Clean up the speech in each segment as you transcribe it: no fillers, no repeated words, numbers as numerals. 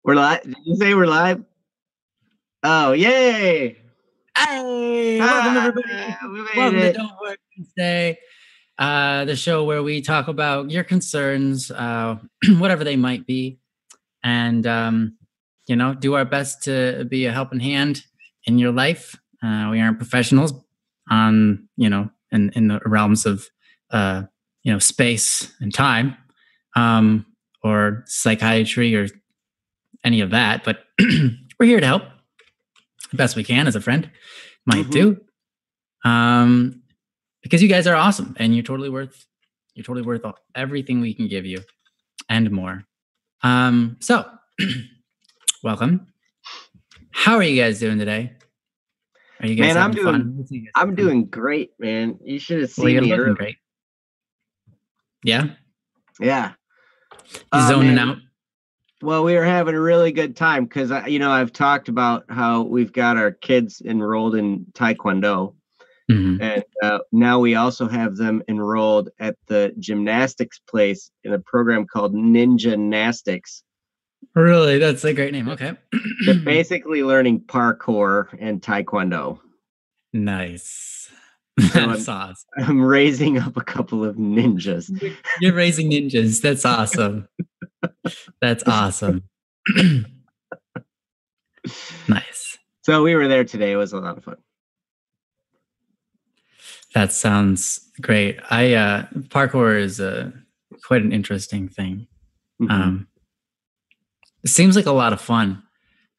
We're live. Did you say we're live? Oh, yay! Hey, welcome everybody. We made Welcome it. to Don't Work Wednesday, the show where we talk about your concerns, whatever they might be, and do our best to be a helping hand in your life. We aren't professionals on in the realms of space and time, or psychiatry or any of that, but we're here to help the best we can as a friend might do, because you guys are awesome and you're totally worth everything we can give you and more. So welcome. How are you guys doing today? Are you guys having fun? I'm doing great, man. You should have seen me earlier. Great. Yeah You zoning out. Well, we were having a really good time because, I've talked about how we've got our kids enrolled in Taekwondo. And now we also have them enrolled at the gymnastics place in a program called Ninja Gymnastics. Really? That's a great name. Okay. They're basically learning parkour and Taekwondo. Nice. That's awesome. I'm raising up a couple of ninjas. You're raising ninjas. That's awesome. That's awesome. Nice. So we were there today. It was a lot of fun. That sounds great. Parkour is quite an interesting thing. It seems like a lot of fun,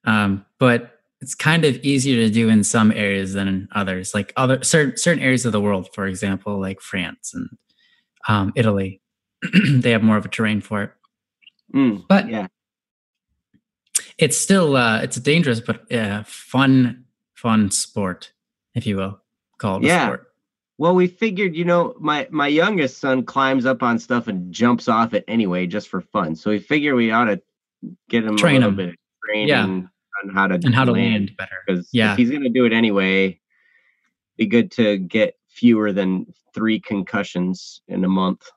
but it's kind of easier to do in some areas than in others. Like certain areas of the world, for example, like France and Italy, they have more of a terrain for it. But yeah, it's still it's a dangerous but fun sport, if you will, call it a sport. Well, we figured, my youngest son climbs up on stuff and jumps off it anyway, just for fun. So we figured we ought to get him train a little bit of training on how to land better. Because if he's going to do it anyway, be good to get fewer than 3 concussions in a month.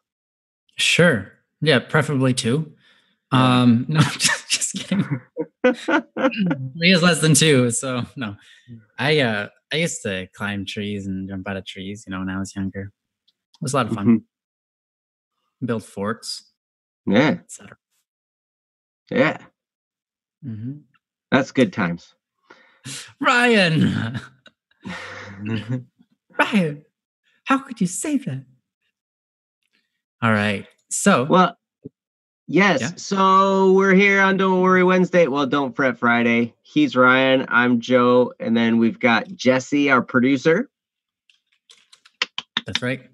Sure. Yeah, preferably 2. No, just kidding. He is less than 2, so no. I used to climb trees and jump out of trees, when I was younger. It was a lot of fun. Build forts. Yeah. Etc. Yeah. That's good times. Ryan! Ryan! How could you say that? All right. So. Well, yes. Yeah. So we're here on Don't Worry Wednesday. Well, Don't Fret Friday. He's Ryan. I'm Joe. And then we've got Jesse, our producer. That's right.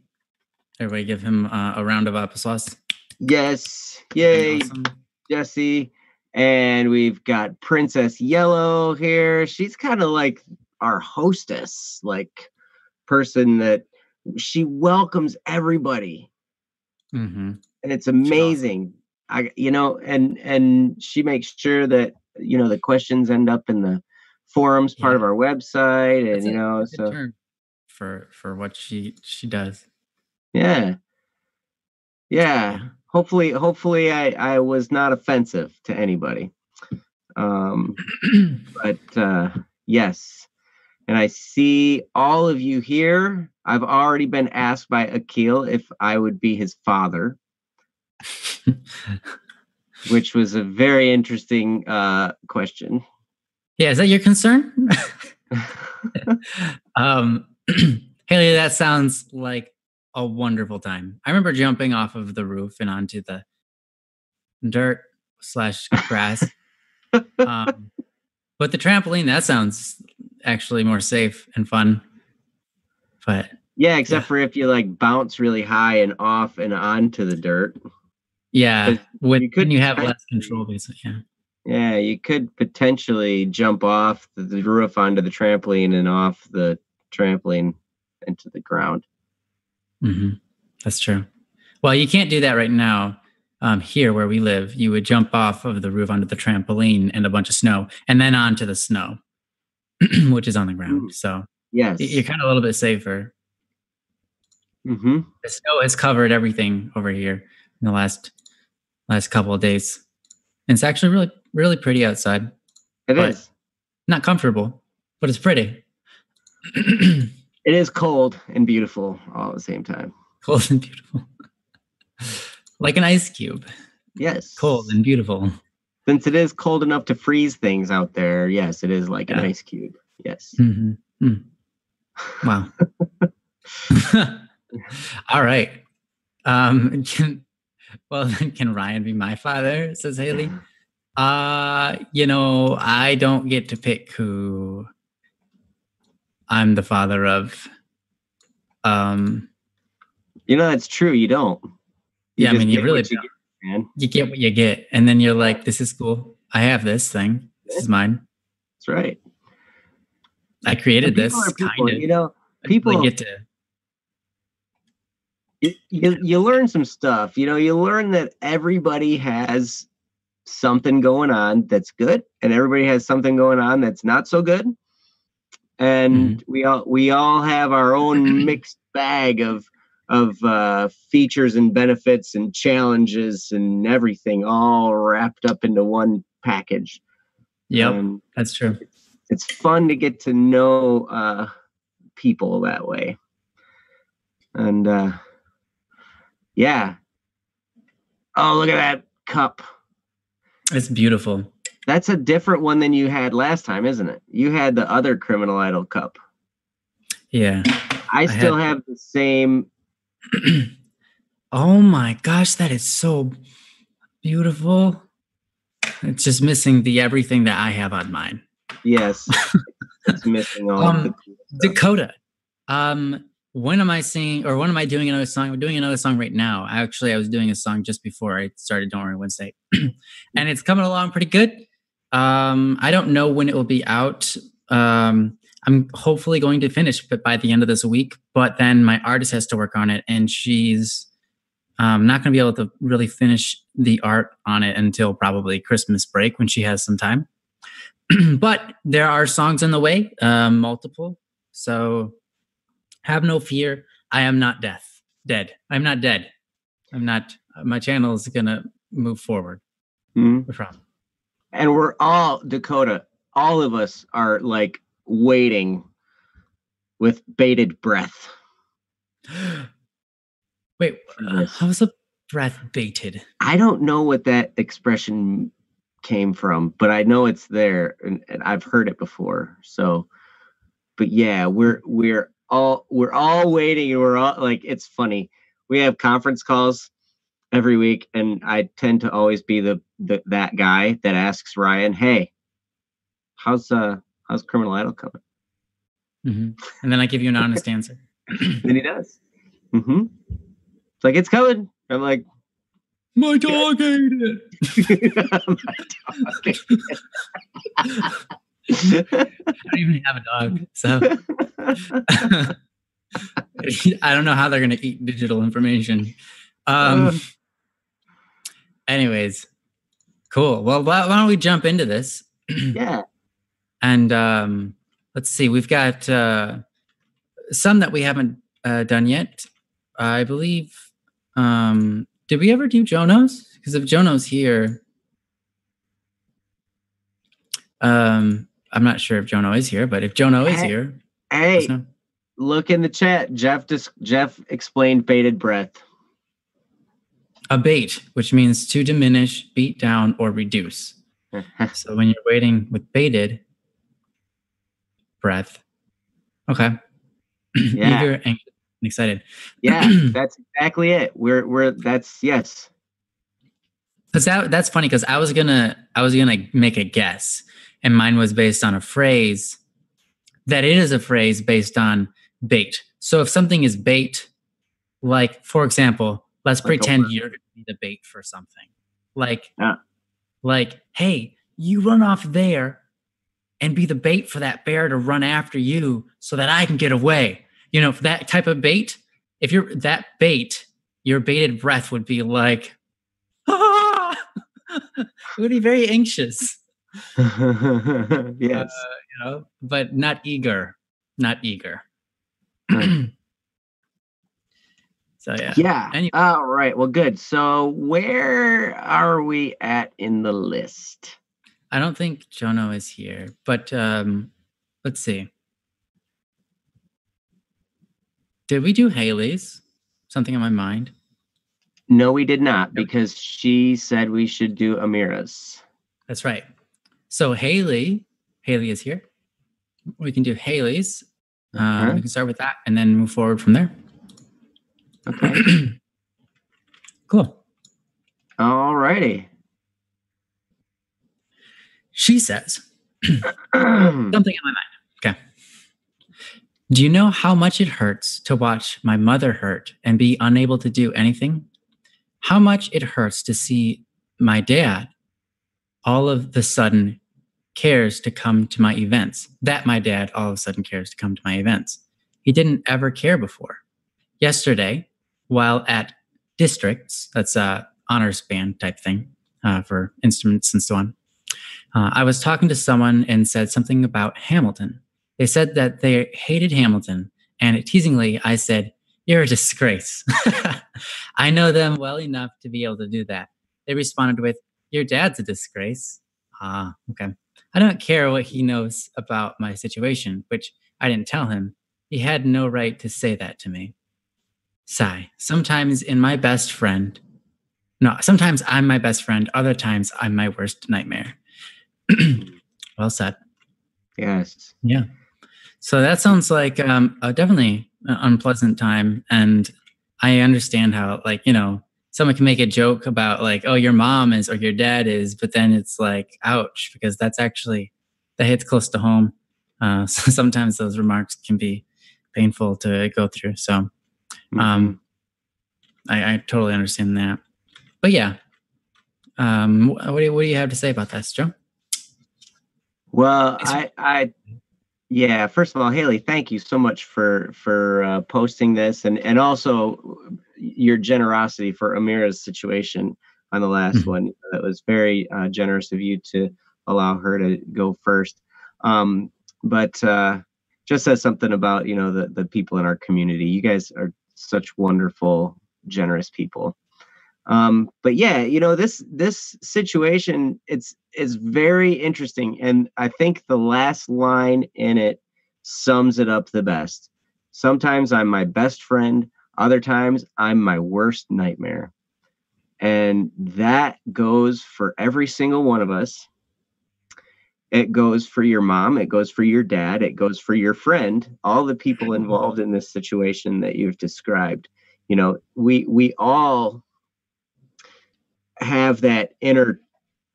Everybody give him a round of applause. Yes. Yay, awesome. Jesse. And we've got Princess Yellow here. She's kind of like our hostess, like person that she welcomes everybody. And it's amazing. Awesome. And she makes sure that, the questions end up in the forums part of our website. And, so term for what she does. Yeah. Hopefully I was not offensive to anybody. But yes. And I see all of you here. I've already been asked by Akil if I would be his father, which was a very interesting question. Yeah, is that your concern? Haley, that sounds like a wonderful time. I remember jumping off of the roof and onto the dirt/grass. But the trampoline, that sounds actually more safe and fun. But yeah, except for if you like bounce really high and off and onto the dirt. Yeah, when you have less control, basically. Yeah, you could potentially jump off the roof onto the trampoline and off the trampoline into the ground. That's true. Well, you can't do that right now. Here where we live, you would jump off of the roof onto the trampoline and a bunch of snow, and then onto the snow, which is on the ground. So yes, you're kind of a little bit safer. The snow has covered everything over here in the last couple of days. And it's actually really, really pretty outside. It is. Not comfortable, but it's pretty. It is cold and beautiful all at the same time. Cold and beautiful. Like an ice cube. Yes. Cold and beautiful. Since it is cold enough to freeze things out there, yes, it is like an ice cube. Yes. Mm-hmm. Wow. All right. Can Ryan be my father? Says Haley. I don't get to pick who I'm the father of. That's true. You don't. You really don't. Man. You get what you get, and then you're like, "This is cool. I have this thing. This is mine." That's right. I created this. People, people get to. You learn some stuff. You learn that everybody has something going on that's good, and everybody has something going on that's not so good. And we all have our own mixed bag of features and benefits and challenges and everything all wrapped up into one package. Yep, that's true. It's fun to get to know people that way. And yeah. Oh, look at that cup. It's beautiful. That's a different one than you had last time, isn't it? You had the other Criminal Idol cup. Yeah. I still have the same. Oh my gosh, that is so beautiful. It's just missing the everything that I have on mine. Yes. It's missing all of the cool stuff. Dakota. When am I singing, or when am I doing another song? We're doing another song right now. Actually, I was doing a song just before I started Don't Worry Wednesday. And it's coming along pretty good. I don't know when it will be out. I'm hopefully going to finish it by the end of this week, but then my artist has to work on it, and she's not going to be able to really finish the art on it until probably Christmas break when she has some time. But there are songs in the way, multiple. So have no fear. I am not dead. I'm not dead. I'm not. My channel is going to move forward. Mm-hmm. And we're all, Dakota, all of us are like waiting with bated breath. Wait, how's a breath baited? I don't know what that expression came from, but I know it's there, and I've heard it before. So, but yeah, we're all waiting, and we're all like, it's funny. We have conference calls every week, and I tend to always be that guy that asks Ryan, "Hey, how's Criminal Idol coming?" Mm-hmm. And then I give you an honest answer. Then he does. Mm-hmm. It's like, it's coming. I'm like, my dog ate it. My dog ate it. I don't even have a dog, so I don't know how they're going to eat digital information. Anyways, cool. Well, why don't we jump into this? Yeah. And let's see. We've got some that we haven't done yet. I believe. Did we ever do Jono's? Because if Jono's here, I'm not sure if Jono is here, but if Jono is here, hey, look in the chat. Jeff explained bated breath. A bait, which means to diminish, beat down, or reduce. So when you're waiting with bated breath, okay, yeah. Eager, anxious, and excited. Yeah, that's exactly it. That's yes. Because that's funny. Because I was gonna make a guess, and mine was based on a phrase. That it is a phrase based on bait. So if something is bait, like for example, let's pretend you're gonna be the bait for something. Like, hey, you run off there and be the bait for that bear to run after you so that I can get away. You know, that type of bait, if you're that bait, your bated breath would be like, ah! It would be very anxious. Yes. But not eager. So yeah. Yeah. Anyway. All right. Well, good. So where are we at in the list? I don't think Jono is here, but let's see. Did we do Haley's? Something on my mind. No, we did not, because she said we should do Amira's. That's right. So Haley is here. We can do Haley's. We can start with that and then move forward from there. Okay. Cool. All righty. She says something on my mind. Okay. Do you know how much it hurts to watch my mother hurt and be unable to do anything? How much it hurts to see my dad all of the sudden cares to come to my events. That my dad all of a sudden cares to come to my events. He didn't ever care before. Yesterday, while at districts, that's a honors band type thing for instruments and so on, I was talking to someone and said something about Hamilton. They said that they hated Hamilton, and teasingly, I said, "You're a disgrace." I know them well enough to be able to do that. They responded with, "Your dad's a disgrace." Okay. I don't care what he knows about my situation, which I didn't tell him. He had no right to say that to me. Sigh. Sometimes I'm my best friend. Other times I'm my worst nightmare. Well said. Yes. Yeah. So that sounds like definitely an unpleasant time. And I understand how, like, someone can make a joke about like, oh, your mom is or your dad is, but then it's like, ouch, because that hits close to home. So sometimes those remarks can be painful to go through. So I totally understand that. But yeah, what do you have to say about that, Joe? Well, yeah, first of all, Haley, thank you so much for posting this and also your generosity for Amira's situation on the last one. That was very generous of you to allow her to go first. But just says something about, the people in our community. You guys are such wonderful, generous people. But yeah, this situation, it's very interesting. And I think the last line in it sums it up the best. Sometimes I'm my best friend. Other times I'm my worst nightmare. And that goes for every single one of us. It goes for your mom. It goes for your dad. It goes for your friend, all the people involved in this situation that you've described. We all have that inner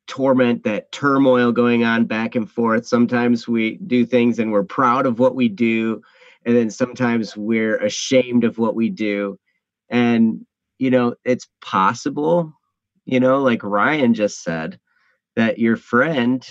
torment, that turmoil going on back and forth. Sometimes we do things and we're proud of what we do. And then sometimes we're ashamed of what we do. And, it's possible, like Ryan just said, that your friend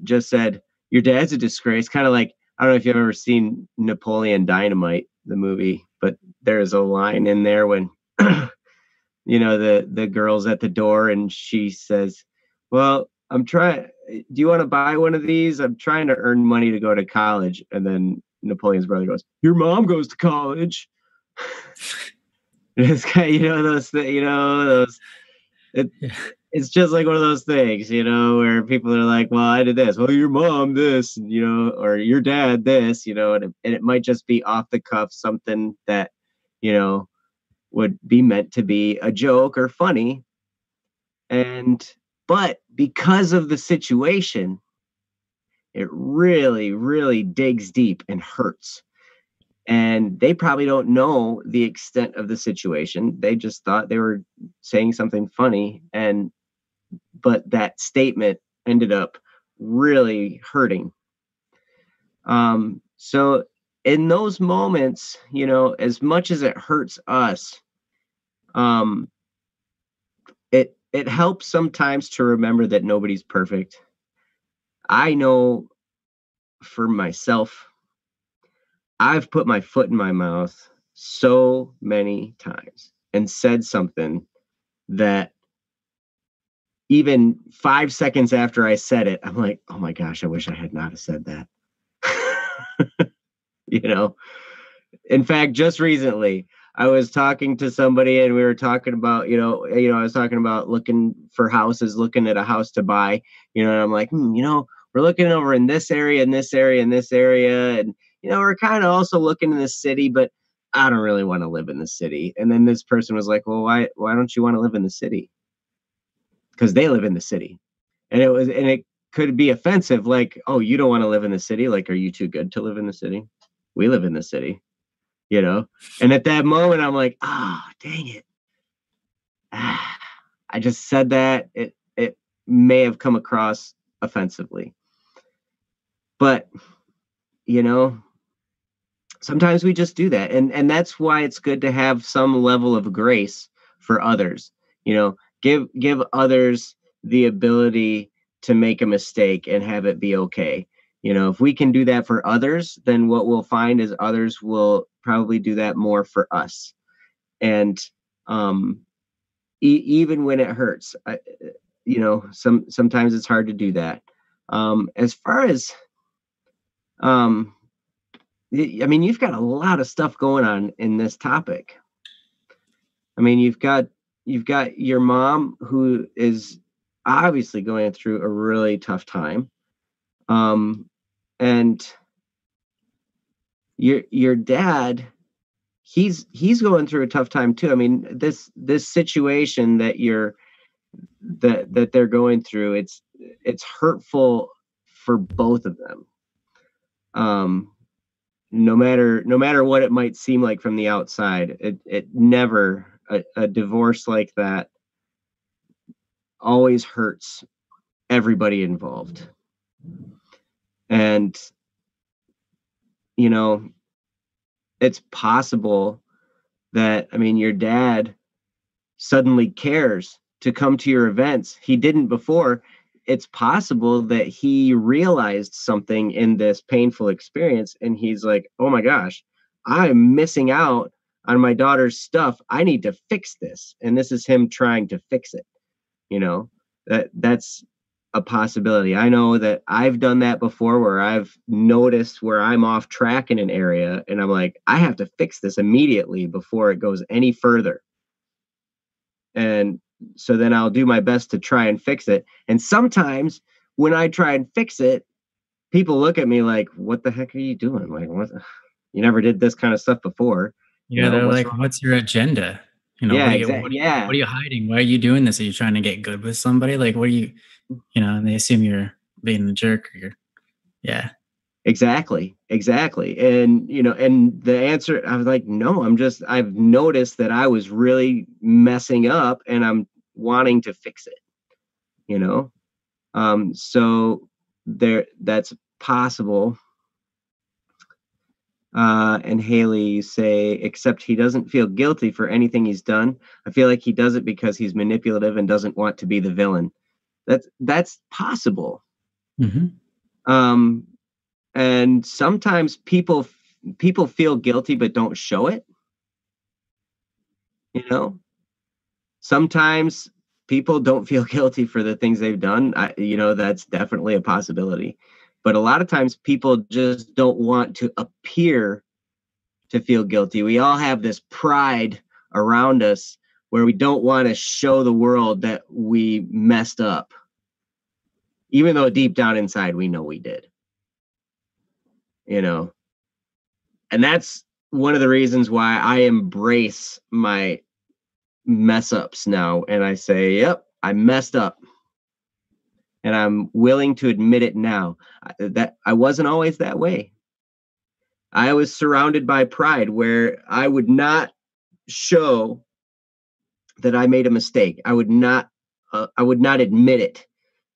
just said, your dad's a disgrace. Kind of like, I don't know if you've ever seen Napoleon Dynamite, the movie, but there's a line in there when the girl's at the door and she says, well, do you want to buy one of these? I'm trying to earn money to go to college. And then Napoleon's brother goes, your mom goes to college. It's kind of, it's just like one of those things, where people are like, well, I did this. Well, your mom this, or your dad this, and it might just be off the cuff, something that, would be meant to be a joke or funny. But because of the situation, it really, really digs deep and hurts. And they probably don't know the extent of the situation. They just thought they were saying something funny. But that statement ended up really hurting. So in those moments, as much as it hurts us, it helps sometimes to remember that nobody's perfect. I know for myself, I've put my foot in my mouth so many times and said something that even 5 seconds after I said it, I'm like, oh my gosh, I wish I had not have said that. In fact, just recently, I was talking to somebody and we were talking about, I was talking about looking for houses, looking at a house to buy, and I'm like, we're looking over in this area and this area and this area. And, we're kind of also looking in the city, but I don't really want to live in the city. And then this person was like, well, why don't you want to live in the city? Because they live in the city. And it could be offensive. Like, oh, you don't want to live in the city. Like, are you too good to live in the city? We live in the city, And at that moment, I'm like, dang it. I just said that. It may have come across offensively. But, sometimes we just do that. And that's why it's good to have some level of grace for others. Give others the ability to make a mistake and have it be okay. If we can do that for others, then what we'll find is others will probably do that more for us. And even when it hurts, sometimes it's hard to do that. As far as, you've got a lot of stuff going on in this topic. You've got your mom, who is obviously going through a really tough time. And your dad, he's going through a tough time too. This situation that that they're going through, it's hurtful for both of them. No matter what it might seem like from the outside, it never, a divorce like that always hurts everybody involved. And, it's possible that, your dad suddenly cares to come to your events. He didn't before. It's possible that he realized something in this painful experience and he's like, oh my gosh, I'm missing out on my daughter's stuff. I need to fix this. And this is him trying to fix it. That's a possibility. I know that I've done that before, where I've noticed where I'm off track in an area and I'm like, I have to fix this immediately before it goes any further. And so then I'll do my best to try and fix it. And sometimes when I try and fix it, people look at me like, what the heck are you doing? Like, what? You never did this kind of stuff before. Yeah, they're like, what's your agenda? Yeah, exactly. What are you hiding? Why are you doing this? Are you trying to get good with somebody? Like, what are you, and they assume you're being a jerk. Yeah. Exactly. And, and the answer, I was like, no, I've noticed that I was really messing up and I'm wanting to fix it, so that's possible. And Haley, you say, except he doesn't feel guilty for anything he's done. I feel like he does it because he's manipulative and doesn't want to be the villain. That's possible. Mm-hmm. And sometimes people feel guilty but don't show it. Sometimes people don't feel guilty for the things they've done. That's definitely a possibility. But a lot of times people just don't want to appear to feel guilty. We all have this pride around us where we don't want to show the world that we messed up, even though deep down inside we know we did. And that's one of the reasons why I embrace my mess ups now. And I say, yep, I messed up. And I'm willing to admit it now. That I wasn't always that way. I was surrounded by pride where I would not show that I made a mistake. I would not admit it,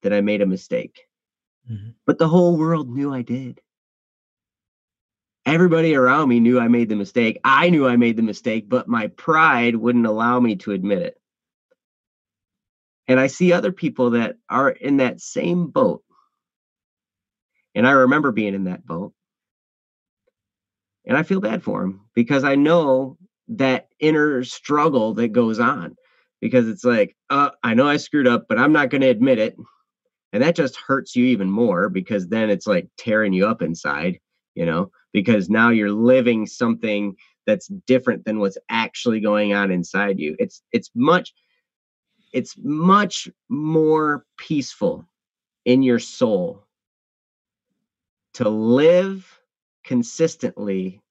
that I made a mistake. Mm-hmm. But the whole world knew I did. Everybody around me knew I made the mistake. I knew I made the mistake, but my pride wouldn't allow me to admit it. And I see other people that are in that same boat. And I remember being in that boat. And I feel bad for them because I know that inner struggle that goes on, because it's like, I know I screwed up, but I'm not going to admit it. And that just hurts you even more, because then it's like tearing you up inside, because now you're living something that's different than what's actually going on inside you. It's much more peaceful in your soul to live consistently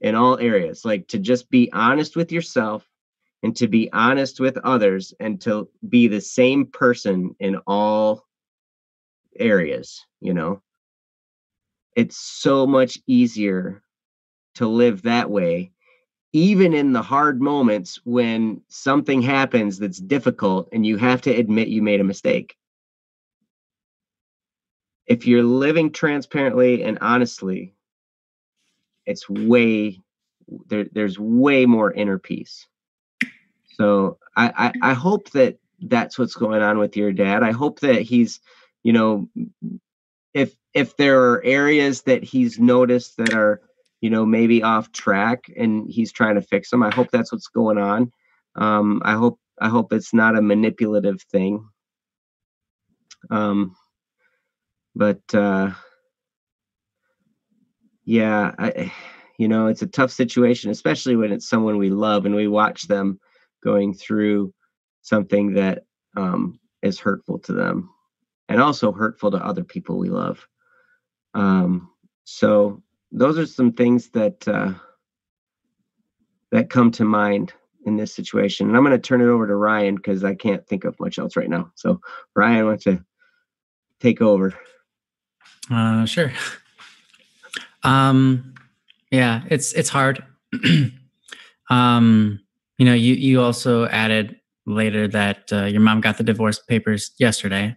in all areas, like to just be honest with yourself and to be honest with others and to be the same person in all areas, you know. It's so much easier to live that way, even in the hard moments when something happens that's difficult and you have to admit you made a mistake. If you're living transparently and honestly, it's there's way more inner peace. So I hope that that's what's going on with your dad. I hope that he's, you know, if there are areas that he's noticed that are, you know, maybe off track and he's trying to fix them, I hope that's what's going on. I hope it's not a manipulative thing. But yeah, you know, it's a tough situation, especially when it's someone we love and we watch them going through something that is hurtful to them and also hurtful to other people we love. So those are some things that that come to mind in this situation. And I'm going to turn it over to Ryan because I can't think of much else right now. So Ryan, wants to take over. Sure. Yeah, it's hard. You know, you also added later that your mom got the divorce papers yesterday.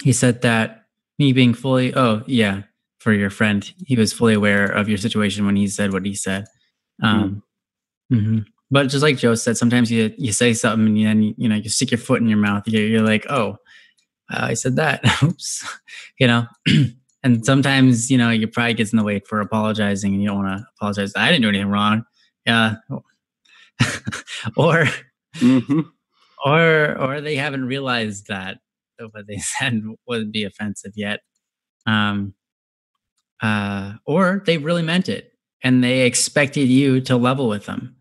He said that me being fully, for your friend, he was fully aware of your situation when he said what he said. But just like Joe said, sometimes you say something and then you know you stick your foot in your mouth. You're like, oh, I said that. Oops, you know. And sometimes, you know, your pride gets in the way for apologizing and you don't want to apologize. I didn't do anything wrong. Yeah. or they haven't realized that what they said wouldn't be offensive yet. Or they really meant it and they expected you to level with them.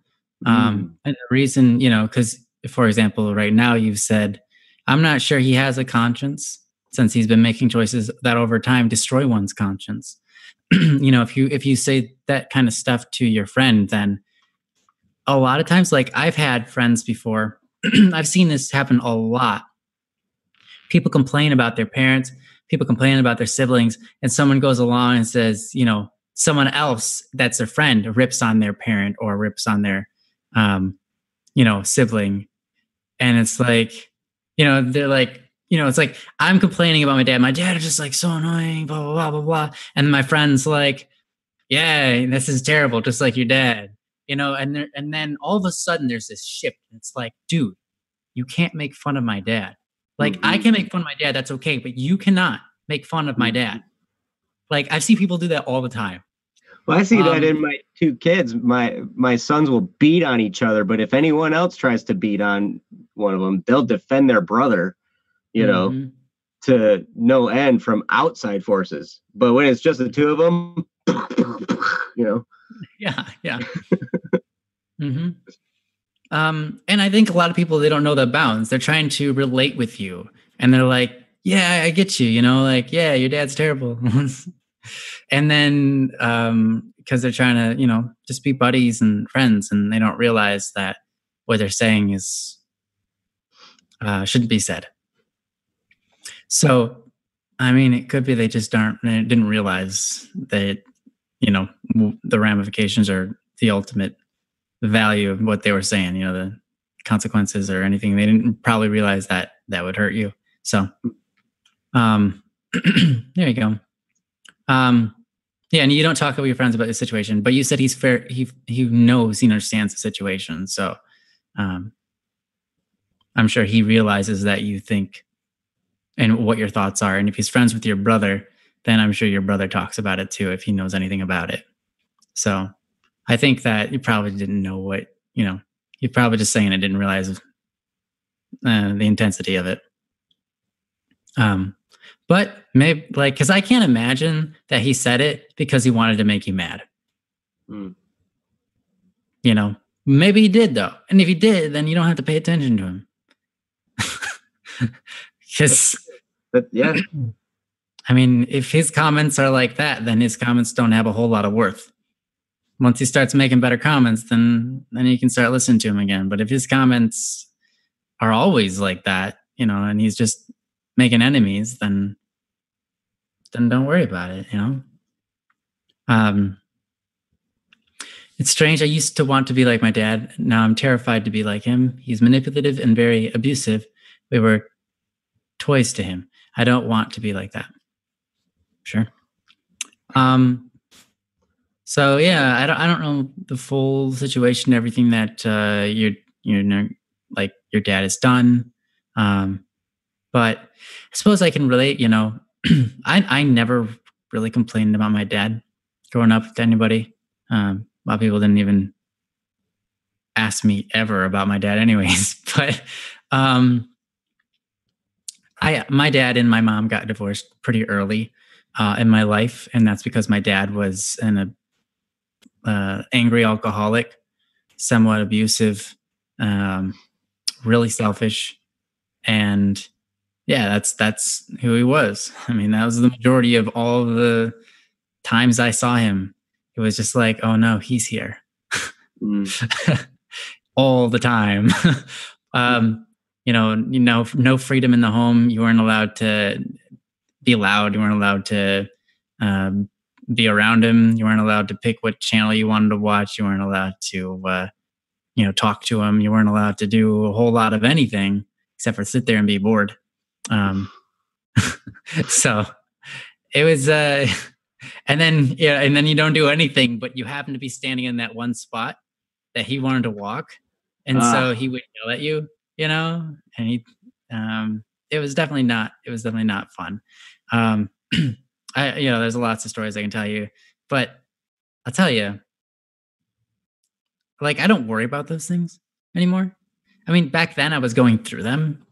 And the reason, you know, because for example, right now you've said, I'm not sure he has a conscience, since he's been making choices that over time destroy one's conscience. You know, if you say that kind of stuff to your friend, then a lot of times, like I've had friends before, I've seen this happen a lot. People complain about their parents, people complain about their siblings, and someone goes along and says, you know, someone else that's a friend rips on their parent or rips on their, you know, sibling. And it's like, you know, they're like, you know, it's like, I'm complaining about my dad. My dad is just like so annoying, blah, blah, blah, blah, blah. And my friend's like, yeah, this is terrible, just like your dad, you know, and then all of a sudden there's this shift. It's like, dude, you can't make fun of my dad. Like I can make fun of my dad. That's okay. But you cannot make fun of my dad. Like I see people do that all the time. Well, I see that in my two kids. My sons will beat on each other, but if anyone else tries to beat on one of them, they'll defend their brother, you know, to no end from outside forces. But when it's just the two of them, you know. Yeah. And I think a lot of people, they don't know the bounds. They're trying to relate with you. And they're like, yeah, I get you, you know, like, yeah, your dad's terrible. And then because they're trying to, you know, just be buddies and friends, and they don't realize that what they're saying is shouldn't be said. So, I mean, it could be they just didn't realize that, you know, the ramifications or the ultimate value of what they were saying, you know, the consequences or anything. They didn't probably realize that would hurt you. So, there you go. Yeah, and you don't talk with your friends about the situation, but you said he's fair. He knows, he understands the situation. So, I'm sure he realizes that you think and what your thoughts are. And if he's friends with your brother, then I'm sure your brother talks about it too, if he knows anything about it. So I think that you probably didn't know what, you know, you're probably just saying it, didn't realize the intensity of it. But maybe like, because I can't imagine that he said it because he wanted to make you mad. Mm. You know, maybe he did though, and if he did, then you don't have to pay attention to him. Because, yeah, I mean, if his comments are like that, then his comments don't have a whole lot of worth. Once he starts making better comments, then you can start listening to him again. But if his comments are always like that, you know, and he's just making enemies, then don't worry about it, you know. It's strange. I used to want to be like my dad. Now I'm terrified to be like him. He's manipulative and very abusive. We were toys to him. I don't want to be like that. Sure. So yeah, I don't know the full situation, everything that like your dad has done. But I suppose I can relate, you know. I never really complained about my dad growing up to anybody. A lot of people didn't even ask me ever about my dad anyways. But my dad and my mom got divorced pretty early in my life, and that's because my dad was an angry alcoholic, somewhat abusive, really selfish, and yeah, that's who he was. I mean, that was the majority of all the times I saw him. It was just like, oh no, he's here. All the time. No freedom in the home. You weren't allowed to be loud. You weren't allowed to be around him. You weren't allowed to pick what channel you wanted to watch. You weren't allowed to, talk to him. You weren't allowed to do a whole lot of anything except for sit there and be bored. So it was, and then you don't do anything, but you happen to be standing in that one spot that he wanted to walk. And so he would yell at you, you know, and it was definitely not fun. There's lots of stories I can tell you, but I'll tell you, like, I don't worry about those things anymore. I mean, back then I was going through them.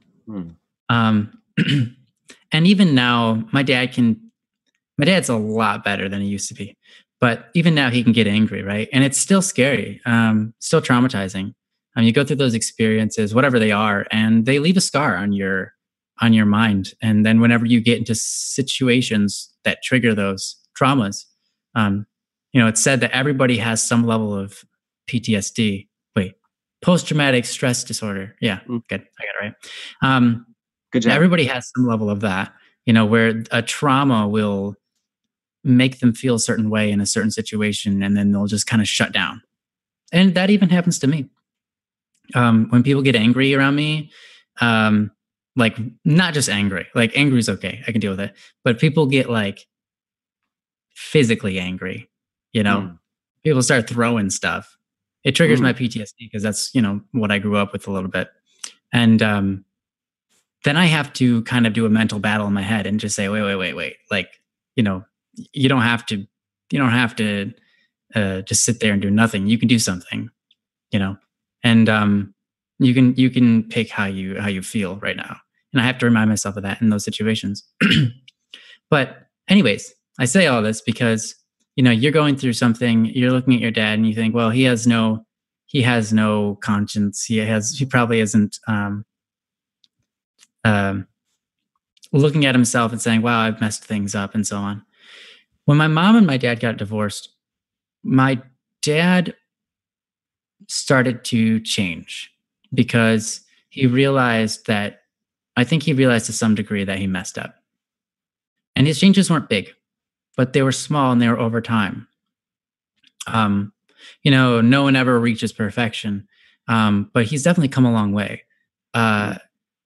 And even now, my dad's a lot better than he used to be, but even now he can get angry, right? And it's still scary, still traumatizing. You go through those experiences, whatever they are, and they leave a scar on your mind. And then whenever you get into situations that trigger those traumas, it's said that everybody has some level of PTSD. Wait, post-traumatic stress disorder. Yeah, good. I got it right. Good job. Everybody has some level of that, where a trauma will make them feel a certain way in a certain situation, and then they'll just kind of shut down. And that even happens to me. When people get angry around me, like not just angry, like angry is okay, I can deal with it. But people get like physically angry, people start throwing stuff. It triggers my PTSD because that's, what I grew up with a little bit. And then I have to kind of do a mental battle in my head and just say, wait. Like, you don't have to just sit there and do nothing. You can do something, and you can pick how you feel right now. And I have to remind myself of that in those situations. But anyways, I say all this because, you're going through something, you're looking at your dad and you think, well, he has no conscience. He probably isn't, looking at himself and saying, wow, I've messed things up and so on. When my mom and my dad got divorced, my dad started to change because he realized to some degree that he messed up. And his changes weren't big, but they were small and they were over time. No one ever reaches perfection, but he's definitely come a long way.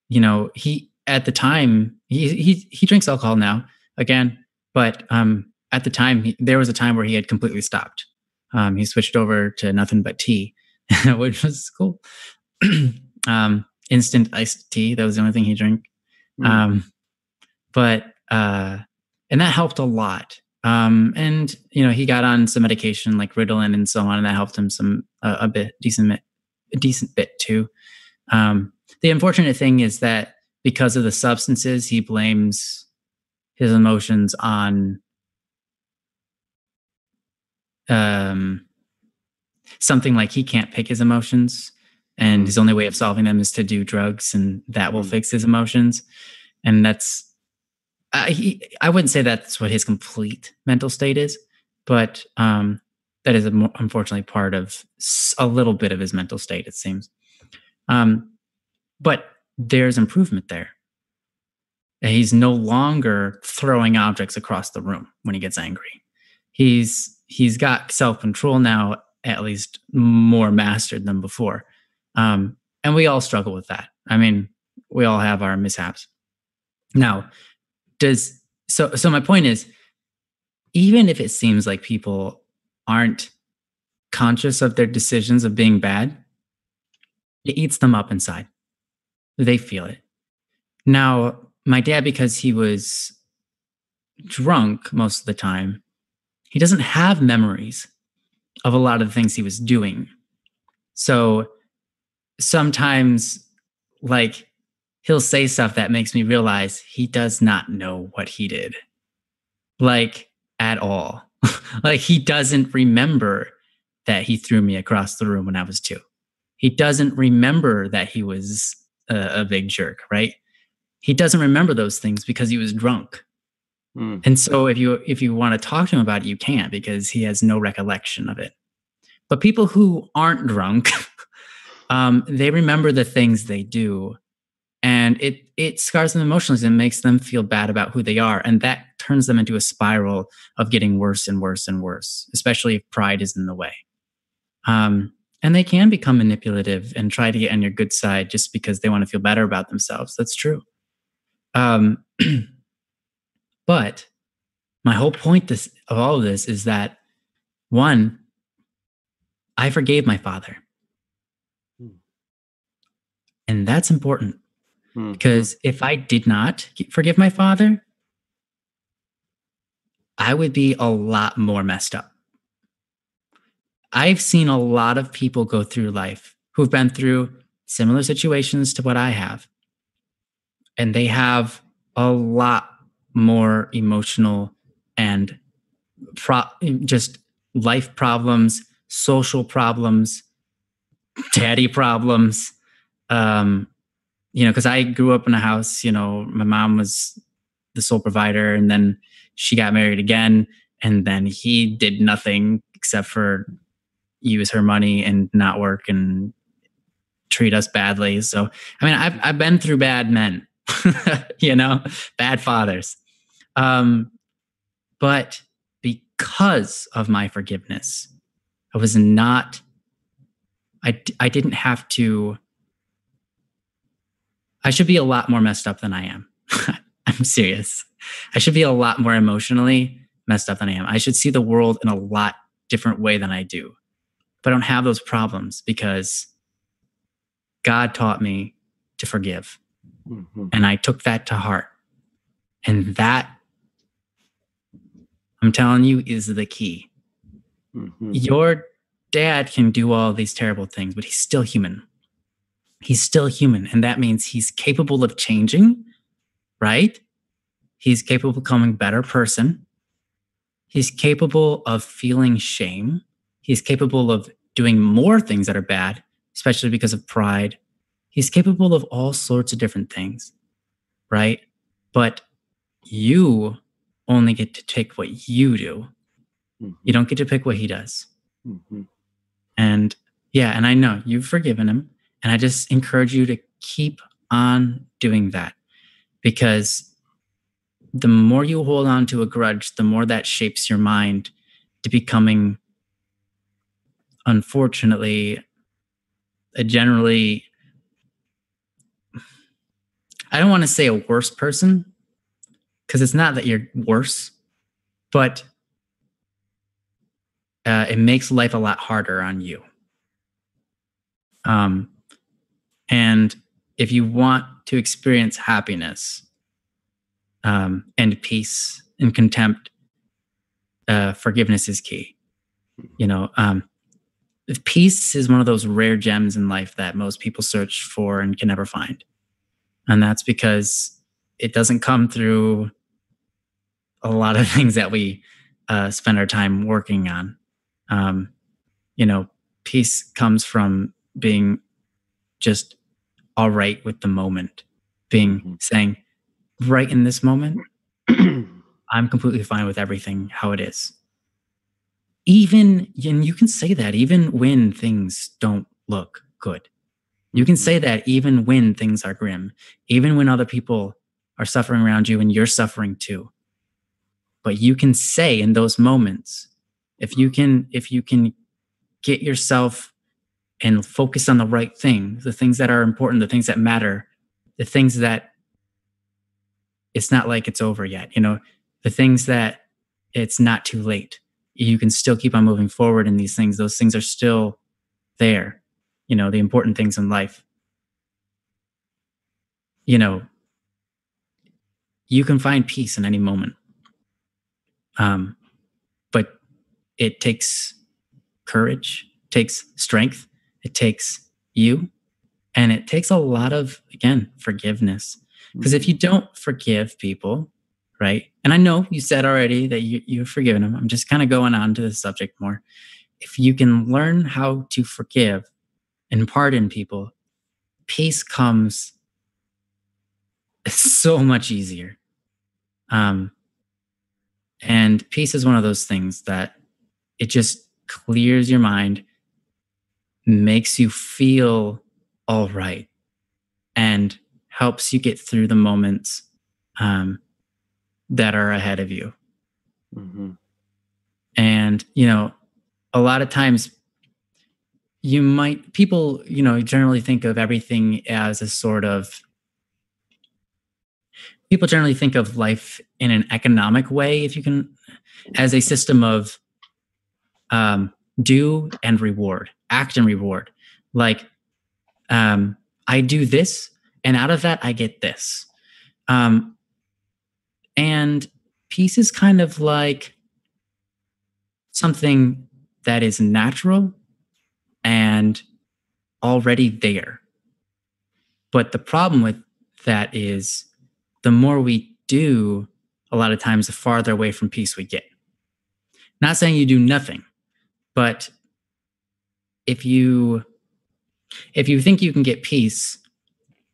He at the time he drinks alcohol now again, but at the time there was a time where he had completely stopped. He switched over to nothing but tea, which was cool. Instant iced tea, that was the only thing he drank. And that helped a lot. And he got on some medication like Ritalin and so on, and that helped him a decent bit too. The unfortunate thing is that because of the substances, he blames his emotions on something like he can't pick his emotions, and his only way of solving them is to do drugs, and that will fix his emotions. And that's, I wouldn't say that's what his complete mental state is, but that is unfortunately part of a little bit of his mental state, it seems. But there's improvement there. He's no longer throwing objects across the room when he gets angry. He's got self-control now, at least more mastered than before. And we all struggle with that. I mean, we all have our mishaps. Now, so my point is, even if it seems like people aren't conscious of their decisions of being bad, it eats them up inside. They feel it. Now, my dad, because he was drunk most of the time, he doesn't have memories of a lot of the things he was doing. So sometimes, like, he'll say stuff that makes me realize he does not know what he did, like, at all. Like, he doesn't remember that he threw me across the room when I was 2. He doesn't remember that he was a big jerk, right? He doesn't remember those things because he was drunk. And so if you want to talk to him about it, you can't, because he has no recollection of it. But people who aren't drunk, they remember the things they do, and it scars them emotionally and makes them feel bad about who they are. And that turns them into a spiral of getting worse and worse and worse, especially if pride is in the way. And they can become manipulative and try to get on your good side just because they want to feel better about themselves. That's true. But my whole point of all of this is that, one, I forgave my father. And that's important, because if I did not forgive my father, I would be a lot more messed up. I've seen a lot of people go through life who've been through similar situations to what I have, and they have a lot more emotional and just life problems, social problems, daddy problems. Because I grew up in a house, my mom was the sole provider, and then she got married again, and then he did nothing except for use her money and not work and treat us badly. So, I mean, I've been through bad men, bad fathers. But because of my forgiveness, I was not, I didn't have to, I should be a lot more messed up than I am. I'm serious. I should be a lot more emotionally messed up than I am. I should see the world in a lot different way than I do. But I don't have those problems because God taught me to forgive. And I took that to heart. And that, I'm telling you, is the key. Your dad can do all these terrible things, but he's still human. He's still human. And that means he's capable of changing, right? He's capable of becoming a better person. He's capable of feeling shame. He's capable of doing more things that are bad, especially because of pride. He's capable of all sorts of different things, right? But you only get to pick what you do. You don't get to pick what he does. And I know you've forgiven him. And I just encourage you to keep on doing that, because the more you hold on to a grudge, the more that shapes your mind to becoming, unfortunately, I don't want to say a worse person, because it's not that you're worse, but it makes life a lot harder on you. And if you want to experience happiness and peace and contempt, forgiveness is key. Peace is one of those rare gems in life that most people search for and can never find. And that's because it doesn't come through a lot of things that we spend our time working on. You know, peace comes from being just all right with the moment, being saying, right in this moment, I'm completely fine with everything how it is. Even, and you can say that even when things don't look good. You can say that even when things are grim, even when other people are suffering around you and you're suffering too. But you can say in those moments, if you can get yourself and focus on the right thing, the things that are important, the things that matter, the things that it's not like it's over yet, you know, the things that it's not too late. You can still keep on moving forward in these things. Those things are still there, you know, the important things in life. You know, you can find peace in any moment. But it takes courage, takes strength, it takes you, and it takes a lot of, again, forgiveness. Because if you don't forgive people, right? And I know you said already that you've forgiven them. I'm just kind of going on to the subject more. If you can learn how to forgive and pardon people, peace comes so much easier. And peace is one of those things that it just clears your mind, makes you feel all right, and helps you get through the moments that are ahead of you. And, you know, a lot of times people, you know, generally think of everything as a sort of, people generally think of life in an economic way, if you can, as a system of do and reward, act and reward. Like, I do this, and out of that, I get this. And peace is kind of like something that is natural and already there. But the problem with that is the more we do, a lot of times, the farther away from peace we get. Not saying you do nothing, but if you think you can get peace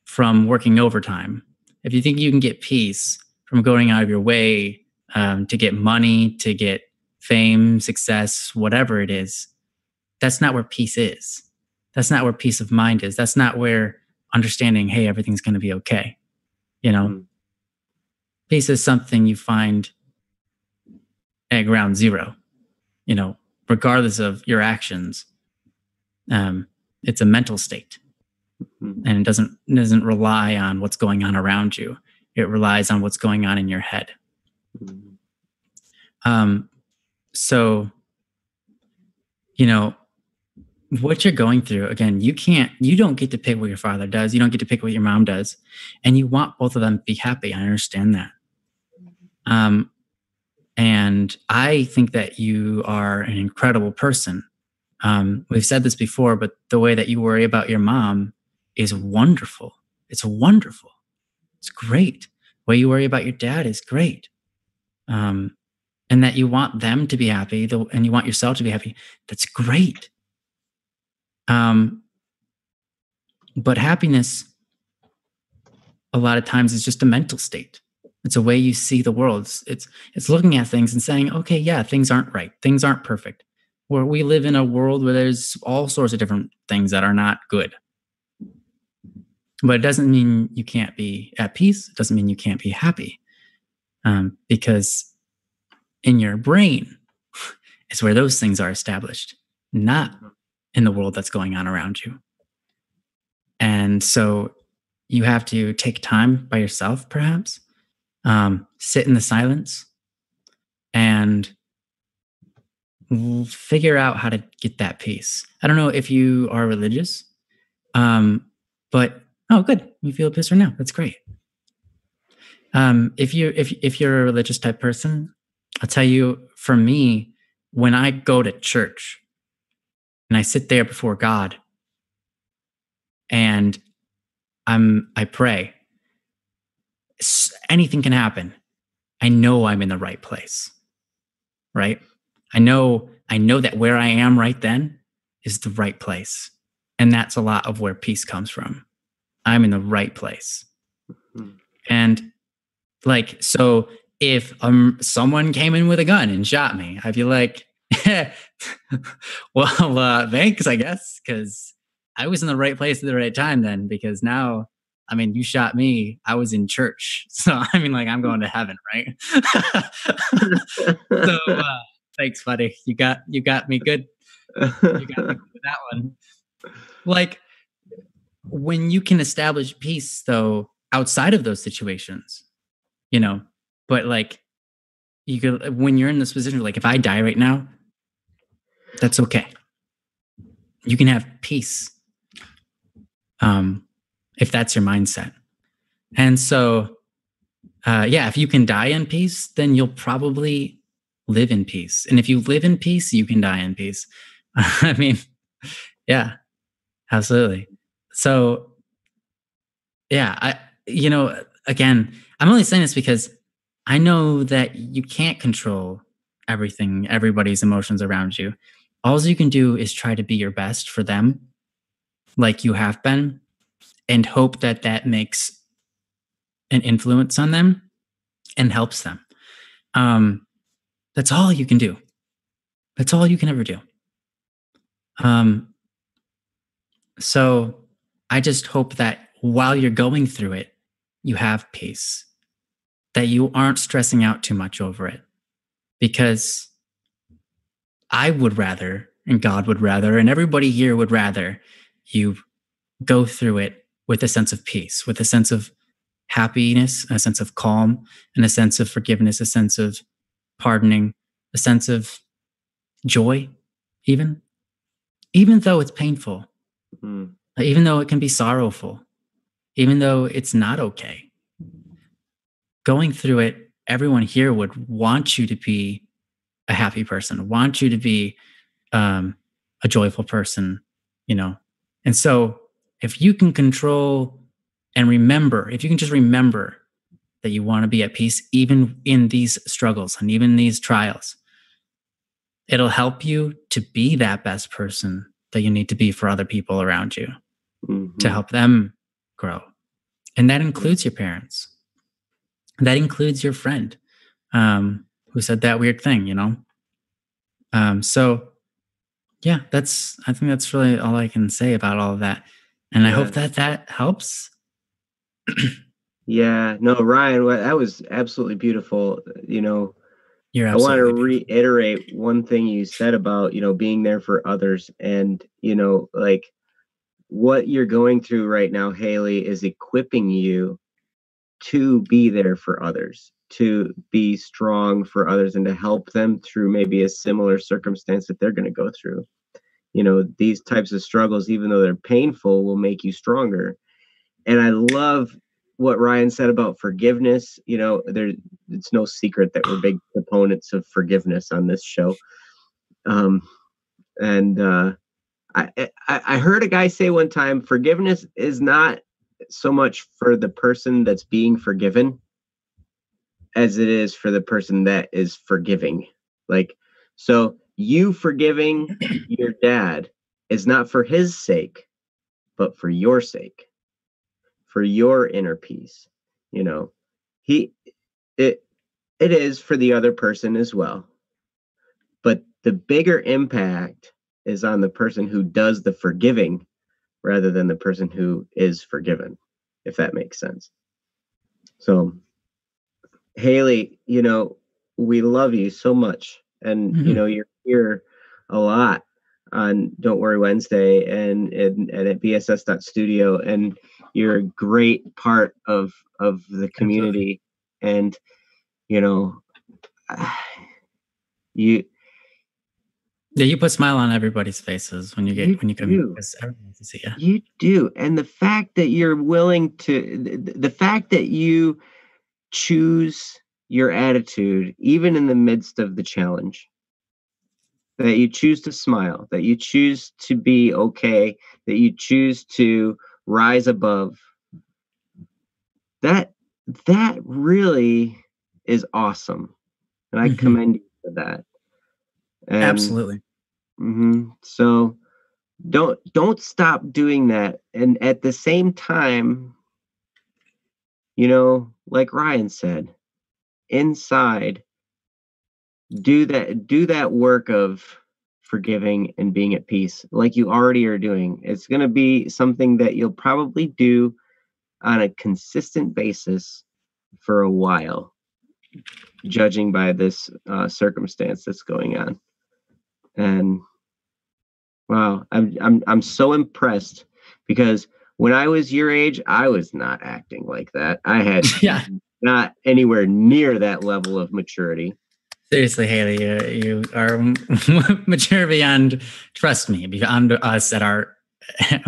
from working overtime, if you think you can get peace from going out of your way to get money, to get fame, success, whatever it is, that's not where peace is. That's not where peace of mind is. That's not where understanding, hey, everything's going to be okay. You know, peace is something you find at ground zero, you know, regardless of your actions. It's a mental state, and it doesn't rely on what's going on around you. It relies on what's going on in your head. So, you know, what you're going through, again, you don't get to pick what your father does. You don't get to pick what your mom does. And you want both of them to be happy. I understand that. And I think that you are an incredible person. We've said this before, but the way that you worry about your mom is wonderful. It's wonderful. It's great. The way you worry about your dad is great. And that you want them to be happy, and you want yourself to be happy. That's great. But happiness, a lot of times, is just a mental state. It's a way you see the world. It's looking at things and saying, okay, yeah, things aren't right. Things aren't perfect. Where we live in a world where there's all sorts of different things that are not good. But it doesn't mean you can't be at peace. It doesn't mean you can't be happy. Because in your brain is where those things are established, not in the world that's going on around you. And so you have to take time by yourself, perhaps, sit in the silence and figure out how to get that peace. I don't know if you are religious, but oh, good. You feel peace right now. That's great. If you're a religious type person, I'll tell you, for me, when I go to church and I sit there before God and I pray, anything can happen. I know I'm in the right place, right? I know that where I am right then is the right place. And that's a lot of where peace comes from. I'm in the right place. Mm. And like, so if someone came in with a gun and shot me, I'd be like, well, thanks, I guess, because I was in the right place at the right time then, because now, I mean, you shot me, I was in church. So, I mean, like, I'm going to heaven, right? So, thanks, buddy. You got me good. You got me good with that one. Like, when you can establish peace, though, outside of those situations, you know, but like, you could, when you're in this position, like, if I die right now, that's okay. You can have peace, if that's your mindset. And so, yeah, if you can die in peace, then you'll probably live in peace. And if you live in peace, you can die in peace. I mean, yeah, absolutely. So, yeah, again, I'm only saying this because I know that you can't control everything, everybody's emotions around you. All you can do is try to be your best for them, like you have been, and hope that that makes an influence on them and helps them. That's all you can do. That's all you can ever do. So I just hope that while you're going through it, you have peace, that you aren't stressing out too much over it. Because I would rather, and God would rather, and everybody here would rather you go through it with a sense of peace, with a sense of happiness, a sense of calm, and a sense of forgiveness, a sense of pardoning, a sense of joy, even though it's painful, even though it can be sorrowful, even though it's not okay. Going through it, everyone here would want you to be a happy person, want you to be a joyful person, And so if you can control and remember, if you can just remember that you want to be at peace, even in these struggles and even these trials, it'll help you to be that best person that you need to be for other people around you, to help them grow. And that includes your parents. That includes your friend who said that weird thing, So yeah, I think that's really all I can say about all of that. And I hope that helps. Yeah, no, Ryan, that was absolutely beautiful. You're I want to absolutely beautiful. reiterate one thing you said about, being there for others. And, like what you're going through right now, Haley, is equipping you to be there for others, to be strong for others, and to help them through maybe a similar circumstance that they're going to go through. These types of struggles, even though they're painful, will make you stronger. And I love what Ryan said about forgiveness. It's no secret that we're big proponents of forgiveness on this show. I heard a guy say one time, forgiveness is not so much for the person that's being forgiven as it is for the person that is forgiving. Like, so you forgiving your dad is not for his sake, but for your sake, for your inner peace. It is for the other person as well. But the bigger impact is on the person who does the forgiving rather than the person who is forgiven, if that makes sense. So, Haley, we love you so much. And, you're here a lot on Don't Worry Wednesday and at bss.studio. And you're a great part of the community. Absolutely. And, you put a smile on everybody's faces when you come here, because everyone wants to see you. You do. And the fact that you're willing to, the fact that you choose your attitude, even in the midst of the challenge, that you choose to smile, that you choose to be okay, that you choose to rise above, that really is awesome, and I commend you for that. And, absolutely. So don't stop doing that. And at the same time, like Ryan said, inside, do that work of forgiving and being at peace like you already are doing. It's going to be something that you'll probably do on a consistent basis for a while, judging by this circumstance that's going on. And wow, I'm so impressed, because when I was your age, I was not acting like that. I had not anywhere near that level of maturity. Seriously, Haley, you are mature beyond, trust me, beyond us at our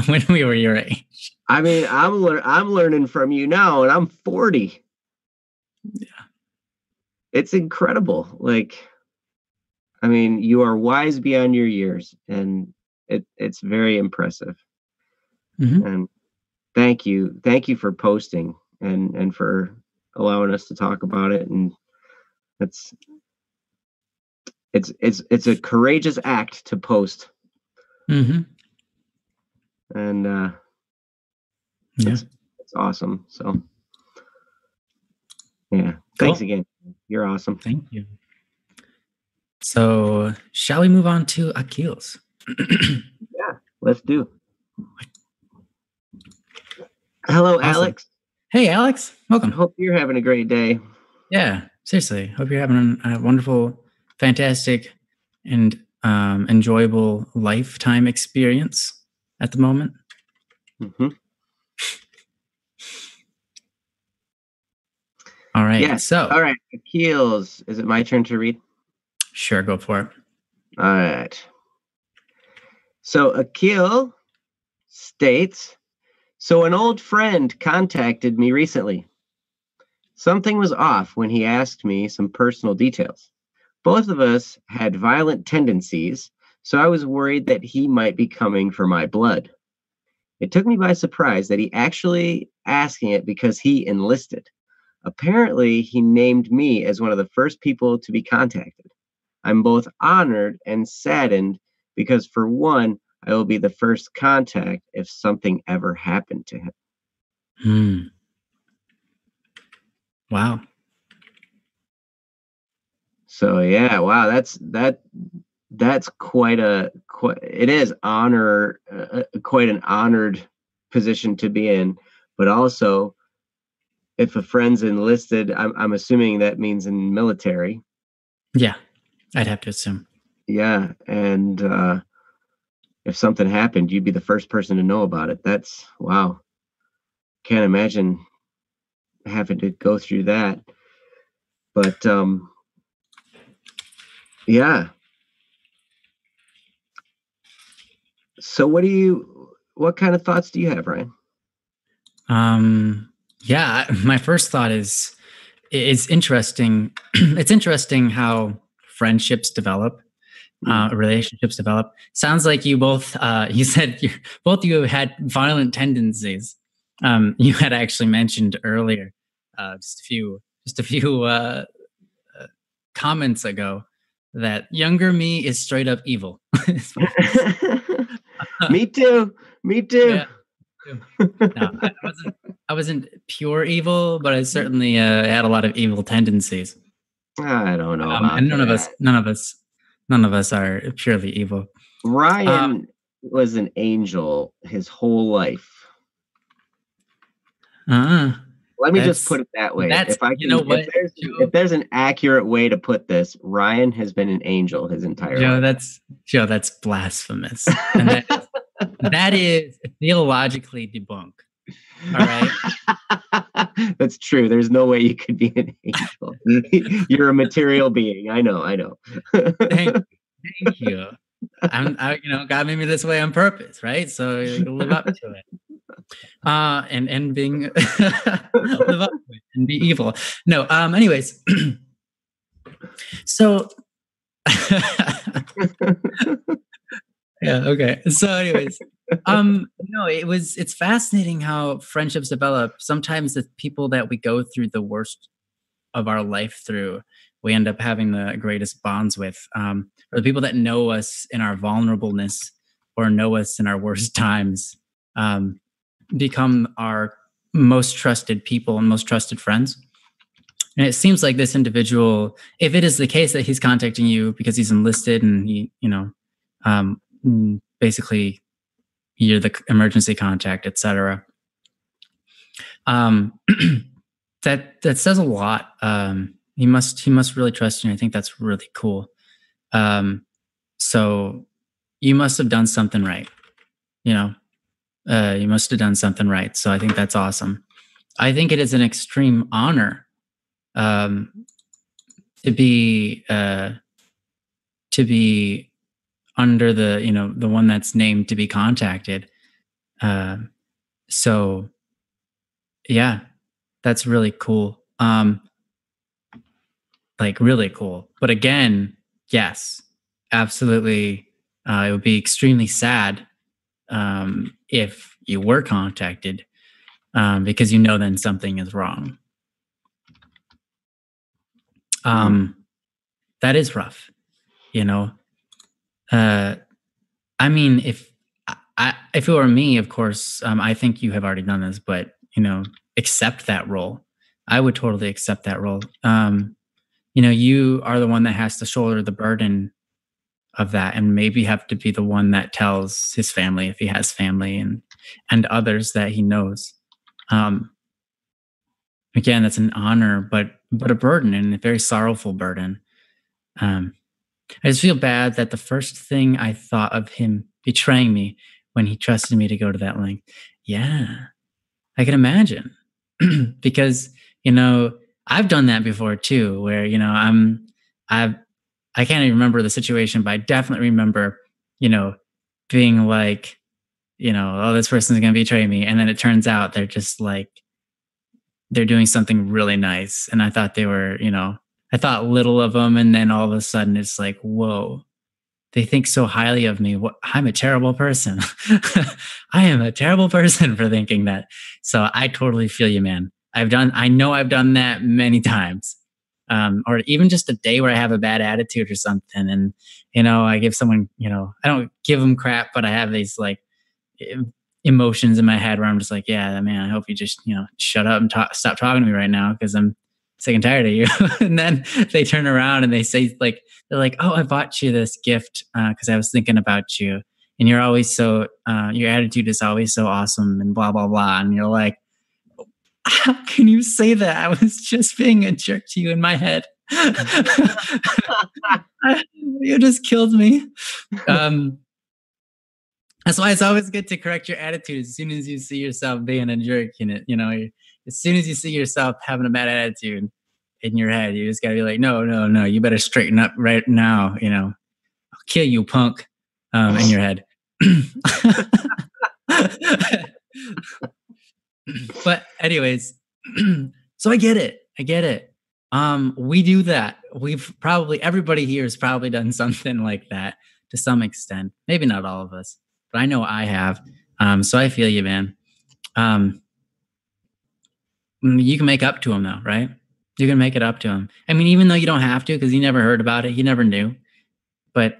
when we were your age. I mean, I'm learning from you now, and I'm 40. Yeah, it's incredible. Like, I mean, you are wise beyond your years, and it's very impressive. And thank you for posting and for allowing us to talk about it. And it's a courageous act to post. And it's awesome. So yeah, thanks again. You're awesome. Thank you. So shall we move on to Akil's? Yeah, let's do. Hello, awesome. Alex. Hey, Alex. Welcome. Hope you're having a great day. Yeah, seriously. Hope you're having a wonderful, fantastic, and enjoyable lifetime experience at the moment. All right. Yes. So, all right. Akil's. Is it my turn to read? Sure, go for it. All right. So Akil states, so an old friend contacted me recently. Something was off when he asked me some personal details. Both of us had violent tendencies, so I was worried that he might be coming for my blood. It took me by surprise that he actually asking it because he enlisted. Apparently, he named me as one of the first people to be contacted. I'm both honored and saddened because, for one, I will be the first contact if something ever happened to him. Wow. So yeah, wow, that's quite it is honor, quite an honored position to be in. But also, if a friend's enlisted, I'm assuming that means in military. Yeah, I'd have to assume. Yeah, and if something happened, you'd be the first person to know about it. That's wow. Can't imagine having to go through that. But yeah. So what kind of thoughts do you have, Ryan? Yeah, my first thought is it's interesting. It's interesting how friendships develop, relationships develop. Sounds like you both, you said both of you had violent tendencies. You had actually mentioned earlier, just a few comments ago, that younger me is straight up evil. Me too. Yeah. No, I wasn't pure evil, but I certainly had a lot of evil tendencies. I don't know about and that. None of us are purely evil. Ryan was an angel his whole life. Let me just put it that way. If there's an accurate way to put this, Ryan has been an angel his entire life. Joe, that's blasphemous. And that is theologically debunked. All right. That's true. There's no way you could be an angel. You're a material being. I know. Thank you. God made me this way on purpose, right? So you live up to it. And being live up to it and be evil. No, anyways. So yeah, okay. So anyways, no, it's fascinating how friendships develop. Sometimes the people that we go through the worst of our life through, we end up having the greatest bonds with, or the people that know us in our vulnerableness or know us in our worst times, become our most trusted people and most trusted friends. And it seems like this individual, if it is the case that he's contacting you because he's enlisted and he, basically you're the emergency contact, etc. That says a lot. He must really trust you. And I think that's really cool. So you must have done something right. You must have done something right. So I think that's awesome. I think it is an extreme honor to be under the one that's named to be contacted. So yeah, that's really cool. Like really cool. But again, yes, absolutely. It would be extremely sad if you were contacted because then something is wrong. That is rough, I mean, if it were me, of course, I think you have already done this, but accept that role. I would totally accept that role. You are the one that has to shoulder the burden of that, and maybe have to be the one that tells his family, if he has family, and others that he knows. Again, that's an honor, but a burden, and a very sorrowful burden. I just feel bad that the first thing I thought of him betraying me when he trusted me to go to that length. Yeah, I can imagine. Because, I've done that before too, where, I can't even remember the situation, but I definitely remember, being like, oh, this person's going to betray me. And then it turns out they're just like, they're doing something really nice. And I thought they were, I thought little of them. And then all of a sudden it's like, whoa, they think so highly of me. I'm a terrible person. I am a terrible person for thinking that. So I totally feel you, man. I know I've done that many times. Or even just a day where I have a bad attitude or something. And, I give someone, I don't give them crap, but I have these like emotions in my head where I'm just like, yeah, man, I hope you just, shut up and stop talking to me right now, because I'm sick and tired of you. And then they turn around and they say they're like, oh, I bought you this gift because I was thinking about you, and you're always so your attitude is always so awesome and blah blah blah. And you're like, how can you say that? I was just being a jerk to you in my head. You just killed me. That's why it's always good to correct your attitude as soon as you see yourself being a jerk in it. As soon as you see yourself having a bad attitude in your head, you just gotta be like, no, you better straighten up right now. I'll kill you, punk, in your head. But anyways, so I get it. We do that. Everybody here has probably done something like that to some extent. Maybe not all of us, but I know I have. So I feel you, man. You can make up to him though, right? You can make it up to him. I mean, even though you don't have to, because he never heard about it, he never knew. But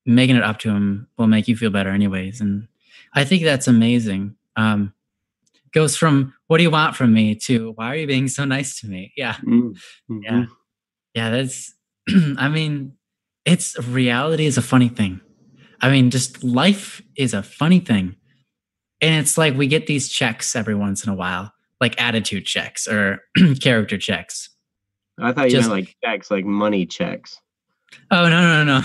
making it up to him will make you feel better anyways. And I think that's amazing. Goes from what do you want from me to why are you being so nice to me? Yeah. Mm-hmm. Yeah, that's I mean, reality is a funny thing. I mean, just life is a funny thing. And it's like we get these checks every once in a while, like attitude checks or character checks. I thought you meant like checks, like money checks. Oh, no. No.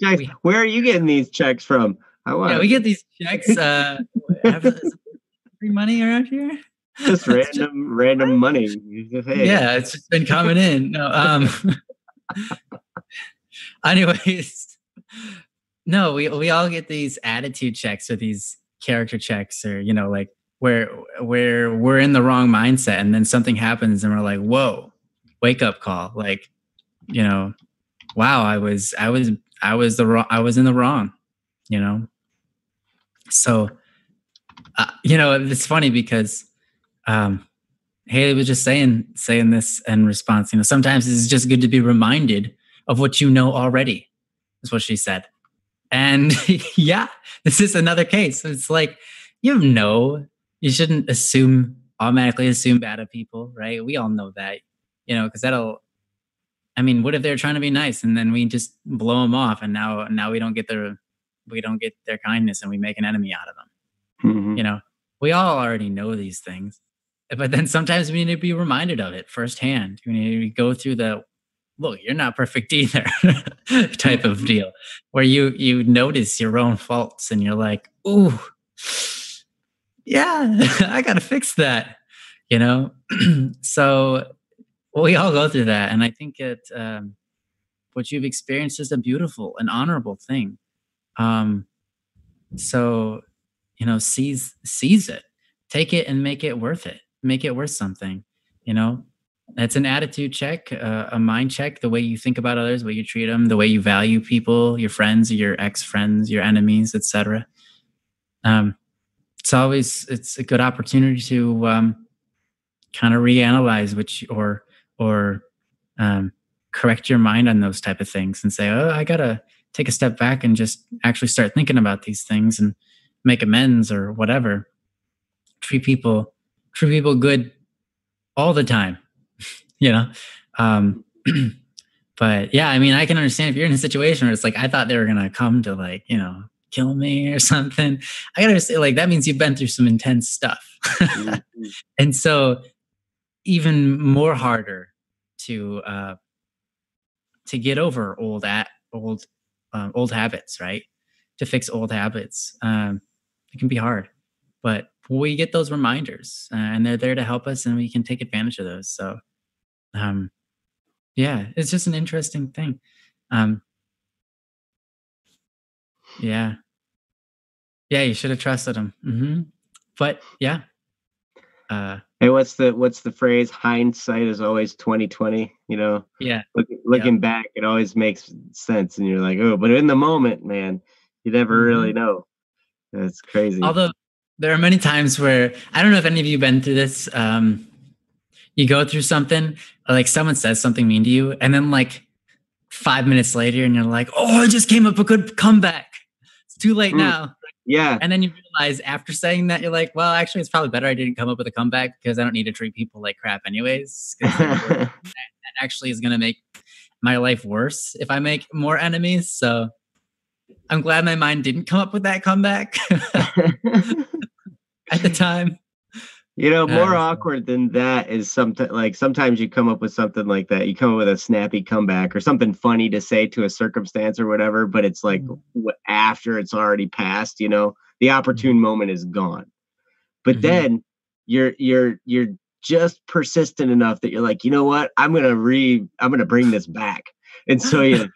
Checks, where are you getting these checks from? Yeah, we get these checks. Free money around here? Just random money. Hey. Yeah, it's just been coming in. No, anyways, no, we all get these attitude checks or these character checks, or like where we're in the wrong mindset, and then something happens, and we're like, whoa, wake up call. Like, wow, I was in the wrong. So, it's funny because Haley was just saying this in response. Sometimes it's just good to be reminded of what you know already. Is what she said. And yeah, this is another case. It's like, you shouldn't automatically assume bad of people, right? We all know that, because what if they're trying to be nice and then we just blow them off, and now we don't get their kindness and we make an enemy out of them. Mm-hmm. We all already know these things, but then sometimes we need to be reminded of it firsthand. We need to go through the, look, you're not perfect either type of deal, where you notice your own faults and you're like, ooh, yeah, I got to fix that, So we all go through that. And I think what you've experienced is a beautiful and honorable thing. So, seize it, take it and make it worth something, It's an attitude check, a mind check, the way you think about others, the way you treat them, the way you value people, your friends, your ex-friends, your enemies, etc. It's a good opportunity to kind of reanalyze or correct your mind on those type of things and say, oh, I gotta take a step back and just actually start thinking about these things and make amends or whatever. Treat people good all the time. But yeah, I can understand if you're in a situation where it's like, I thought they were going to come to kill me or something. I gotta say, that means you've been through some intense stuff. Mm-hmm. And so even more harder to get over old habits, right? To fix old habits. It can be hard, but we get those reminders and they're there to help us and we can take advantage of those. So, yeah, it's just an interesting thing. Yeah, you should have trusted him. Mm-hmm. But yeah. Hey, what's the phrase? Hindsight is always 20/20. Yeah. Looking back, it always makes sense, and you're like, oh, but in the moment, man, you never really know. That's crazy. Although there are many times where, I don't know if any of you have been through this. You go through something, like someone says something mean to you, and then 5 minutes later, and you're like, oh, I just came up a good comeback. It's too late now. Yeah. And then you realize after saying that, you're like, well, actually, it's probably better I didn't come up with a comeback because I don't need to treat people like crap anyways. That actually is going to make my life worse if I make more enemies. So I'm glad my mind didn't come up with that comeback at the time. More awkward than that is sometimes you come up with something like that. You come up with a snappy comeback or something funny to say to a circumstance or whatever, but it's after it's already passed, the opportune moment is gone. But then you're just persistent enough that you're like, you know what? I'm going to bring this back. And so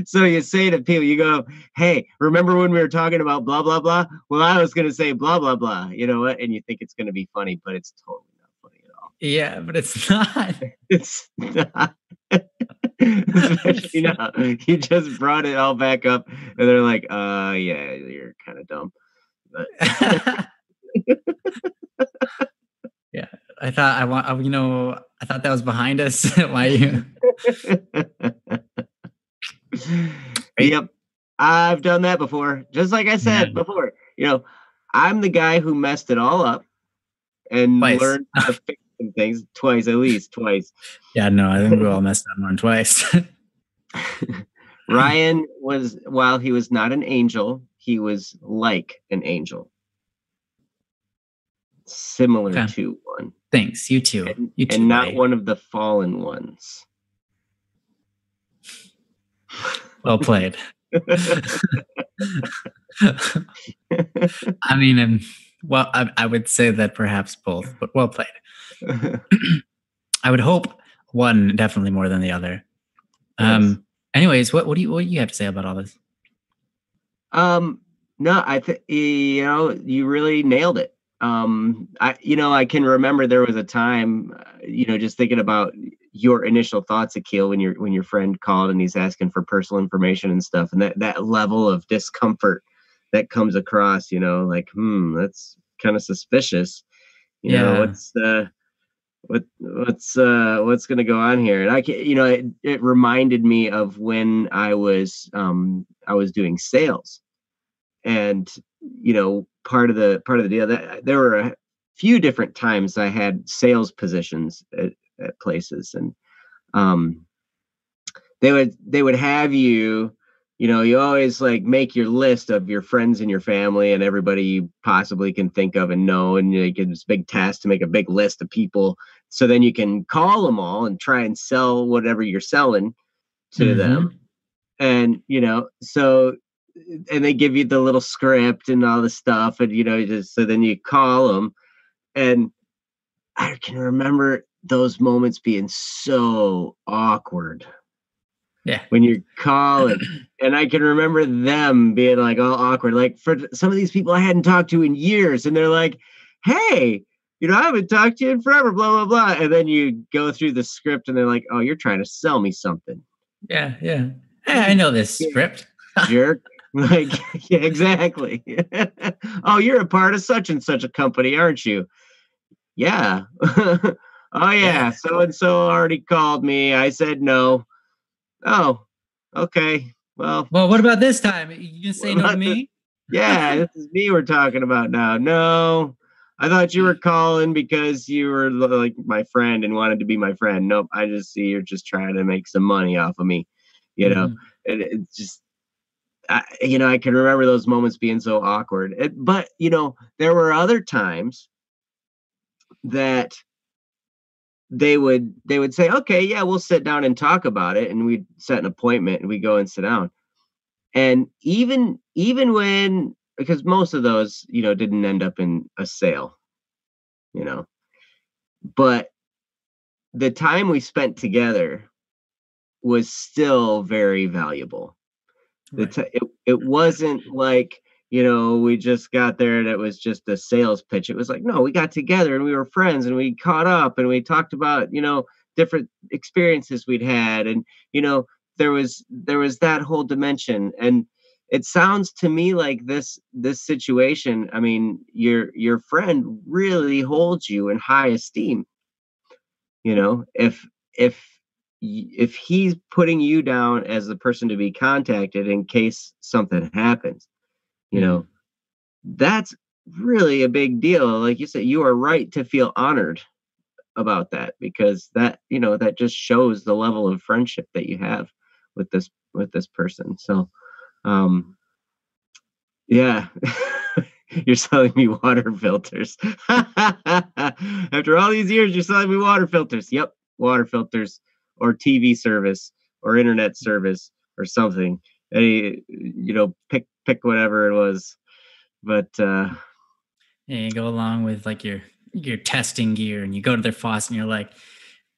so you say to people, you go, hey, remember when we were talking about blah, blah, blah? Well, I was going to say blah, blah, blah. You know what? And you think it's going to be funny, but it's totally not funny at all. Yeah, but it's not. It's not. Especially now. You just brought it all back up and they're like, yeah, you're kind of dumb. But yeah, I thought that was behind us. Why you? Yep, I've done that before. Just like I said before, I'm the guy who messed it all up and learned how to fix some things at least twice. Yeah, no, I think we all messed up more than twice. Ryan while he was not an angel, he was like an angel. Similar to one. Thanks, you too. And not one of the fallen ones. Well played. I would say that perhaps both, but well played. I would hope one definitely more than the other. Yes. Anyways, what do you have to say about all this? No, I think you really nailed it. I can remember there was a time, just thinking about your initial thoughts, Akil, when your friend called and he's asking for personal information and stuff, and that level of discomfort that comes across, that's kind of suspicious. You know, what's going to go on here? And I can, it reminded me of when I was doing sales, and part of the deal that there were a few different times I had sales positions at places, and they would have you. You always like make your list of your friends and your family and everybody you possibly can think of and know. And you get this big task to make a big list of people. So then you can call them all and try and sell whatever you're selling to them. And, so, and they give you the little script and all the stuff. And, so then you call them. And I can remember those moments being so awkward. Yeah. When you're calling, and I can remember them being like all awkward. Like for some of these people I hadn't talked to in years, and they're like, "Hey, I haven't talked to you in forever, blah blah blah." And then you go through the script, and they're like, "Oh, you're trying to sell me something." Yeah. Hey, I know this script. Jerk. Like, yeah, exactly. Oh, you're a part of such and such a company, aren't you? Yeah. Oh yeah. So and so already called me. I said no. Oh, okay. Well, what about this time? You gonna say no to me? Yeah, this is me we're talking about now. No, I thought you were calling because you were like my friend and wanted to be my friend. Nope, I just see you're just trying to make some money off of me. And it's just, I can remember those moments being so awkward. But there were other times that they would say, okay, yeah, we'll sit down and talk about it. And we'd set an appointment and we go and sit down. And even when, because most of those, didn't end up in a sale, but the time we spent together was still very valuable. Right. It wasn't like, we just got there and it was just a sales pitch. It was like, no, we got together and we were friends and we caught up and we talked about, different experiences we'd had. And, there was that whole dimension. And it sounds to me like this situation, I mean, your friend really holds you in high esteem. If he's putting you down as the person to be contacted in case something happens, that's really a big deal. Like you said, you are right to feel honored about that, because that, that just shows the level of friendship that you have with this person. So, yeah, you're selling me water filters. After all these years, you're selling me water filters. Yep, water filters, or TV service, or internet service, or something. Pick whatever it was. But yeah, you go along with like your testing gear, and you go to their faucet, and you're like,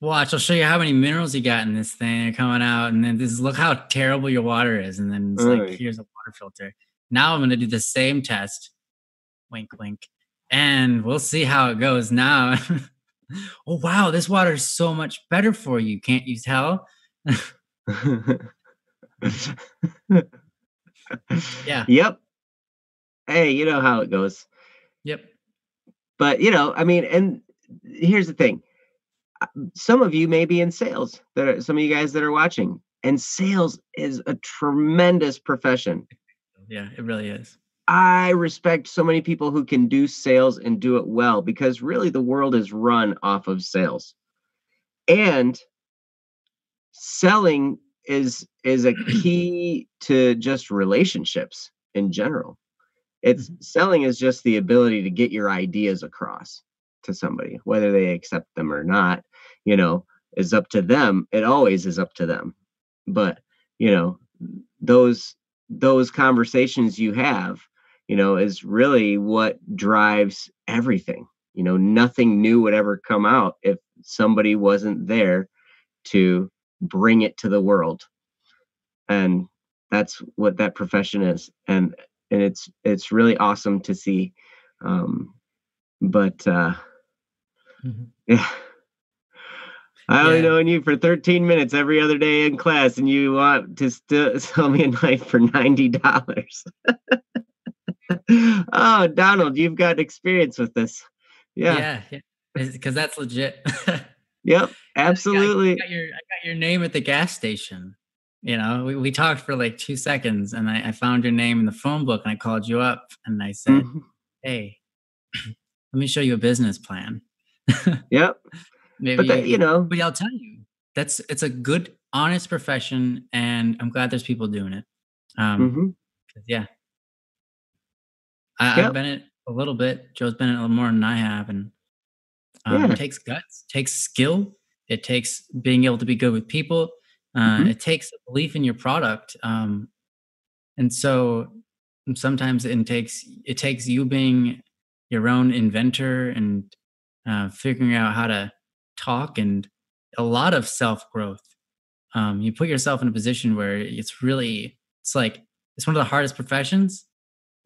watch, I'll show you how many minerals you got in this thing. They're coming out, and then look how terrible your water is. And then it's like, here's a water filter. Now I'm going to do the same test. Wink, wink. And we'll see how it goes now. Oh, wow, this water is so much better for you. Can't you tell? Yeah. Yep. Hey, you know how it goes. Yep. But, I mean, and here's the thing. Some of you may be in sales, some of you guys that are watching, and sales is a tremendous profession. Yeah, it really is. I respect so many people who can do sales and do it well, because really the world is run off of sales. And selling is a key to just relationships in general. Selling is just the ability to get your ideas across to somebody, whether they accept them or not, is up to them. It always is up to them. But, those conversations you have, is really what drives everything. Nothing new would ever come out if somebody wasn't there to bring it to the world. And that's what that profession is. And it's really awesome to see. Yeah. I only known you for 13 minutes every other day in class, and you want to still sell me a knife for $90. Oh, Donald, you've got experience with this. Yeah. Yeah, because that's legit. Yep. I Absolutely. got your name at the gas station. You know, we talked for like 2 seconds, and I found your name in the phone book, and I called you up, and I said, Mhm. "Hey, let me show you a business plan." Yep. Maybe But that, you but I'll tell you, it's a good, honest profession, and I'm glad there's people doing it. Um, mhm. 'Cause yeah, I've Yep. been in it a little bit. Joe's been in it a little more than I have, and it Yeah. takes guts, takes skill, it takes being able to be good with people, Mhm. it takes a belief in your product, and so sometimes it takes you being your own inventor and figuring out how to talk and a lot of self growth. You put yourself in a position where it's like it's one of the hardest professions,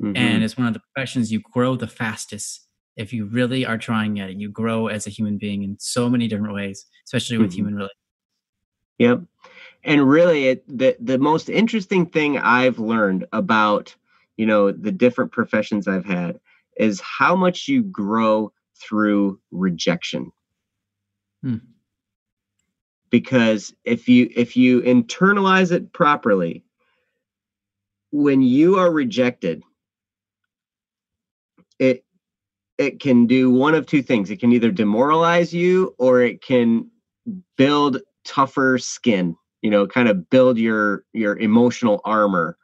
and Mhm. it's one of the professions you grow the fastest if you really are trying at it. You grow as a human being in so many different ways, especially with Mhm. human relationships. Yep. And really, the most interesting thing I've learned about, the different professions I've had is how much you grow through rejection. Hmm. Because if you internalize it properly, when you are rejected, it it can do one of two things. It can either demoralize you or it can build tougher skin, kind of build your emotional armor,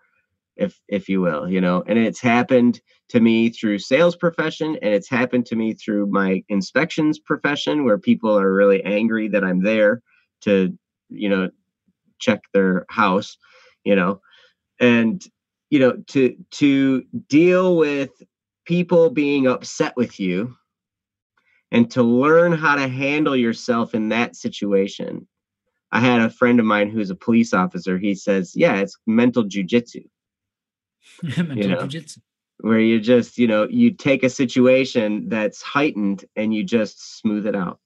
if you will, and it's happened to me through sales profession, and it's happened to me through my inspections profession, where people are really angry that I'm there to, you know, check their house, you know, and to deal with people being upset with you and to learn how to handle yourself in that situation. I had a friend of mine who's a police officer. He says, yeah, it's mental jujitsu, you Mental know, jujitsu. where you just, you take a situation that's heightened and you just smooth it out.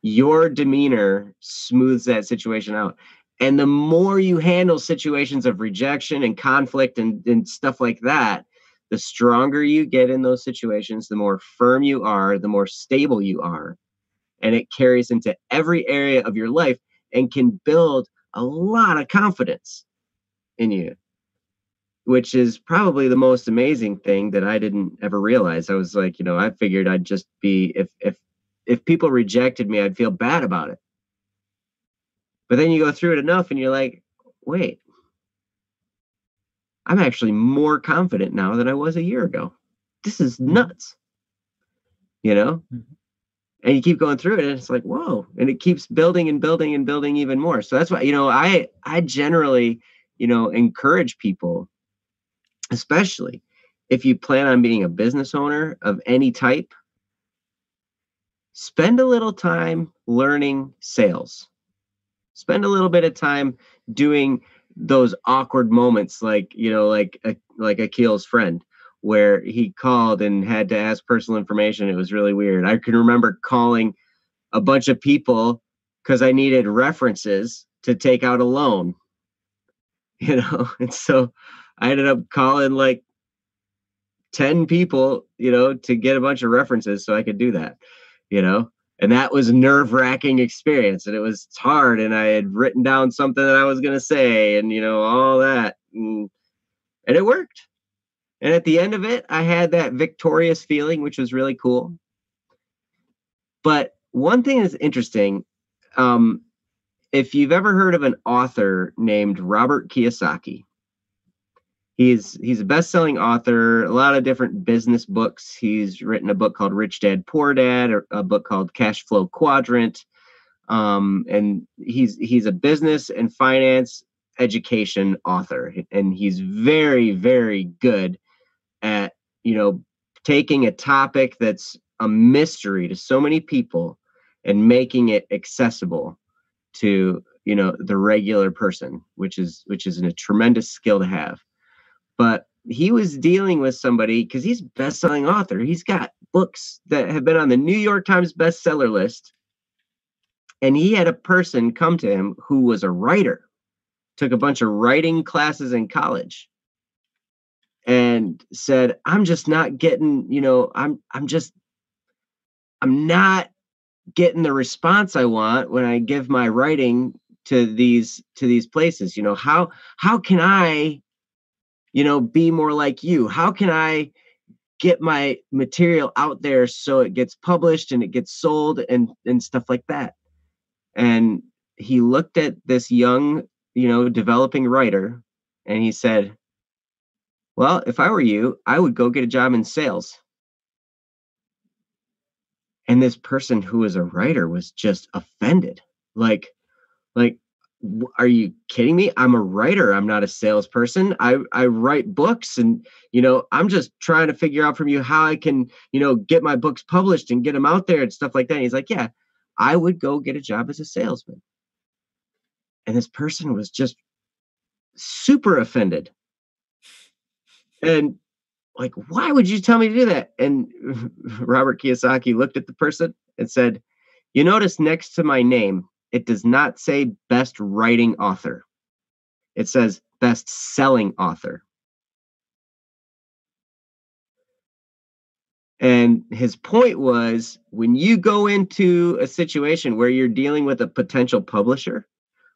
Your demeanor smooths that situation out. And the more you handle situations of rejection and conflict and stuff like that, the stronger you get in those situations, the more firm you are, the more stable you are. And it carries into every area of your life and can build a lot of confidence in you, which is probably the most amazing thing that I didn't ever realize. I was like, I figured I'd just be if people rejected me, I'd feel bad about it. But then you go through it enough and you're like, wait, I'm actually more confident now than I was a year ago. This is Mhm, nuts, you know? mhm. And you keep going through it and it's like, whoa. And it keeps building and building and building even more. So that's why, I generally, encourage people, especially if you plan on being a business owner of any type, spend a little time learning sales. Spend a little bit of time doing those awkward moments, like like Akil's friend, where he called and had to ask personal information. It was really weird. I can remember calling a bunch of people because I needed references to take out a loan, and so I ended up calling like 10 people, to get a bunch of references so I could do that, you know? And that was a nerve-wracking experience, and it was hard, and I had written down something that I was going to say and, all that. And it worked. And at the end of it, I had that victorious feeling, which was really cool. But one thing that's interesting, um, if you've ever heard of an author named Robert Kiyosaki, he's a best-selling author, a lot of different business books. He's written a book called Rich Dad Poor Dad, or a book called Cash Flow Quadrant. And he's a business and finance education author, and he's very, very good at, taking a topic that's a mystery to so many people and making it accessible to, the regular person, which is a tremendous skill to have. But he was dealing with somebody because he's best-selling author. He's got books that have been on the New York Times bestseller list. And he had a person come to him who was a writer, took a bunch of writing classes in college. and said, I'm just not getting, I'm not getting the response I want when I give my writing to these places. How can I, be more like you? How can I get my material out there so it gets published and it gets sold and stuff like that? And he looked at this young, developing writer, and he said, well, if I were you, I would go get a job in sales. And this person who was a writer was just offended. Like, are you kidding me? I'm a writer. I'm not a salesperson. I write books, and I'm just trying to figure out from you how I can, get my books published and get them out there and stuff like that. And he's like, yeah, I would go get a job as a salesman. And this person was just super offended. And like, why would you tell me to do that? And Robert Kiyosaki looked at the person and said, you notice next to my name, it does not say best writing author. It says best selling author. And his point was, when you go into a situation where you're dealing with a potential publisher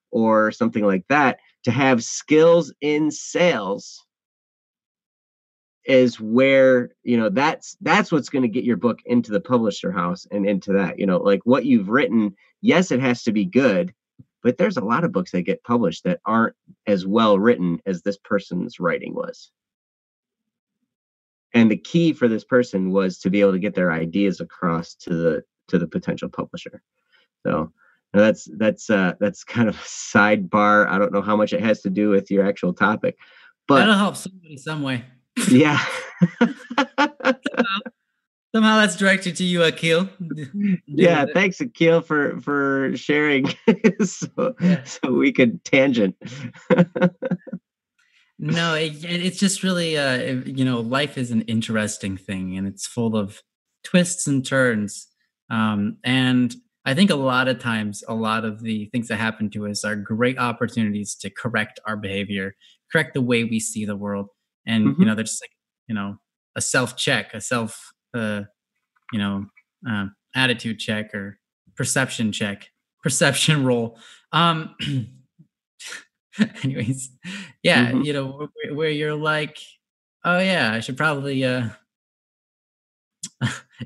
or something like that, to have skills in sales is where, that's what's going to get your book into the publisher house and into that, like what you've written. Yes, it has to be good, but there's a lot of books that get published that aren't as well written as this person's writing was. And the key for this person was to be able to get their ideas across to the potential publisher. So that's kind of a sidebar. I don't know how much it has to do with your actual topic, but that'll help somebody some way. Yeah. Somehow that's directed to you, Akil. Yeah, thanks, Akil, for sharing so we could tangent. No, it's just really, life is an interesting thing, and it's full of twists and turns. And I think a lot of times, a lot of the things that happen to us are great opportunities to correct our behavior, correct the way we see the world. And, they're just like, a self-check, a self, attitude check or perception roll. Anyways, yeah, where you're like, oh yeah, I should probably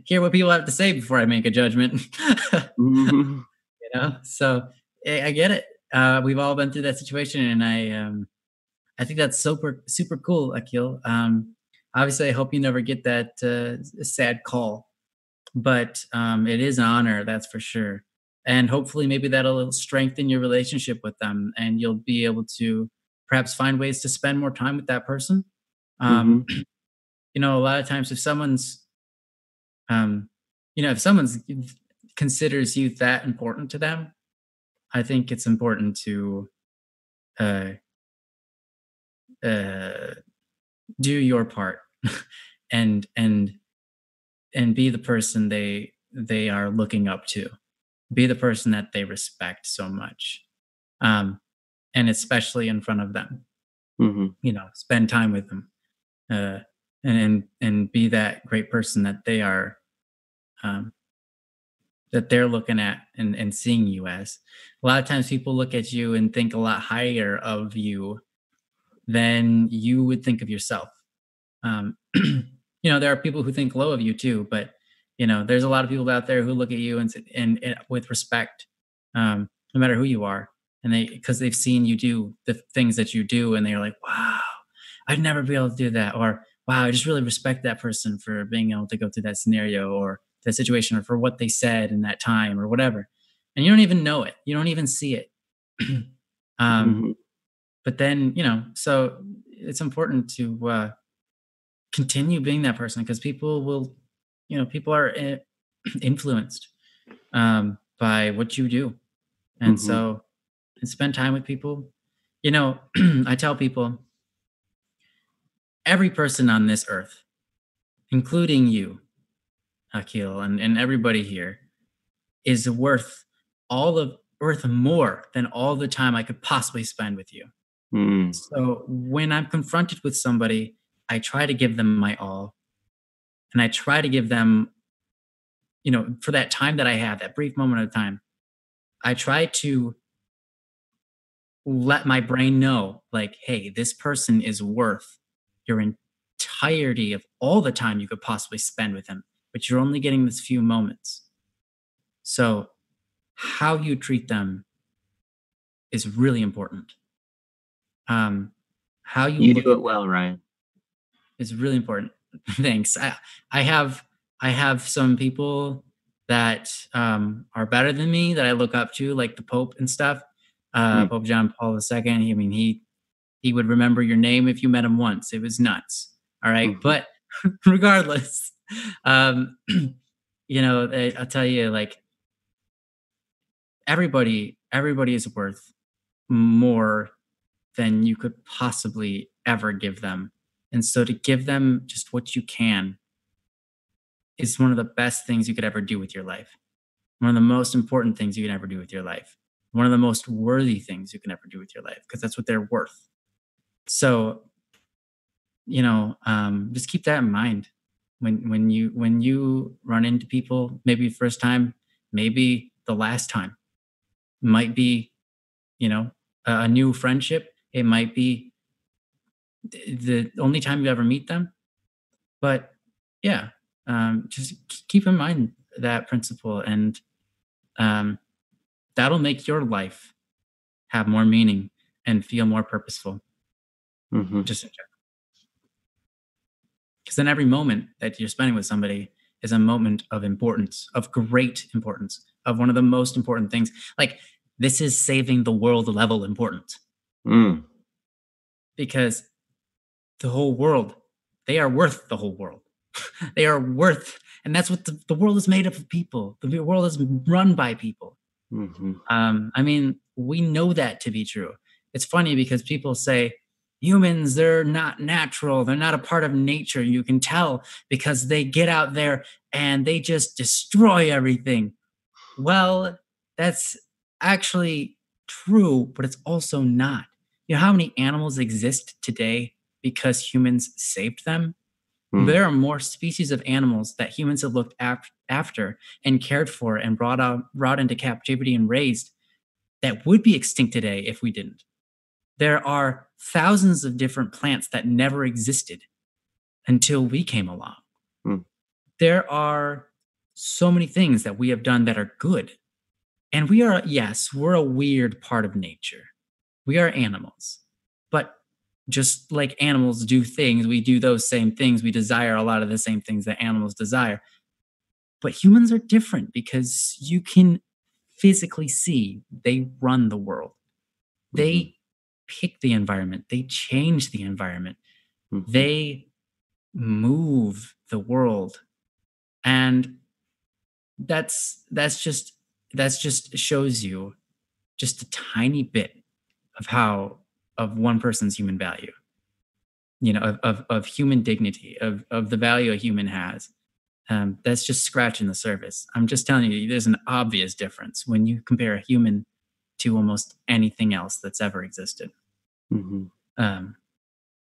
hear what people have to say before I make a judgment. So I get it. We've all been through that situation, and I think that's super cool, Akil. Obviously, I hope you never get that sad call, but it is an honor, that's for sure. And hopefully maybe that'll strengthen your relationship with them, and you'll be able to perhaps find ways to spend more time with that person. A lot of times if someone's considers you that important to them, I think it's important to do your part and be the person they are looking up to. Be the person that they respect so much, and especially in front of them. Spend time with them, and be that great person that they are, that they're looking at and seeing you as. A lot of times, people look at you and think a lot higher of you than you would think of yourself. There are people who think low of you too, but there's a lot of people out there who look at you and with respect, no matter who you are, and because they've seen you do the things that you do, and they're like, wow, I'd never be able to do that, or wow, I just really respect that person for being able to go through that scenario or that situation, or for what they said in that time or whatever. And you don't even know it, you don't even see it. But then so it's important to continue being that person, because people are influenced by what you do. And so spend time with people. I tell people, every person on this earth, including you, Akil, and everybody here, is worth more than all the time I could possibly spend with you. So when I'm confronted with somebody I try to give them my all, and I try to give them, for that time that I have, that brief moment of time, I try to let my brain know, like, hey, this person is worth your entirety of all the time you could possibly spend with them, but you're only getting this few moments. So, how you treat them is really important. Um, how you You look do at it well, Ryan. is really important. Thanks. I have I have some people that are better than me that I look up to, like the Pope and stuff. Mm. Pope John Paul II. I mean, he would remember your name if you met him once. It was nuts. All right, Mhm. but regardless, um, I'll tell you, like everybody is worth more than you could possibly ever give them. And so to give them just what you can is one of the best things you could ever do with your life. One of the most important things you can ever do with your life. One of the most worthy things you can ever do with your life, because that's what they're worth. So, just keep that in mind when you run into people, maybe first time, maybe the last time, might be, a new friendship. It might be the only time you ever meet them. But yeah, just keep in mind that principle, and um, that'll make your life have more meaning and feel more purposeful. Mhm. Just because then every moment that you're spending with somebody is a moment of importance, of great importance, of one of the most important things. Like, this is saving the world level important, Mm. because the whole world, they are worth the whole world. They are worth, and that's what the world is made up of people. The world is run by people. Mhm. I mean, we know that to be true. It's funny because people say humans, they're not natural. They're not a part of nature. You can tell because they get out there and they just destroy everything. Well, that's actually true, but it's also not. You know how many animals exist today because humans saved them? Mm. There are more species of animals that humans have looked after and cared for and brought into captivity and raised that would be extinct today if we didn't. There are thousands of different plants that never existed until we came along. Mm. There are so many things that we have done that are good. And we are, yes, we're a weird part of nature. We are animals. But just like animals do things, we do those same things. We desire a lot of the same things that animals desire. But humans are different because you can physically see they run the world. Mhm. They pick the environment, they change the environment, Mhm. they move the world. And that's just shows you just a tiny bit of how of one person's human value, of human dignity, of the value a human has. That's just scratching the surface. I'm just telling you, there's an obvious difference when you compare a human to almost anything else that's ever existed. Mhm. Um,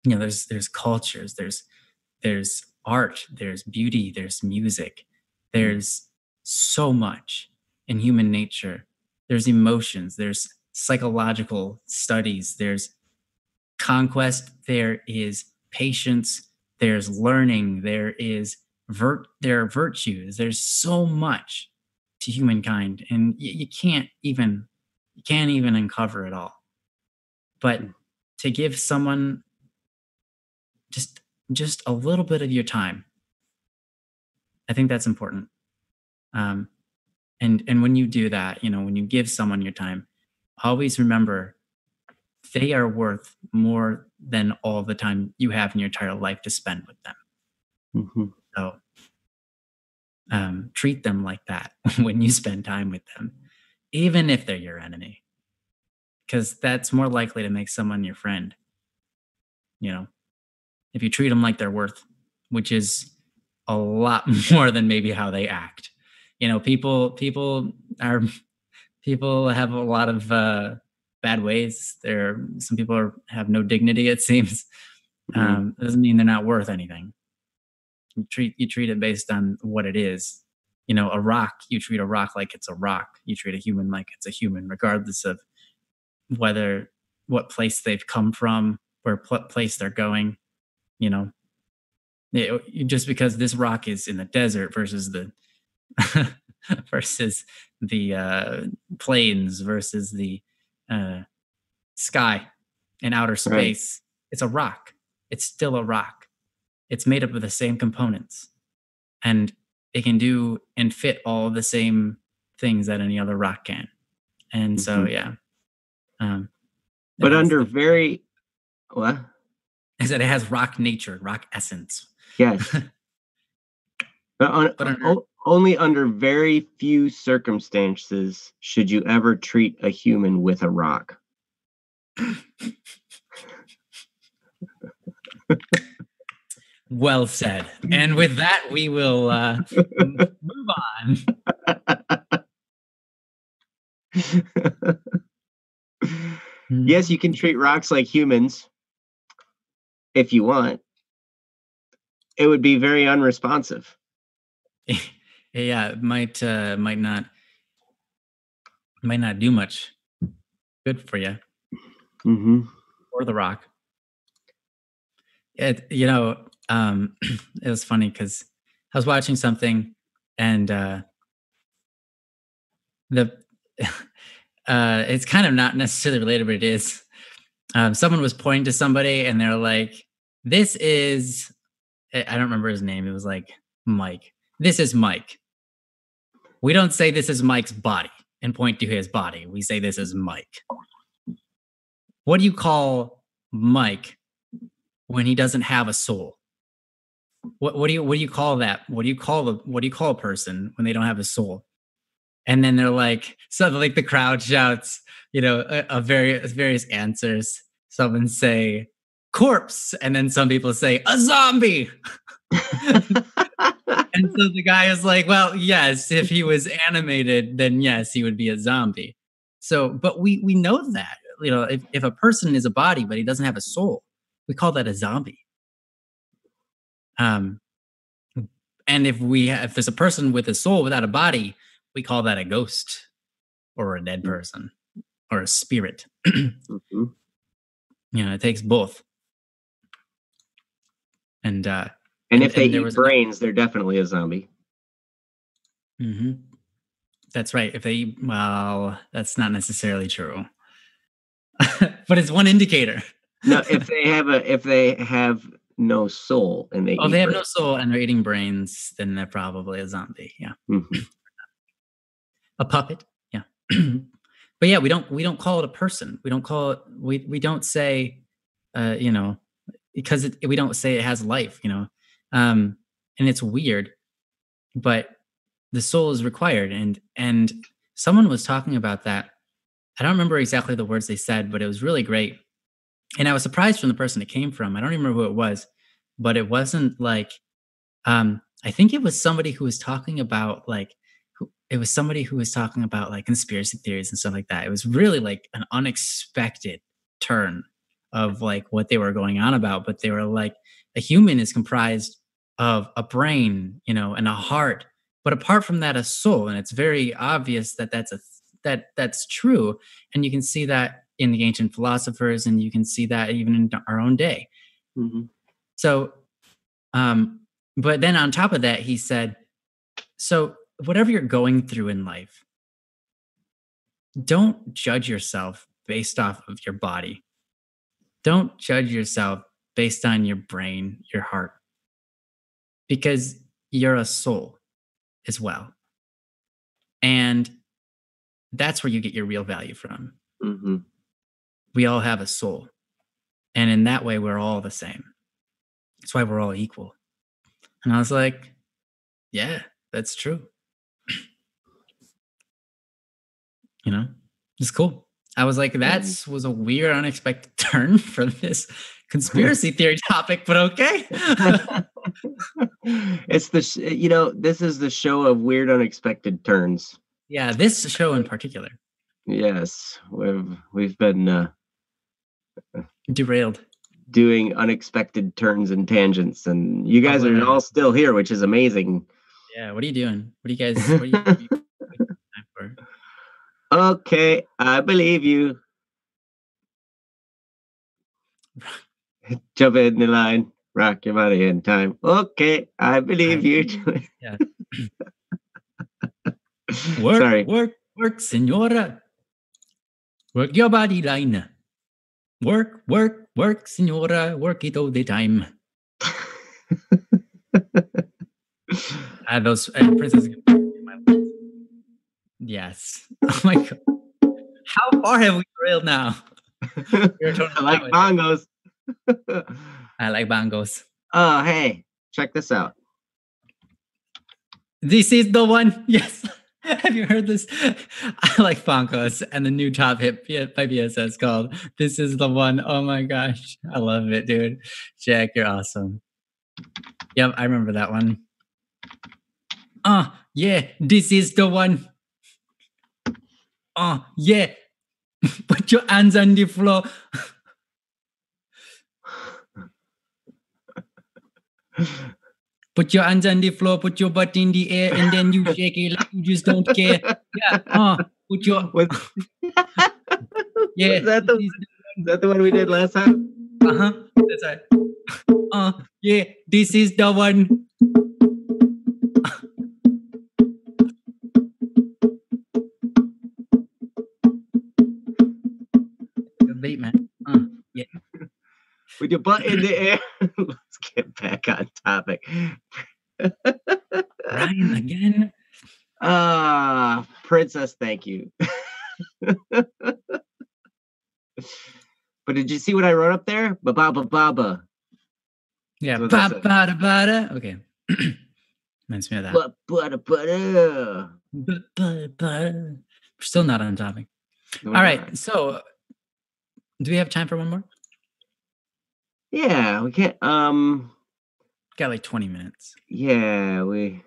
there's cultures, there's art, there's beauty, there's music, Mm. there's so much in human nature. There's emotions, there's psychological studies, there's conquest, there is patience, there's learning, there are virtues. There's so much to humankind, and you can't even uncover it all. But Mm. to give someone just just a little bit of your time, I think that's important. Um, and when you do that, when you give someone your time, always remember they are worth more than all the time you have in your entire life to spend with them. Mhm. So treat them like that when you spend time with them, even if they're your enemy, because that's more likely to make someone your friend. You know, if you treat them like they're worth, which is a lot more than maybe how they act. Are people have a lot of bad ways. Some people have no dignity. It seems. It doesn't mean they're not worth anything. You treat it based on what it is. You know, a rock, you treat a rock like it's a rock. You treat a human like it's a human, regardless of what place they've come from, what place they're going. You know, just because this rock is in the desert versus the plains versus the sky and outer space, it's a rock. It's still a rock. It's made up of the same components, and it can do and fit all the same things that any other rock can. And so, yeah. But under what? Is that it has rock nature, rock essence. Yes. Only under very few circumstances should you ever treat a human with a rock. Well said. And with that, we will move on. Yes, you can treat rocks like humans if you want. It would be very unresponsive. Yeah, it might not do much good for you. Or the rock. It was funny because I was watching something, and it's kind of not necessarily related, but it is. Someone was pointing to somebody, and they're like, "This is," I don't remember his name. It was like Mike. "This is Mike." We don't say this is Mike's body and point to his body. We say this is Mike. What do you call Mike when he doesn't have a soul? What do you call that? What do you call a person when they don't have a soul? And then they're like, something like the crowd shouts, various answers. Some say corpse, and then some people say a zombie. And so the guy is like, well, yes, if he was animated, then yes, he would be a zombie. So, but we know that, if a person is a body, but he doesn't have a soul, we call that a zombie. And if there's a person with a soul without a body, we call that a ghost or a dead person or a spirit. It takes both. And if they eat brains, they're definitely a zombie. That's right. That's not necessarily true. But it's one indicator. No, if they have no soul and they have no soul and they're eating brains, then they're probably a zombie. Yeah. A puppet. Yeah. But yeah, we don't call it a person. We don't call it. We don't say, because we don't say it has life. And it's weird, but the soul is required. And someone was talking about that. I don't remember exactly the words they said, but it was really great. And I was surprised from the person it came from. I don't even remember who it was, but it wasn't like, I think it was somebody who was talking about conspiracy theories and stuff like that. It was really like an unexpected turn of like what they were going on about. But they were like, a human is comprised of a brain, and a heart. But apart from that, a soul. And it's very obvious that that's true. And you can see that in the ancient philosophers, and you can see that even in our own day. So, but then on top of that, he said, so whatever you're going through in life, don't judge yourself based off of your body. Don't judge yourself based on your brain, your heart, because you're a soul as well. And that's where you get your real value from. We all have a soul. And in that way, we're all the same. That's why we're all equal. And I was like, yeah, that's true. It's cool. I was like, that was a weird, unexpected turn for this conspiracy theory topic, but okay. It's this is the show of weird, unexpected turns. Yeah, this show in particular. Yes, we've been derailed. doing unexpected turns and tangents, and you guys are all still here, which is amazing. Yeah, what are you doing? What are you guys? What are you time for? Okay, I believe you. Jump in the line, rock your body in time. Okay, I believe you. Yeah. Work, Sorry. Work, senora. Work your body line. Work, senora. Work it all the time. I had those Princess in my life. Yes. Oh my God. How far have we trailed now? I like bongos. I like bongos. Oh, hey, check this out. This is the one. Yes. Have you heard this? I like bongos, and the new top hit by BSS called "This Is the One." Oh my gosh, I love it, dude. Jack, you're awesome. Yep, I remember that one. Yeah, this is the one. Yeah. Put your hands on the floor. Put your hands on the floor, put your butt in the air, and then you shake it like you just don't care. Yeah. Put your yeah. Is that the one we did last time? That's right. Yeah, this is the one. Good beat, man. Yeah. With your butt in the air. Let's get back on topic. Ryan again. Princess, thank you. But did you see what I wrote up there? Ba-ba-ba-ba-ba. Yeah, ba-ba-da-ba-da. Okay. Reminds me of that. Ba-ba-da-ba-da. We're still not on topic. All right, so do we have time for one more? Yeah, we can't. Got like 20 minutes. Yeah, we.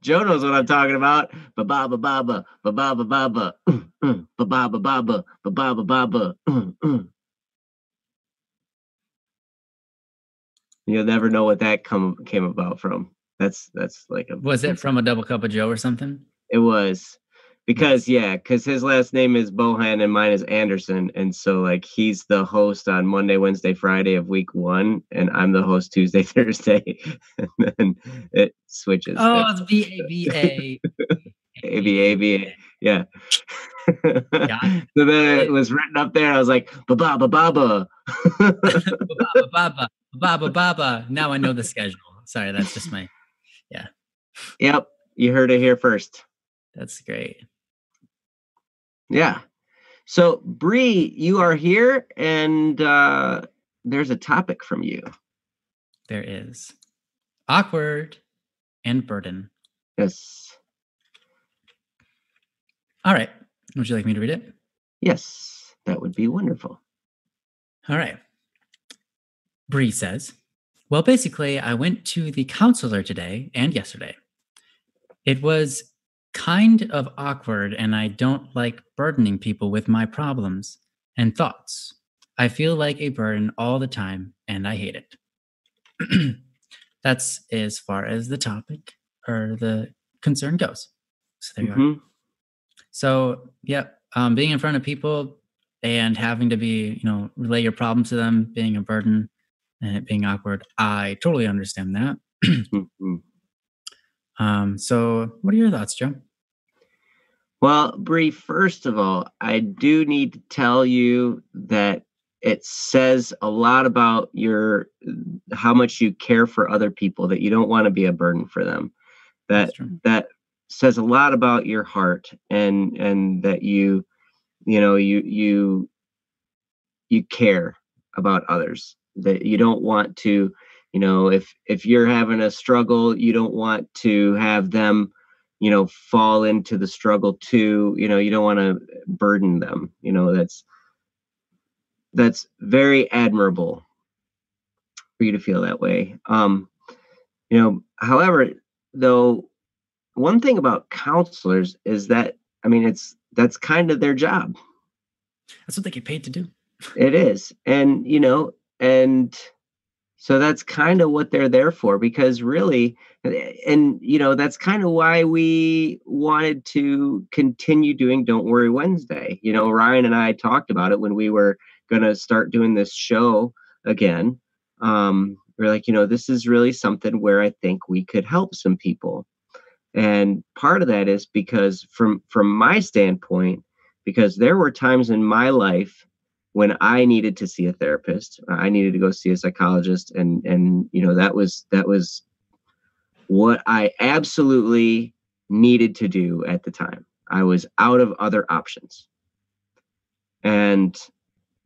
Joe knows what I'm talking about. Ba-ba-ba-ba-ba, ba-ba-ba-ba-ba, ba-ba-ba-ba-ba, ba-ba-ba-ba-ba. You'll never know what that came about from. That's like a. Was it from a Double Cup of Joe or something? It was. Because his last name is Bohan and mine is Anderson, and so like he's the host on Monday, Wednesday, Friday of week 1, and I'm the host Tuesday, Thursday, and then it switches. Oh, it's B-A-B-A. A-B-A-B-A. Yeah. So then it was written up there. I was like, ba-ba-ba-ba-ba. Ba-ba-ba-ba. Now I know the schedule. Sorry, that's just my. Yeah. Yep. You heard it here first. That's great. Yeah. So, Bree, you are here, and there's a topic from you. There is. Awkward and burden. Yes. All right. Would you like me to read it? Yes, that would be wonderful. All right. Bree says, well, basically, I went to the counselor today and yesterday. It was kind of awkward, and I don't like burdening people with my problems and thoughts. I feel like a burden all the time, and I hate it. That's as far as the topic or the concern goes. So there you are. So, being in front of people and having to be, relay your problems to them, being a burden and it being awkward, I totally understand that. So what are your thoughts, Joe? Well, Bree, first of all, I do need to tell you that it says a lot about how much you care for other people, that you don't want to be a burden for them. That says a lot about your heart, and that you care about others, that you don't want to, if you're having a struggle, you don't want to have them fall into the struggle too. You don't want to burden them. That's very admirable for you to feel that way. However, though, one thing about counselors is that, that's kind of their job. That's what they get paid to do. It is. And, and so that's kind of what they're there for, because really, and that's kind of why we wanted to continue doing Don't Worry Wednesday. Ryan and I talked about it when we were going to start doing this show again. We're like, this is really something where I think we could help some people. And part of that is because from my standpoint, because there were times in my life when I needed to see a therapist, I needed to go see a psychologist, and that was what I absolutely needed to do at the time. I was out of other options. And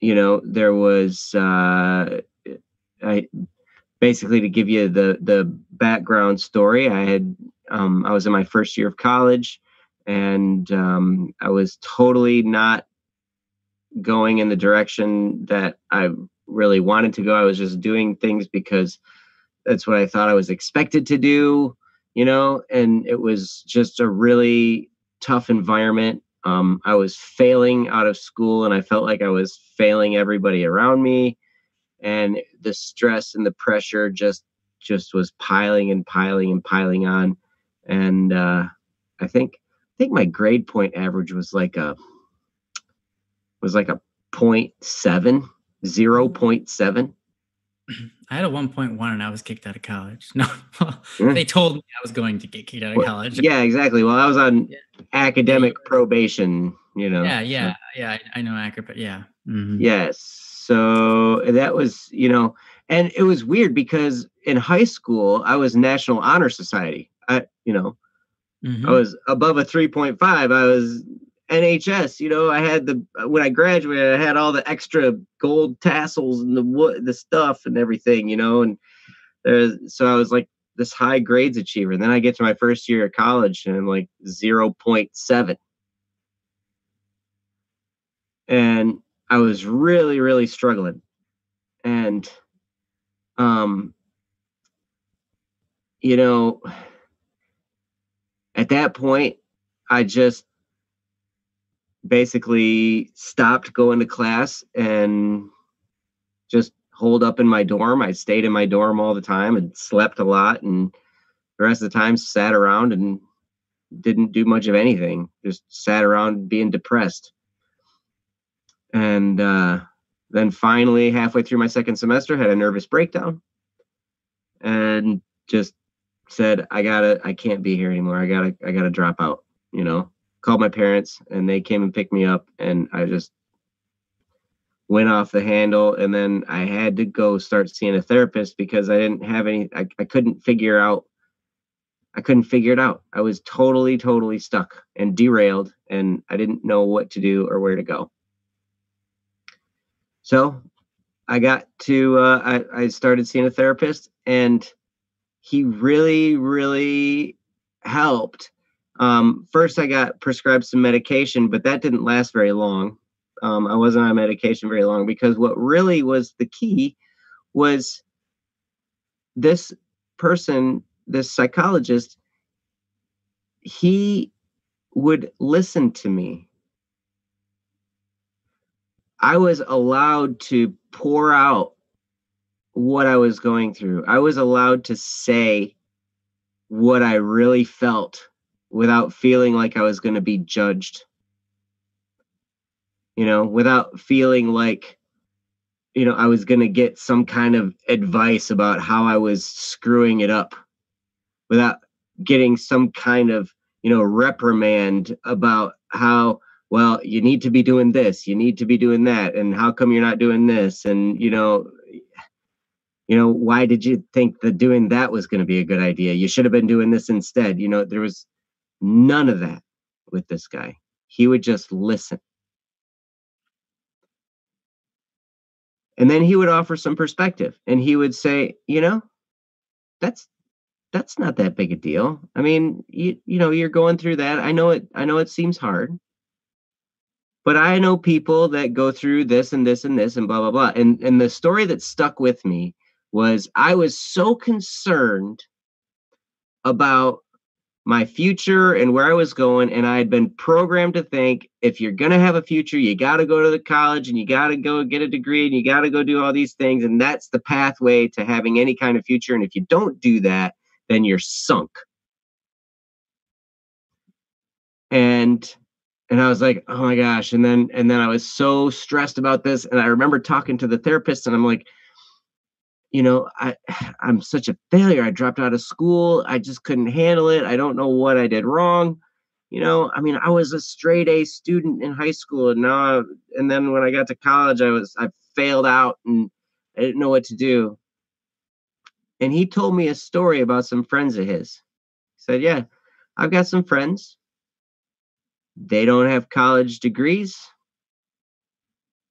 there was I basically, to give you the background story, I was in my first year of college, and I was totally not going in the direction that I really wanted to go. I was just doing things because that's what I thought I was expected to do, and it was just a really tough environment. I was failing out of school, and I felt like I was failing everybody around me. And the stress and the pressure just was piling and piling and piling on. And I think my grade point average was like a 0.7. I had a 1.1 and I was kicked out of college. No, they told me I was going to get kicked out of college. Yeah, exactly. Well, I was on academic probation, Yeah. I know academic, yeah. Mm-hmm. Yes. So that was, and it was weird because in high school, I was National Honor Society. I was above a 3.5. I was NHS. I had when I graduated, I had all the extra gold tassels and the stuff and everything, and so I was like this high grades achiever. And then I get to my first year of college and I'm like 0.7. And I was really, really struggling. And, at that point, I just basically stopped going to class and just holed up in my dorm. I stayed in my dorm all the time and slept a lot, and the rest of the time sat around and didn't do much of anything. Just sat around being depressed. And then finally, halfway through my second semester, had a nervous breakdown and just said, I can't be here anymore. I gotta drop out, called my parents and they came and picked me up, and I just went off the handle. And then I had to go start seeing a therapist because I didn't have I couldn't figure it out. I was totally, totally stuck and derailed, and I didn't know what to do or where to go. So I got to, I started seeing a therapist, and he really, really helped. First, I got prescribed some medication, but that didn't last very long. I wasn't on medication very long because what really was the key was this person, this psychologist, he would listen to me. I was allowed to pour out what I was going through. I was allowed to say what I really felt without feeling like I was going to be judged. Without feeling like, I was going to get some kind of advice about how I was screwing it up, without getting some kind of, reprimand about how, well, you need to be doing this, you need to be doing that, and how come you're not doing this? And, why did you think that doing that was going to be a good idea? You should have been doing this instead. There was none of that with this guy. He would just listen. And then he would offer some perspective, and he would say, that's not that big a deal. I mean, you're going through that. I know it seems hard, but I know people that go through this and this and this and blah, blah, blah. And the story that stuck with me was I was so concerned about my future and where I was going. And I had been programmed to think, if you're going to have a future, you got to go to the college and you got to go get a degree and you got to go do all these things. And that's the pathway to having any kind of future. And if you don't do that, then you're sunk. And I was like, oh my gosh. And then I was so stressed about this. And I remember talking to the therapist and I'm like, I'm such a failure. I dropped out of school. I just couldn't handle it. I don't know what I did wrong. I mean, I was a straight A student in high school, and then when I got to college, I failed out and I didn't know what to do. And he told me a story about some friends of his. He said, yeah, I've got some friends. They don't have college degrees.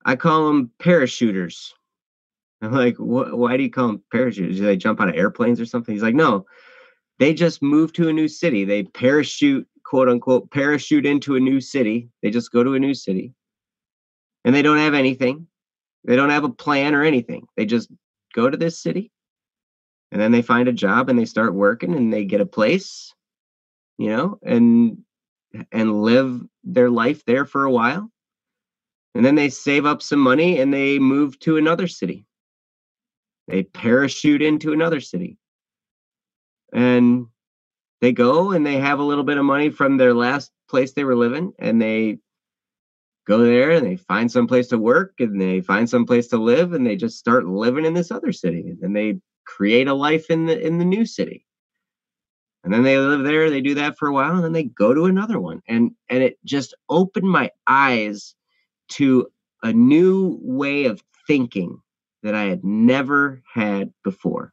I call them parachuters. I'm like, why do you call them parachuters? Do they jump out of airplanes or something? He's like, no, they just move to a new city. They parachute, quote unquote, parachute into a new city. They just go to a new city and they don't have anything. They don't have a plan or anything. They just go to this city and then they find a job and they start working and they get a place, and live their life there for a while. And then they save up some money and they move to another city. They parachute into another city. And they go and they have a little bit of money from their last place they were living, and they go there and they find some place to work and they find some place to live, and they just start living in this other city, and they create a life in the new city. And then they live there, they do that for a while, and then they go to another one. And it just opened my eyes to a new way of thinking that I had never had before.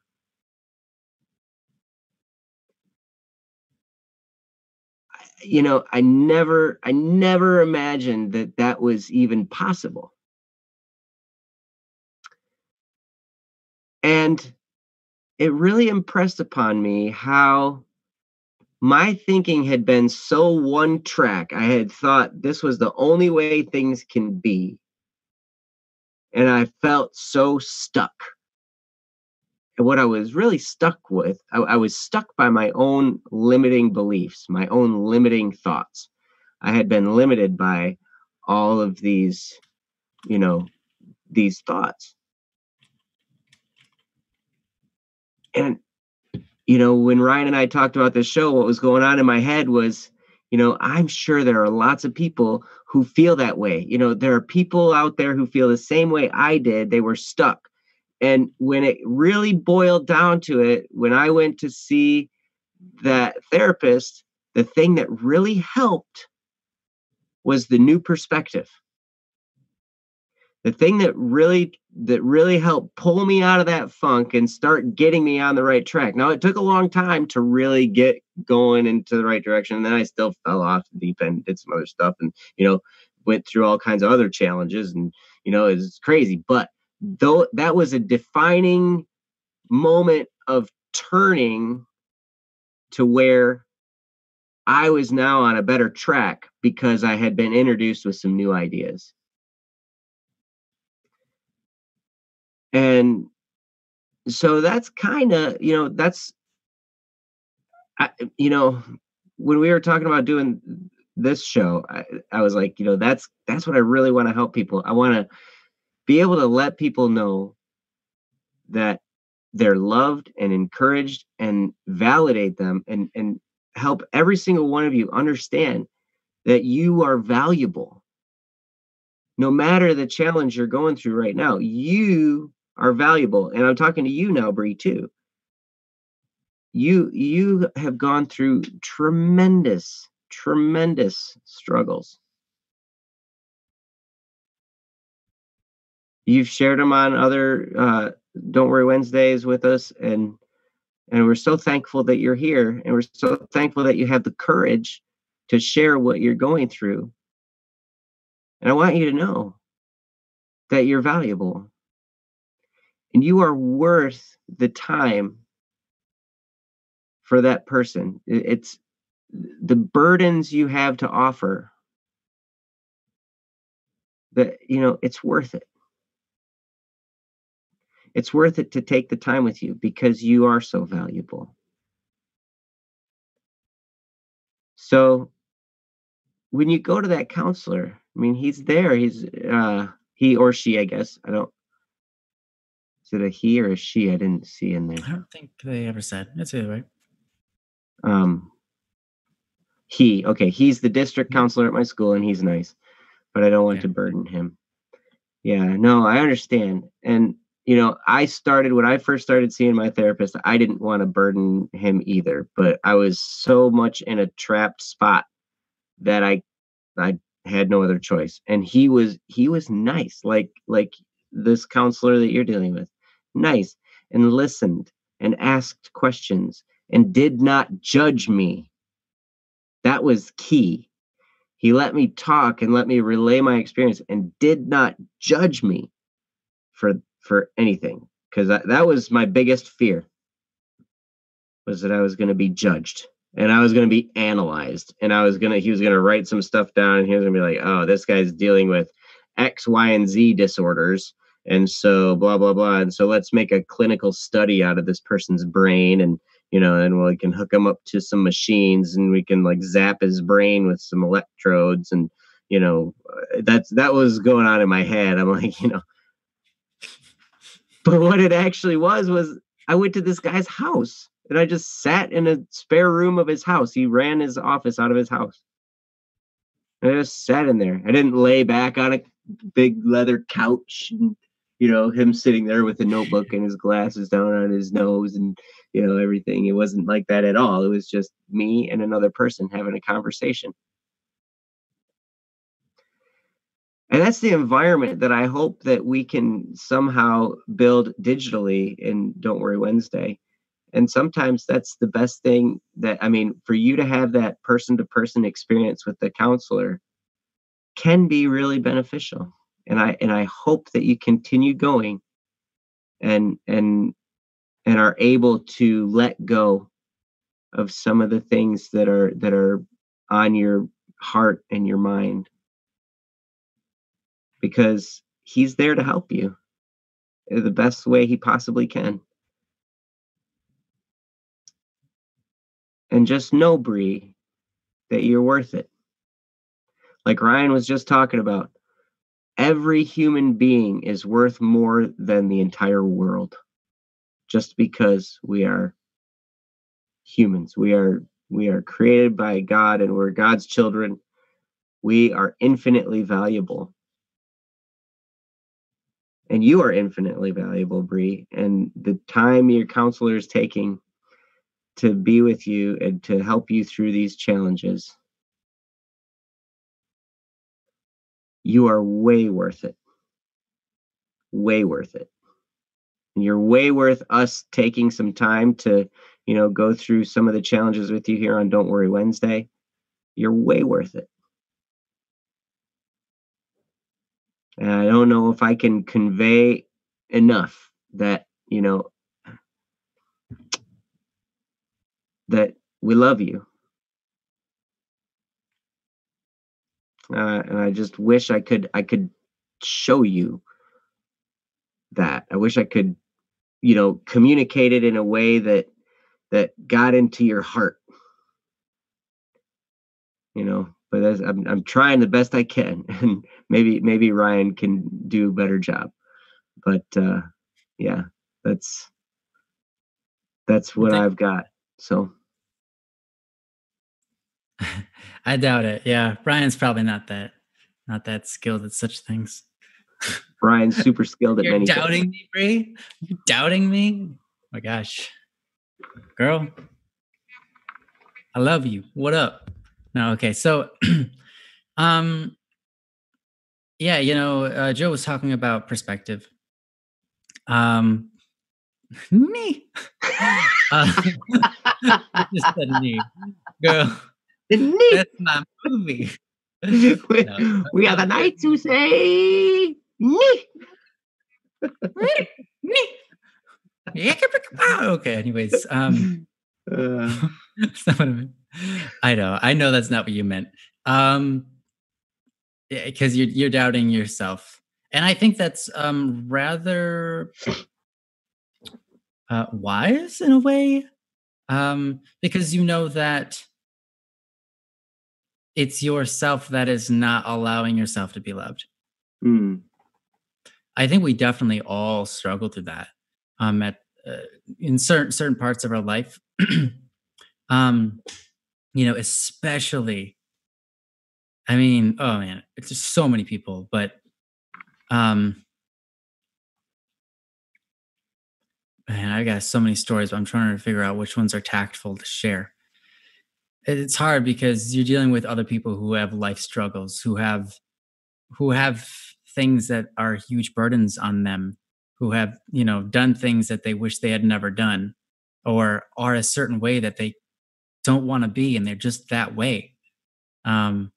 I never imagined that was even possible. And it really impressed upon me how my thinking had been so one track. I had thought this was the only way things can be. And I felt so stuck. And what I was really stuck with, I was stuck by my own limiting beliefs, my own limiting thoughts. I had been limited by all of these, these thoughts. And, when Ryan and I talked about this show, what was going on in my head was, I'm sure there are lots of people who feel that way. There are people out there who feel the same way I did. They were stuck. And when it really boiled down to it, when I went to see that therapist, the thing that really helped was the new perspective. The thing that really helped pull me out of that funk and start getting me on the right track. Now, it took a long time to really get going into the right direction. And then I still fell off the deep end, did some other stuff, and, went through all kinds of other challenges, and, it's crazy. But though that was a defining moment of turning to where I was now on a better track because I had been introduced with some new ideas. And so that's kind of, when we were talking about doing this show, I was like, that's what I really want to help people. I want to be able to let people know that they're loved and encouraged, and validate them, and help every single one of you understand that you are valuable. No matter the challenge you're going through right now, you are valuable. And I'm talking to you now, Bree, too. You have gone through tremendous struggles. You've shared them on other Don't Worry Wednesdays with us, and we're so thankful that you're here, and we're so thankful that you have the courage to share what you're going through. And I want you to know that you're valuable, and you are worth the time for that person. It's the burdens you have to offer, that, it's worth it. It's worth it to take the time with you because you are so valuable. So when you go to that counselor, I mean, he's there. He or she, I guess. I don't. Is it a he or a she? I didn't see in there. I don't think they ever said. That's either way. Um, okay, he's the district counselor at my school, and he's nice, but I don't want to burden him. Yeah, no, I understand. And when I first started seeing my therapist, I didn't want to burden him either, but I was so much in a trapped spot that I had no other choice. And he was nice, like this counselor that you're dealing with, nice, and listened and asked questions and did not judge me. That was key. He let me talk and let me relay my experience and did not judge me for anything, because that was my biggest fear, was that I was going to be judged and I was going to be analyzed, and he was going to write some stuff down, and he was going to be like, oh, this guy's dealing with X, Y, and Z disorders, and so blah blah blah, and so let's make a clinical study out of this person's brain, and and we can hook him up to some machines, and we can like zap his brain with some electrodes, and that was going on in my head. I'm like, but what it actually was I went to this guy's house and I just sat in a spare room of his house. He ran his office out of his house. And I just sat in there. I didn't lay back on a big leather couch and, him sitting there with a notebook and his glasses down on his nose and, everything. It wasn't like that at all. It was just me and another person having a conversation. And that's the environment that I hope that we can somehow build digitally in Don't Worry Wednesday. And sometimes that's the best thing for you to have that person-to-person experience with the counselor can be really beneficial. And I hope that you continue going and are able to let go of some of the things that are on your heart and your mind, because he's there to help you in the best way he possibly can. And just know, Bree, that you're worth it. Like Ryan was just talking about, every human being is worth more than the entire world, just because we are humans. We are created by God, and we're God's children. We are infinitely valuable. And you are infinitely valuable, Bree. And the time your counselor is taking to be with you and to help you through these challenges, you are way worth it. Way worth it. And you're way worth us taking some time to, go through some of the challenges with you here on Don't Worry Wednesday. You're way worth it. And I don't know if I can convey enough that, that we love you. And I just wish I could show you that. I wish I could, communicate it in a way that got into your heart. But I'm trying the best I can, and maybe Ryan can do a better job. But yeah, that's what I've got. So I doubt it. Yeah, Brian's probably not that skilled at such things. Brian's super skilled at many things. You're doubting me, Bree? You doubting me? Oh my gosh, girl, I love you. What up? No, okay. So, yeah, Joe was talking about perspective. Me. Just said me, girl. That's my movie. We are the knights who say me. Okay. Anyways, that's not what I meant. I know that's not what you meant. Because you're doubting yourself, and I think that's rather wise in a way, because you know that it's yourself that is not allowing yourself to be loved. Mm. I think we definitely all struggle through that at in certain parts of our life. um, especially. I mean, oh man, it's just so many people, but um, man, I got so many stories, but I'm trying to figure out which ones are tactful to share. It's hard because you're dealing with other people who have life struggles, who have things that are huge burdens on them, who have, done things that they wish they had never done, or are a certain way that they don't want to be, and they're just that way. Um,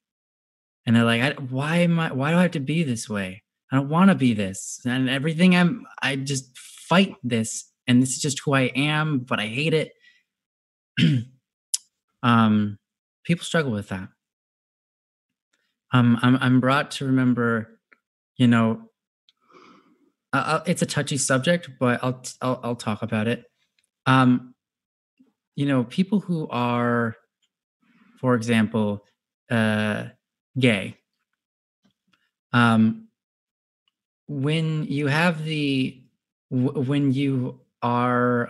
and they're like, why do I have to be this way? I don't want to be this. And everything I just fight this. And this is just who I am, but I hate it. um, People struggle with that. I'm brought to remember, you know, it's a touchy subject, but I'll talk about it. Um, People who are, for example, uh, gay. Um, when you have when you are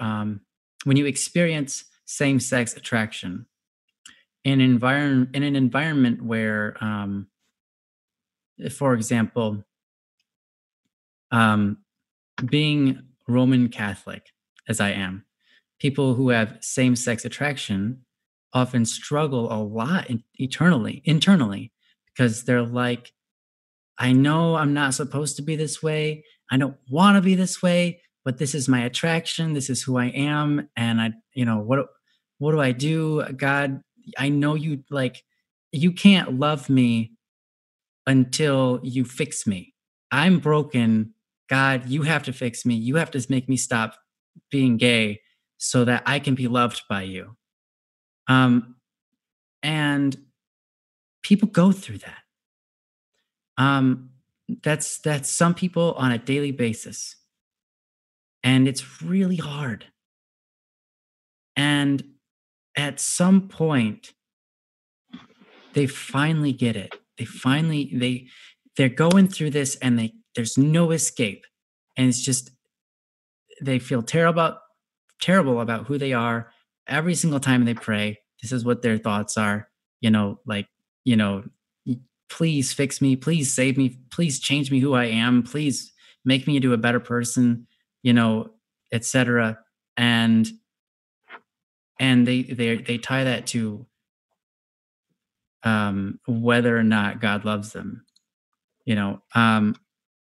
when you experience same-sex attraction in an environment where, for example, um, being Roman Catholic, as I am, people who have same sex attraction often struggle a lot internally, because they're like, I know I'm not supposed to be this way. I don't want to be this way, but this is my attraction. This is who I am. And what do I do? God, I know you can't love me until you fix me. I'm broken. God, you have to fix me. You have to make me stop being gay so that I can be loved by you. Um, and people go through that. Um, that's some people on a daily basis, and it's really hard. And at some point, they finally get it. They're going through this, and there's no escape, and it's just they feel terrible about who they are every single time they pray. This is what their thoughts are, like, you know, please fix me, please save me, please change me who I am, please make me into a better person, you know, etc. And they tie that to whether or not God loves them, you know,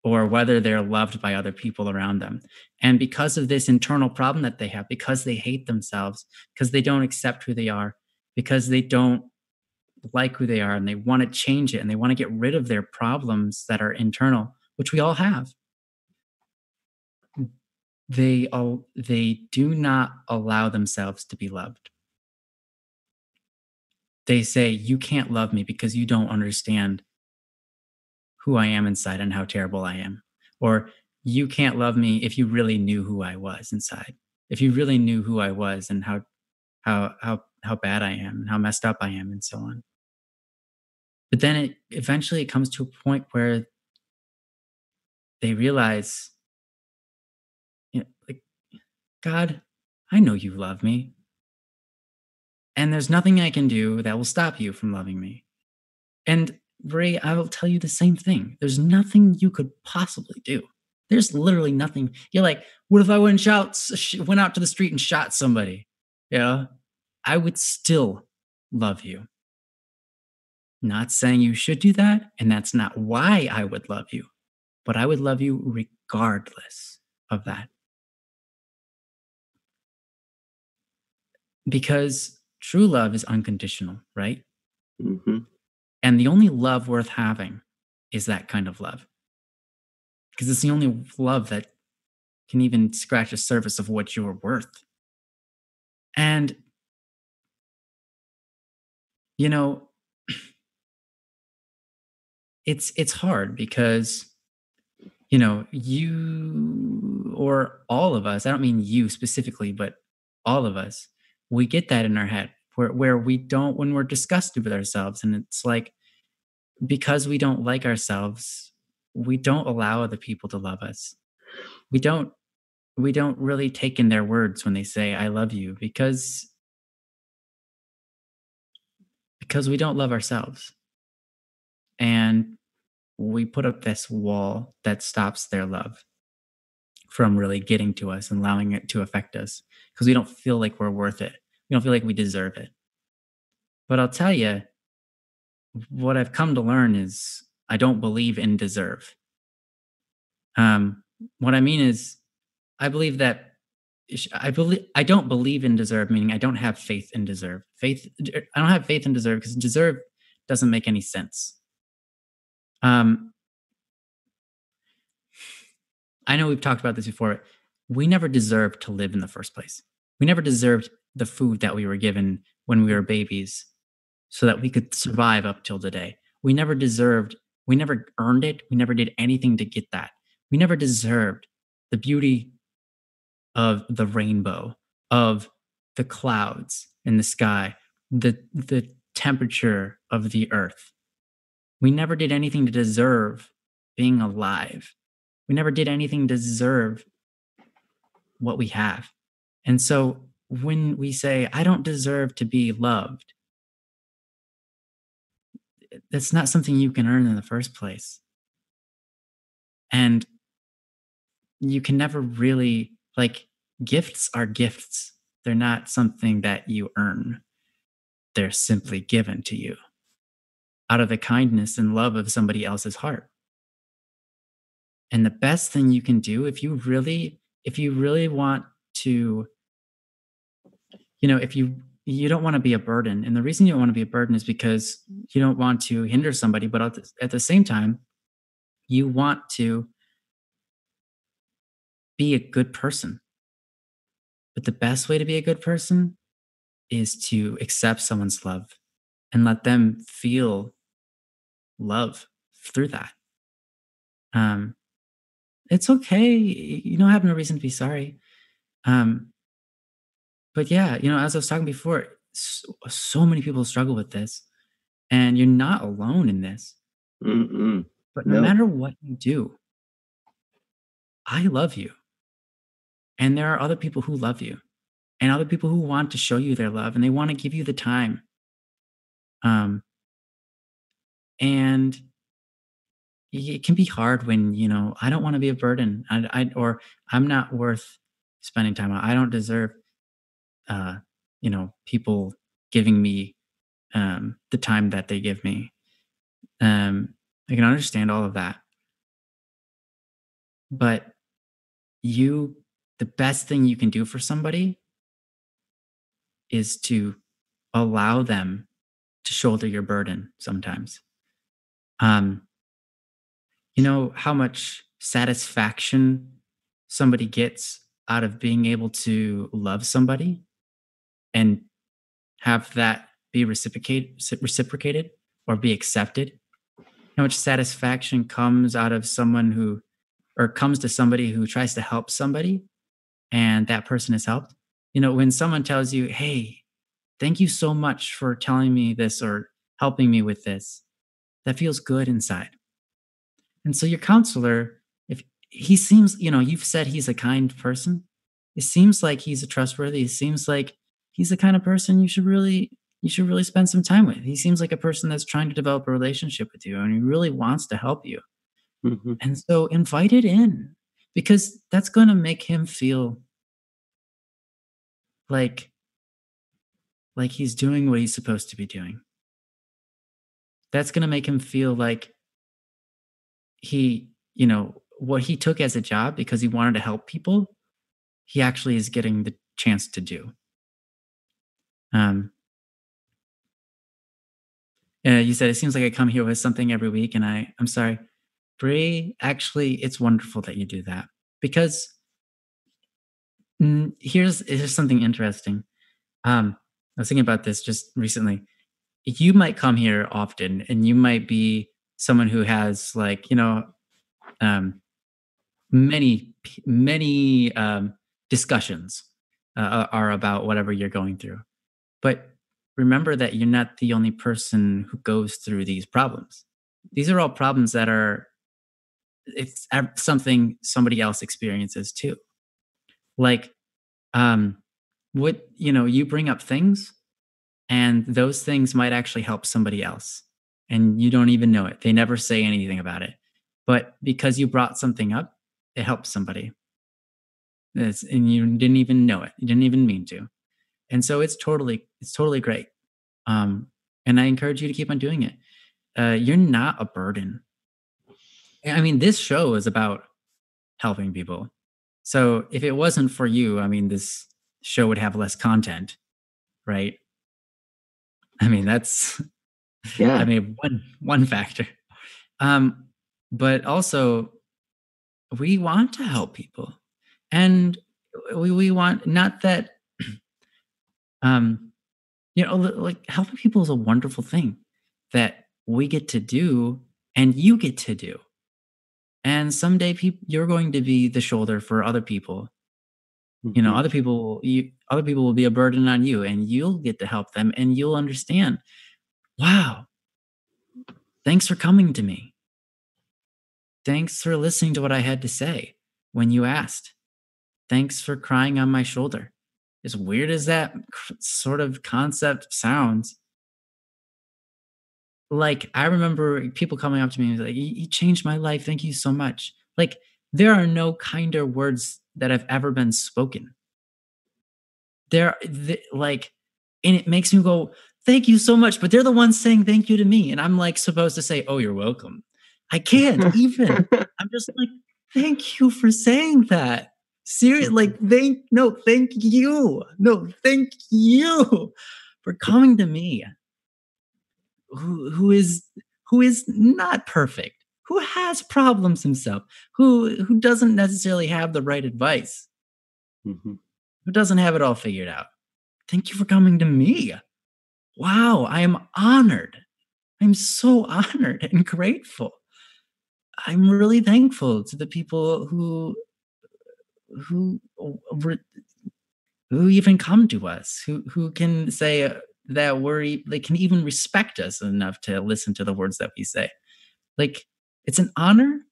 or whether they're loved by other people around them. And because of this internal problem that they have, because they hate themselves, because they don't accept who they are, because they don't like who they are, and they want to change it, and they want to get rid of their problems that are internal, which we all have, they do not allow themselves to be loved. They say, you can't love me because you don't understand who I am inside and how terrible I am. Or you can't love me if you really knew who I was inside. If you really knew who I was and how bad I am and how messed up I am and so on. But then it comes to a point where they realize, like, God, I know you love me. And there's nothing I can do that will stop you from loving me. And Ray, I will tell you the same thing. There's nothing you could possibly do. There's literally nothing. You're like, what if I went went out to the street and shot somebody? I would still love you. Not saying you should do that, and that's not why I would love you, but I would love you regardless of that. Because true love is unconditional, right? Hmm. And the only love worth having is that kind of love. Because it's the only love that can even scratch the surface of what you're worth. And, you know, it's hard because, you or all of us, I don't mean you specifically, but all of us, we get that in our head. where we don't, when we're disgusted with ourselves, and it's like, because we don't like ourselves, we don't allow other people to love us. We don't we don't really take in their words when they say I love you, because we don't love ourselves. And we put up this wall that stops their love from really getting to us and allowing it to affect us, because we don't feel like we're worth it. We don't feel like we deserve it. But I'll tell you, what I've come to learn is I don't believe in deserve. What I mean is, I believe that I don't believe in deserve, meaning I don't have faith in deserve. I don't have faith in deserve because deserve doesn't make any sense. Um, I know we've talked about this before. We never deserved to live in the first place. We never deserved the food that we were given when we were babies so that we could survive up till today. We never earned it. We never did anything to get that. We never deserved the beauty of the rainbow, of the clouds in the sky, the temperature of the earth. We never did anything to deserve being alive. We never did anything to deserve what we have. And so when we say, I don't deserve to be loved, that's not something you can earn in the first place. And you can never really, like, gifts are gifts. They're not something that you earn, they're simply given to you out of the kindness and love of somebody else's heart. And the best thing you can do, if you really want to, if you don't want to be a burden, and the reason you don't want to be a burden is because you don't want to hinder somebody, but at the same time, you want to be a good person. But the best way to be a good person is to accept someone's love and let them feel love through that. Um, it's okay. You don't have no reason to be sorry. Um, but yeah, as I was talking before, so many people struggle with this, and you're not alone in this. Mm-mm. But no matter what you do, I love you. And there are other people who love you, and other people who want to show you their love, and they want to give you the time. Um, and it can be hard when, I don't want to be a burden. Or I'm not worth spending time on. I don't deserve, people giving me the time that they give me. I can understand all of that. But the best thing you can do for somebody is to allow them to shoulder your burden sometimes. Um, you know how much satisfaction somebody gets out of being able to love somebody and have that be reciprocated or be accepted? How much satisfaction comes out of someone who, or comes to somebody who tries to help somebody and that person is helped? When someone tells you, hey, thank you so much for telling me this or helping me with this, that feels good inside. And so your counselor, if he seems, you've said he's a kind person, it seems like he's a trustworthy, it seems like he's the kind of person you should really spend some time with. He seems like a person that's trying to develop a relationship with you and he really wants to help you. Mm-hmm. And so invite it in, because that's going to make him feel like he's doing what he's supposed to be doing. That's going to make him feel like what he took as a job because he wanted to help people, he actually is getting the chance to do. Um, you said it seems like I come here with something every week, and I'm sorry, Bree. Actually, it's wonderful that you do that, because here's something interesting. I was thinking about this just recently. You might come here often, and you might be someone who has, like, many discussions are about whatever you're going through. But remember that you're not the only person who goes through these problems. These are all problems that are something somebody else experiences too. Like, um, what you bring up things, and those things might actually help somebody else, and you don't even know it. They never say anything about it, but because you brought something up, it helps somebody. And you didn't even know it. You didn't even mean to. And so it's totally great. Um, and I encourage you to keep on doing it. You're not a burden. I mean, this show is about helping people. So if it wasn't for you, I mean, this show would have less content, right? I mean, that's I Yeah. mean one factor. Um, but also we want to help people. And we want not that um like helping people is a wonderful thing that we get to do and you get to do. And someday you're going to be the shoulder for other people. Mhm. Other people will be a burden on you, and you'll get to help them, and you'll understand, wow, thanks for coming to me. Thanks for listening to what I had to say when you asked. Thanks for crying on my shoulder. As weird as that sort of concept sounds, like, I remember people coming up to me and like, "You changed my life. Thank you so much." Like, there are no kinder words that have ever been spoken. Like, and it makes me go, "Thank you so much," but they're the ones saying thank you to me, and I'm, like, supposed to say, "Oh, you're welcome." I can't even. I'm just like, "Thank you for saying that." Like, thank you. No, thank you for coming to me, who is not perfect, who has problems himself, who doesn't necessarily have the right advice, Mhm. who doesn't have it all figured out. Thank you for coming to me. Wow, I am honored. I'm so honored and grateful. I'm really thankful to the people who re- who even come to us, who can say that they can even respect us enough to listen to the words that we say. Like, it's an honor,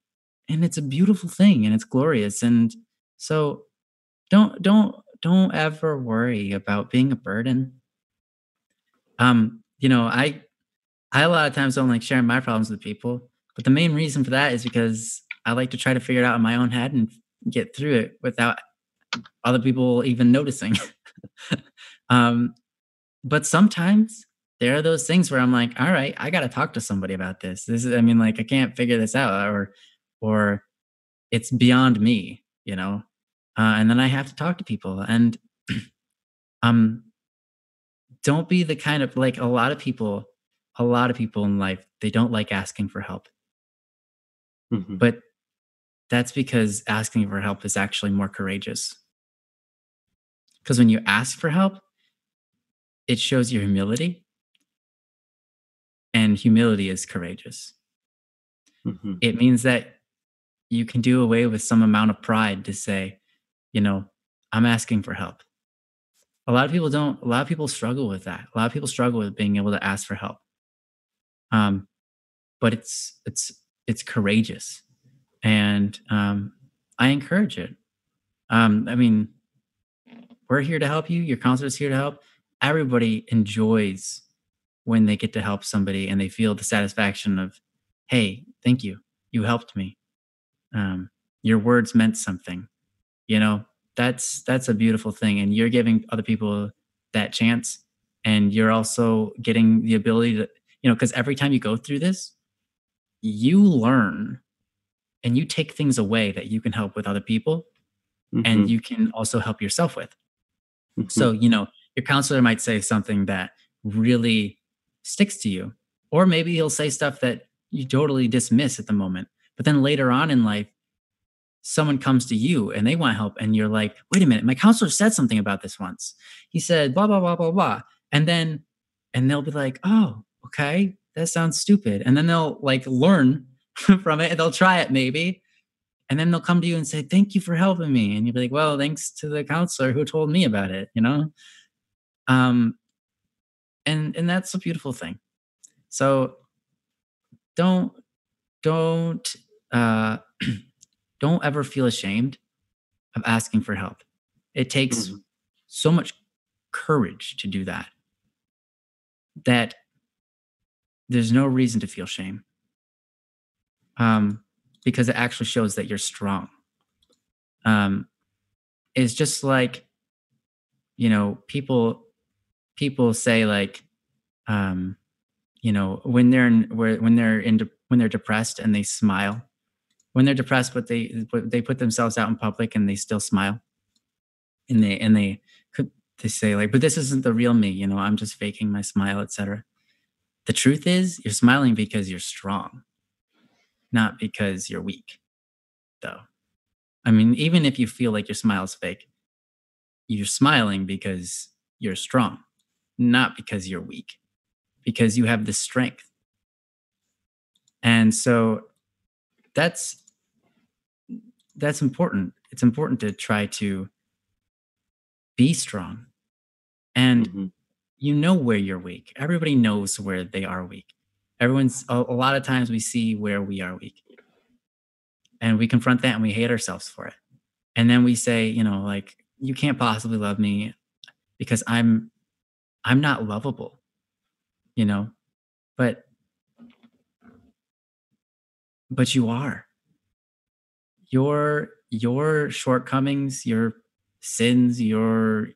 and it's a beautiful thing, and it's glorious. And so don't ever worry about being a burden. I a lot of times don't like sharing my problems with people, but the main reason for that is because I like to try to figure it out in my own head and get through it without other people even noticing. um, but sometimes there are those things where I'm like, all right, I got to talk to somebody about this. I mean, like, I can't figure this out, or it's beyond me. And then I have to talk to people, and um, don't be the kind of, like, a lot of people in life, they don't like asking for help, Mhm. but that's because asking for help is actually more courageous. Because when you ask for help, it shows your humility, and humility is courageous. Mhm. It means that you can do away with some amount of pride to say, you know, I'm asking for help. A lot of people struggle with that. A lot of people struggle with being able to ask for help. Um, but it's courageous. And I encourage it. I mean, we're here to help you. Your counselor is here to help. Everybody enjoys when they get to help somebody and they feel the satisfaction of, hey, thank you. You helped me. Um, your words meant something. You know, that's a beautiful thing. And you're giving other people that chance. And you're also getting the ability to, because every time you go through this, you learn and you take things away that you can help with other people and Mhm. you can also help yourself with. Mhm. So, your counselor might say something that really sticks to you, or maybe he'll say stuff that you totally dismiss at the moment. But then later on in life, someone comes to you and they want help, and you're like, wait a minute, my counselor said something about this once. He said, blah, blah, blah, blah, blah. And they'll be like, oh, okay, that sounds stupid. And then they'll like learn from it and they'll try it maybe. And then they'll come to you and say, thank you for helping me. And you'll be like, well, thanks to the counselor who told me about it. Um, And that's a beautiful thing. So don't don't uh don't ever feel ashamed of asking for help. It takes Mhm. so much courage to do that, that there's no reason to feel shame, um, because it actually shows that you're strong. Um, it's just like, people say, like, um, when they're depressed and they smile. When they're depressed, but they put themselves out in public and they still smile, and could they say, like, but this isn't the real me, I'm just faking my smile, etc. The truth is, you're smiling because you're strong, not because you're weak, though. I mean, even if you feel like your smile's fake, you're smiling because you're strong, not because you're weak, because you have the strength. And so that's that's important. It's important to try to be strong. And Mhm. you know where you're weak. Everybody knows where they are weak. A lot of times we see where we are weak, and we confront that and we hate ourselves for it. And then we say, like, you can't possibly love me because I'm not lovable, you know? But you are. Your shortcomings, your sins, your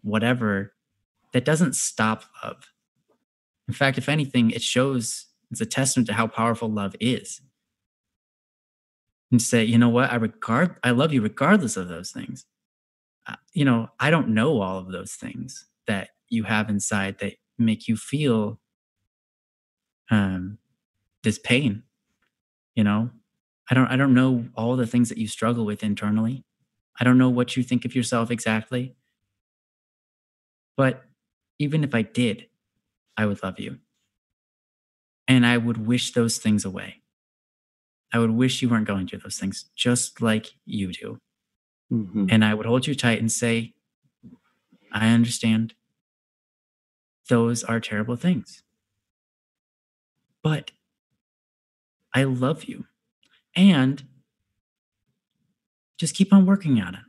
whatever, that doesn't stop love. In fact, if anything, it's a testament to how powerful love is. And say, you know what, I love you regardless of those things. I don't know all of those things that you have inside that make you feel um this pain, you know? I don't know all the things that you struggle with internally. I don't know what you think of yourself exactly, but even if I did, I would love you. And I would wish those things away. I would wish you weren't going through those things just like you do. Mhm. And I would hold you tight and say, I understand those are terrible things, but I love you. And just keep on working on it.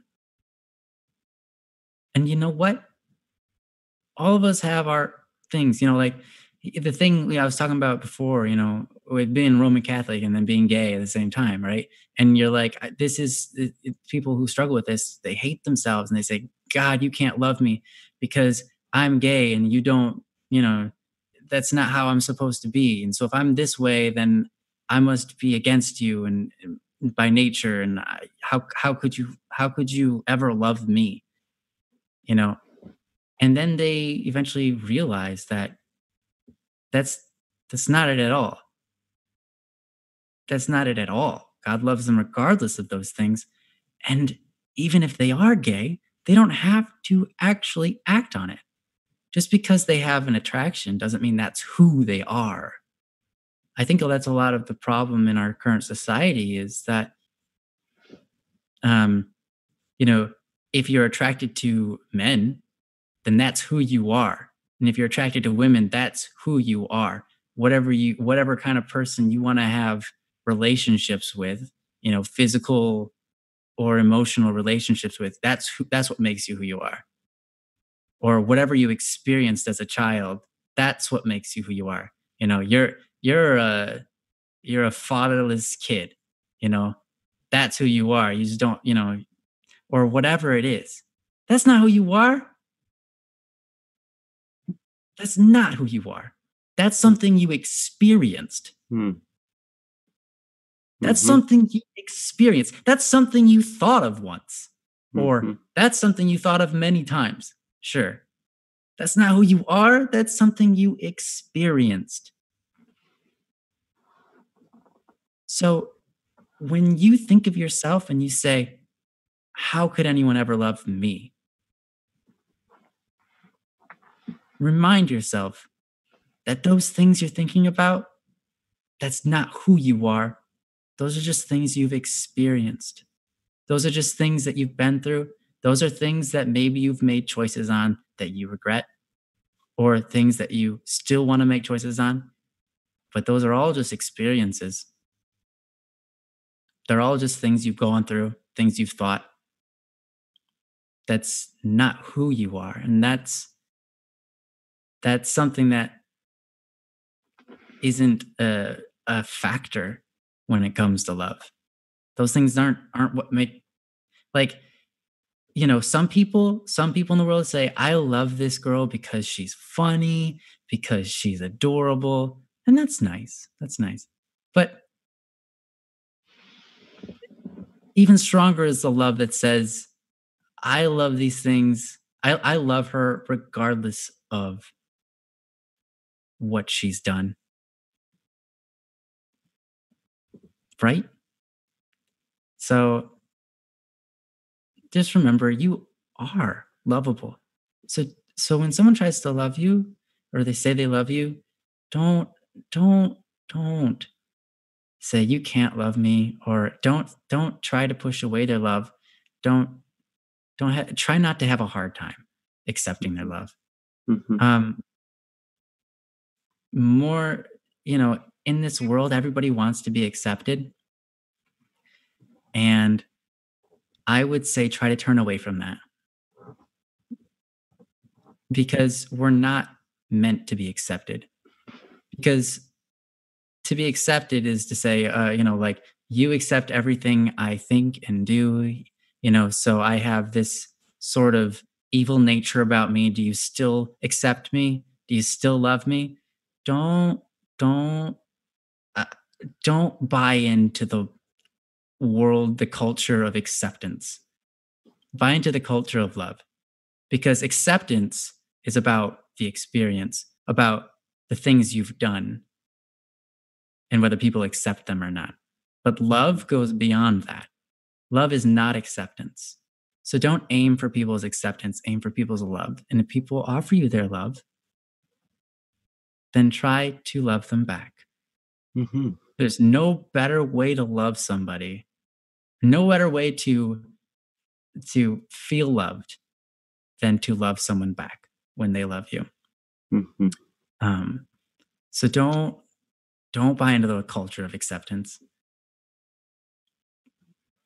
And you know what? All of us have our things, like the thing I was talking about before, with being Roman Catholic and then being gay at the same time, right? And you're like, this is people who struggle with this, they hate themselves and they say, God, you can't love me because I'm gay and you don't, that's not how I'm supposed to be. And so if I'm this way, then I must be against you and by nature. And how could you ever love me? You know, and then they eventually realize that that's that's not it at all. That's not it at all. God loves them regardless of those things. And even if they are gay, they don't have to actually act on it. Just because they have an attraction doesn't mean that's who they are. I think that's a lot of the problem in our current society is that, um, you know, if you're attracted to men, then that's who you are. And if you're attracted to women, that's who you are. Whatever kind of person you want to have relationships with, physical or emotional relationships with, that's what makes you who you are. Or whatever you experienced as a child, that's what makes you who you are. You're a fatherless kid, you know. That's who you are. You just don't, or whatever it is. That's not who you are. That's not who you are. That's something you experienced. Mhm. That's Mhm. something you experienced. That's something you thought of once. Or Mhm. that's something you thought of many times. Sure. That's not who you are. That's something you experienced. So when you think of yourself and you say, how could anyone ever love me? Remind yourself that those things you're thinking about, that's not who you are. Those are just things you've experienced. Those are just things that you've been through. Those are things that maybe you've made choices on that you regret. or things that you still want to make choices on. But those are all just experiences. They're all just things you've gone through, things you've thought. That's not who you are. And that's something that isn't a factor when it comes to love. Those things aren't what make, like, some people in the world say, I love this girl because she's funny, because she's adorable. And that's nice. That's nice. But even stronger is the love that says, I love these things. I love her regardless of what she's done. Right? So just remember, you are lovable. So when someone tries to love you, or they say they love you, don't don't don't say you can't love me, or don't try to push away their love. Don't try not to have a hard time accepting their love. Mhm. More, in this world, everybody wants to be accepted, and I would say try to turn away from that, because we're not meant to be accepted. Because to be accepted is to say, like, you accept everything I think and do, so I have this sort of evil nature about me. Do you still accept me? Do you still love me? Don't, don't, uh, don't buy into the world, the culture of acceptance. Buy into the culture of love, because acceptance is about the experience, about the things you've done, and whether people accept them or not. But love goes beyond that. Love is not acceptance. So don't aim for people's acceptance, aim for people's love. And if people offer you their love, then try to love them back. Mhm. There's no better way to love somebody, no better way to feel loved than to love someone back when they love you. Mhm. So don't buy into the culture of acceptance,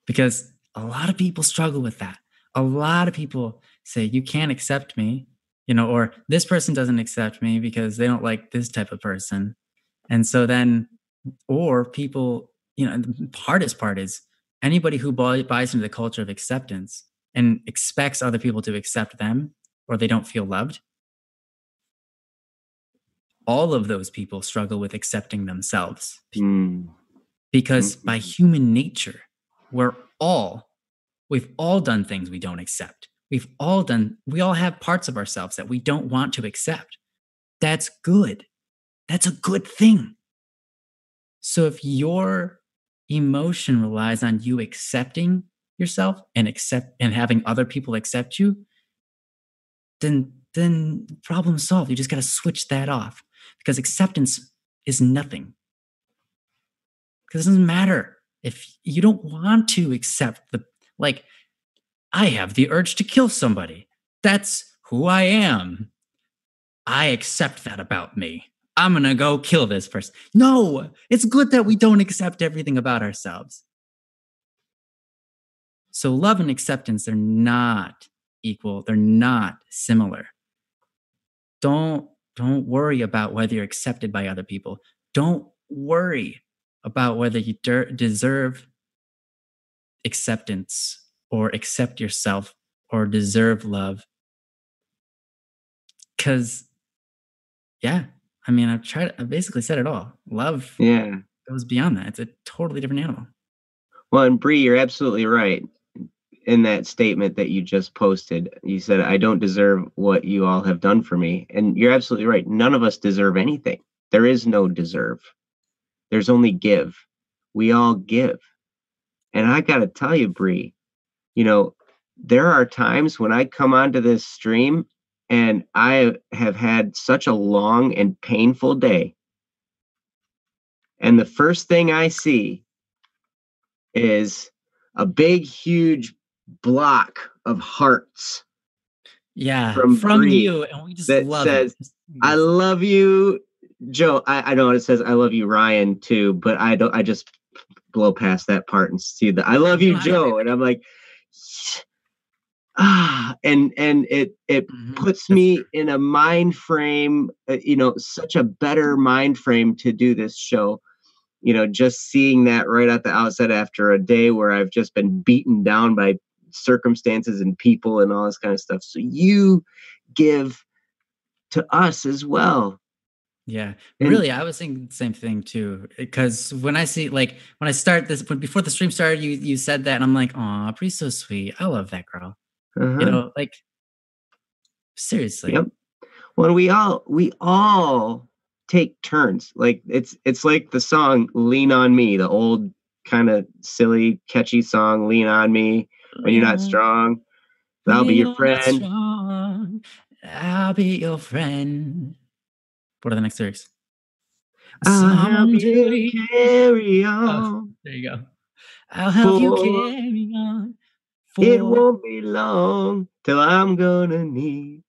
because a lot of people struggle with that. A lot of people say, you can't accept me, or this person doesn't accept me because they don't like this type of person. And so then, or people, the hardest part is anybody who buys into the culture of acceptance and expects other people to accept them, or they don't feel loved. All of those people struggle with accepting themselves, Mm. because by Mhm. human nature, we've all done things we don't accept. We all have parts of ourselves that we don't want to accept. That's good. That's a good thing. So if your emotion relies on you accepting yourself and having other people accept you, then problem solved. You just got to switch that off, because acceptance is nothing. Because it doesn't matter if you don't want to accept like, I have the urge to kill somebody. That's who I am. I accept that about me. I'm going to go kill this person. No, it's good that we don't accept everything about ourselves. So love and acceptance, they're not equal. They're not similar. Don't worry about whether you're accepted by other people. Don't worry about whether you deserve acceptance, or accept yourself, or deserve love. Because, yeah, I mean, I basically said it all. Love Yeah. goes beyond that. It's a totally different animal. Well, and Bree, you're absolutely right in that statement that you just posted. You said, I don't deserve what you all have done for me. And you're absolutely right. None of us deserve anything. There is no deserve. There's only give. We all give. And I got to tell you, Bree, there are times when I come onto this stream and I have had such a long and painful day. And the first thing I see is a big, huge block of hearts. Yeah, from from Bree you, and we just that love it. says, "I love you, Joe." I know it says, "I love you, Ryan," too, but I don't. I just blow past that part and see the "I love you, Joe," and I'm like, and it puts me in a mind frame, such a better mind frame to do this show. Just seeing that right at the outset after a day where I've just been beaten down by circumstances and people and all this kind of stuff. So you give to us as well. Yeah, really, I was thinking the same thing too. Because when I see, like, when I start this, before the stream started, you said that, and I'm like, "Aw, Bree's so sweet. I love that girl." Like, seriously. Yep. Well, we all take turns. Like it's like the song "Lean on Me," the old kind of silly, catchy song. Lean on me when you're not strong. I'll be your friend. Strong, I'll be your friend. What are the next lyrics? I'll help you carry on. Oh, there you go. I'll help you carry on. It won't be long till I'm gonna need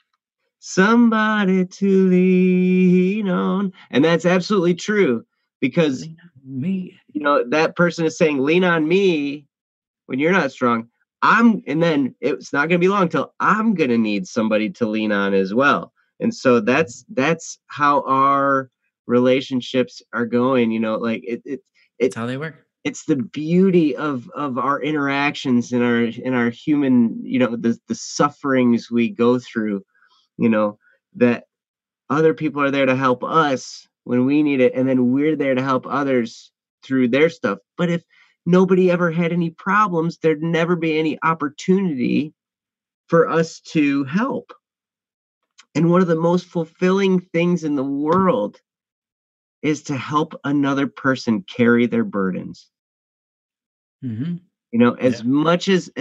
somebody to lean on. And that's absolutely true, because that person is saying, lean on me when you're not strong. And then it's not going to be long till I'm going to need somebody to lean on as well. And so that's how our relationships are going, like it's how they work. It's the beauty of our interactions in our human, the sufferings we go through, that other people are there to help us when we need it, and then we're there to help others through their stuff. But if nobody ever had any problems, there'd never be any opportunity for us to help. And one of the most fulfilling things in the world is to help another person carry their burdens. As much as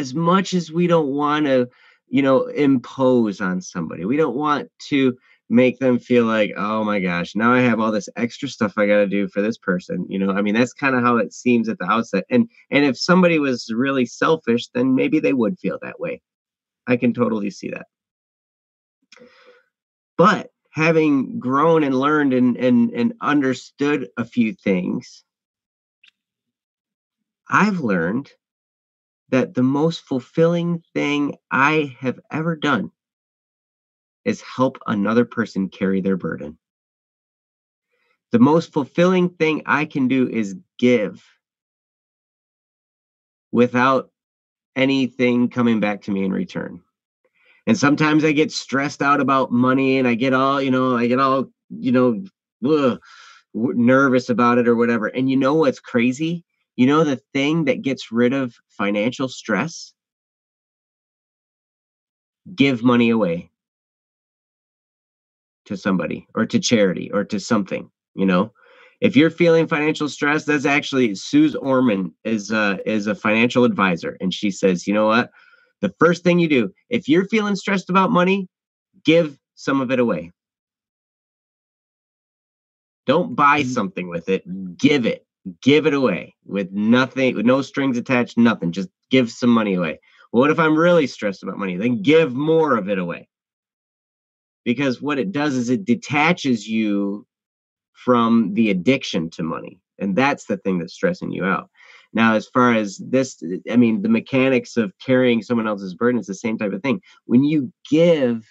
we don't want to, impose on somebody, we don't want to make them feel like, oh my gosh, now I have all this extra stuff I got to do for this person. That's kind of how it seems at the outset. And if somebody was really selfish, then maybe they would feel that way. I can totally see that. But having grown and learned and understood a few things, I've learned that the most fulfilling thing I have ever done is help another person carry their burden. The most fulfilling thing I can do is give without anything coming back to me in return. And sometimes I get stressed out about money, and I get all, nervous about it or whatever. And you know what's crazy? The thing that gets rid of financial stress? Give money away to somebody or to charity or to something. If you're feeling financial stress, that's actually Suze Orman is a financial advisor. And she says, you know what? The first thing you do, if you're feeling stressed about money, give some of it away. Don't buy something with it. Give it away with nothing, with no strings attached, nothing. Just give some money away. Well, what if I'm really stressed about money? Then give more of it away. Because what it does is it detaches you from the addiction to money. And that's the thing that's stressing you out. Now, as far as this, the mechanics of carrying someone else's burden is the same type of thing. When you give,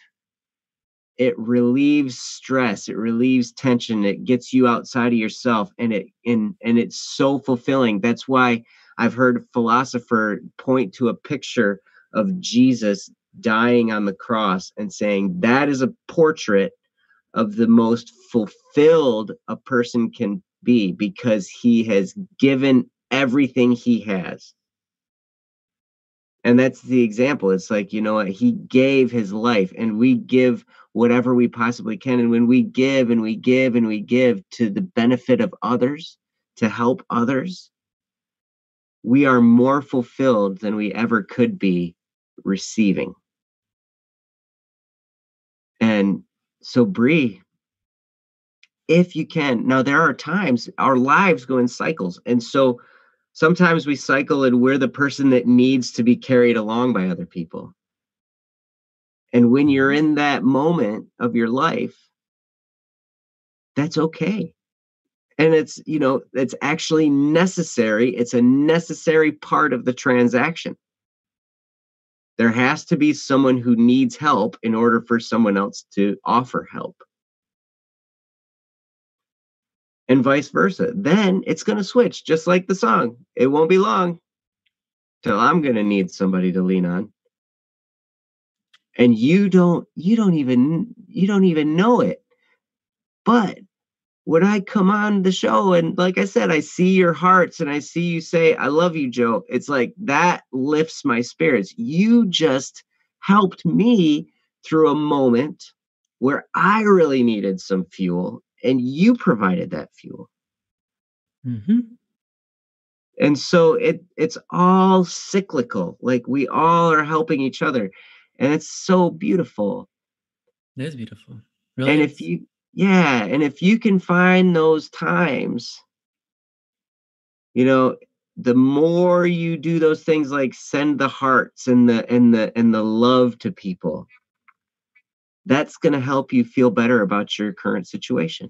it relieves stress, it relieves tension, it gets you outside of yourself, and it's so fulfilling. That's why I've heard a philosopher point to a picture of Jesus dying on the cross and saying that is a portrait of the most fulfilled a person can be, because he has given everything he has. And that's the example. It's like, he gave his life, and we give whatever we possibly can. And when we give and we give and we give to the benefit of others, to help others, we are more fulfilled than we ever could be receiving. And so, Bree, if you can, now there are times our lives go in cycles. And so sometimes we cycle and we're the person that needs to be carried along by other people. And when you're in that moment of your life, that's okay. And it's, it's actually necessary. It's a necessary part of the transaction. There has to be someone who needs help in order for someone else to offer help. And vice versa. Then it's going to switch, just like the song. It won't be long till I'm going to need somebody to lean on. And you don't even know it. But when I come on the show and like I said, I see your hearts and I see you say, I love you, Joe. It's like that lifts my spirits. You just helped me through a moment where I really needed some fuel and you provided that fuel. Mm-hmm. And so it's all cyclical. Like we all are helping each other. And it's so beautiful. It is beautiful. Really and is. if you can find those times, the more you do those things like send the hearts and the love to people, that's going to help you feel better about your current situation.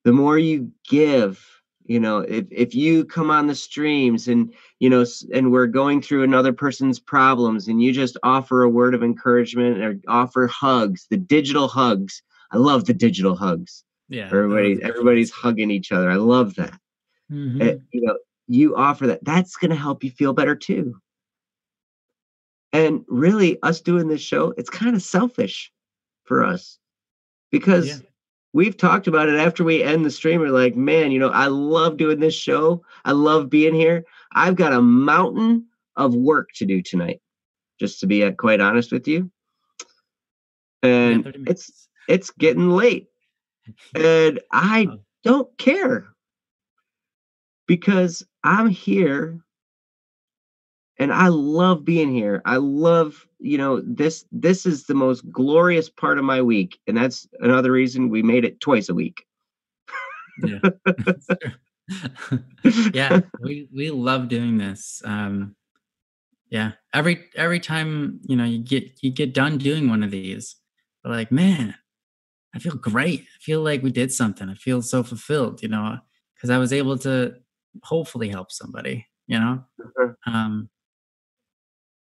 The more you give, if you come on the streams and and we're going through another person's problems and you just offer a word of encouragement or offer hugs, the digital hugs. I love the digital hugs. Yeah, everybody's hugging each other. I love that. Mm-hmm. You offer that. That's going to help you feel better too. And really, us doing this show, it's kind of selfish for us because we've talked about it after we end the stream. We're like, man, I love doing this show. I love being here. I've got a mountain of work to do tonight, just to be quite honest with you. And it's getting late. And I don't care because I'm here and I love being here. I love, this is the most glorious part of my week. And that's another reason we made it twice a week. Yeah. Yeah, we love doing this. Yeah. Every time, you get done doing one of these, we're like, man, I feel great. I feel like we did something. I feel so fulfilled, because I was able to hopefully help somebody,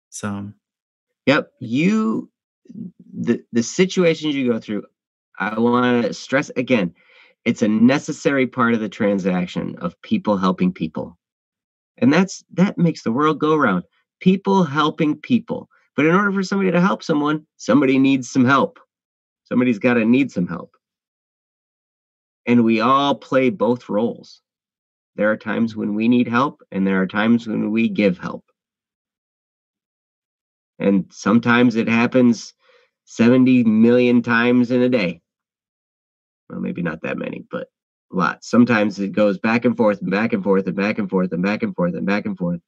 So yep, the situations you go through, I want to stress again, it's a necessary part of the transaction of people helping people. And that makes the world go round. People helping people. But in order for somebody to help someone, somebody needs some help. Somebody's got to need some help. And we all play both roles. There are times when we need help, and there are times when we give help. And sometimes it happens 70 million times in a day. Well, maybe not that many, but a lot. Sometimes it goes back and forth and back and forth and back and forth and back and forth and back and forth.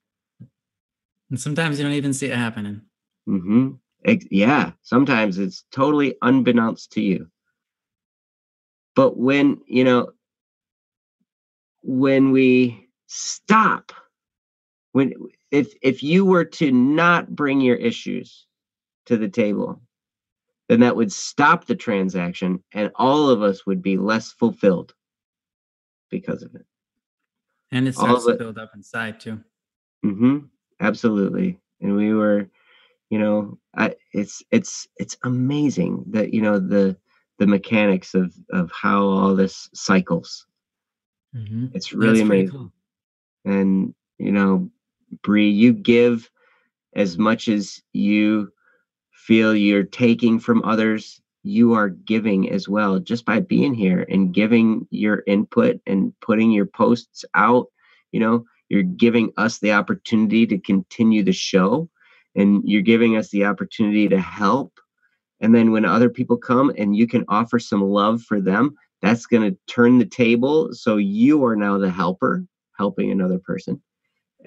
And sometimes you don't even see it happening. Mm-hmm. Yeah. Sometimes it's totally unbeknownst to you. But when we stop, if you were to not bring your issues to the table, then that would stop the transaction and all of us would be less fulfilled because of it. And it starts to build up inside too. Mm-hmm. Absolutely. And we were, it's amazing that, the mechanics of how all this cycles. Mm-hmm. It's really amazing. Cool. And, Bree, you give as much as you feel you're taking from others. You are giving as well, just by being here and giving your input and putting your posts out. You're giving us the opportunity to continue the show, and you're giving us the opportunity to help. And then when other people come and you can offer some love for them, that's going to turn the table. So you are now the helper, helping another person.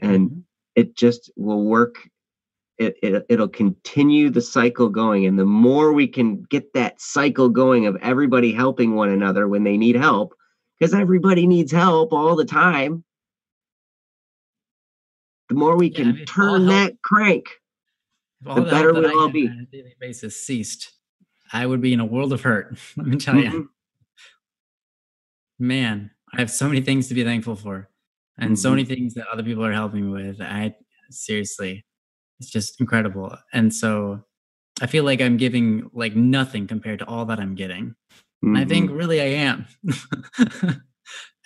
And it just will work. It'll continue the cycle going. And the more we can get that cycle going of everybody helping one another when they need help, because everybody needs help all the time, the more we can turn that crank. If all the the help better that I we'll all get be. on a daily basis ceased, I would be in a world of hurt. Let me tell you, man, I have so many things to be thankful for, and so Mm-hmm. many things that other people are helping me with. I seriously, it's just incredible. And so I feel like I'm giving like nothing compared to all that I'm getting. And I think Mm-hmm. really I am.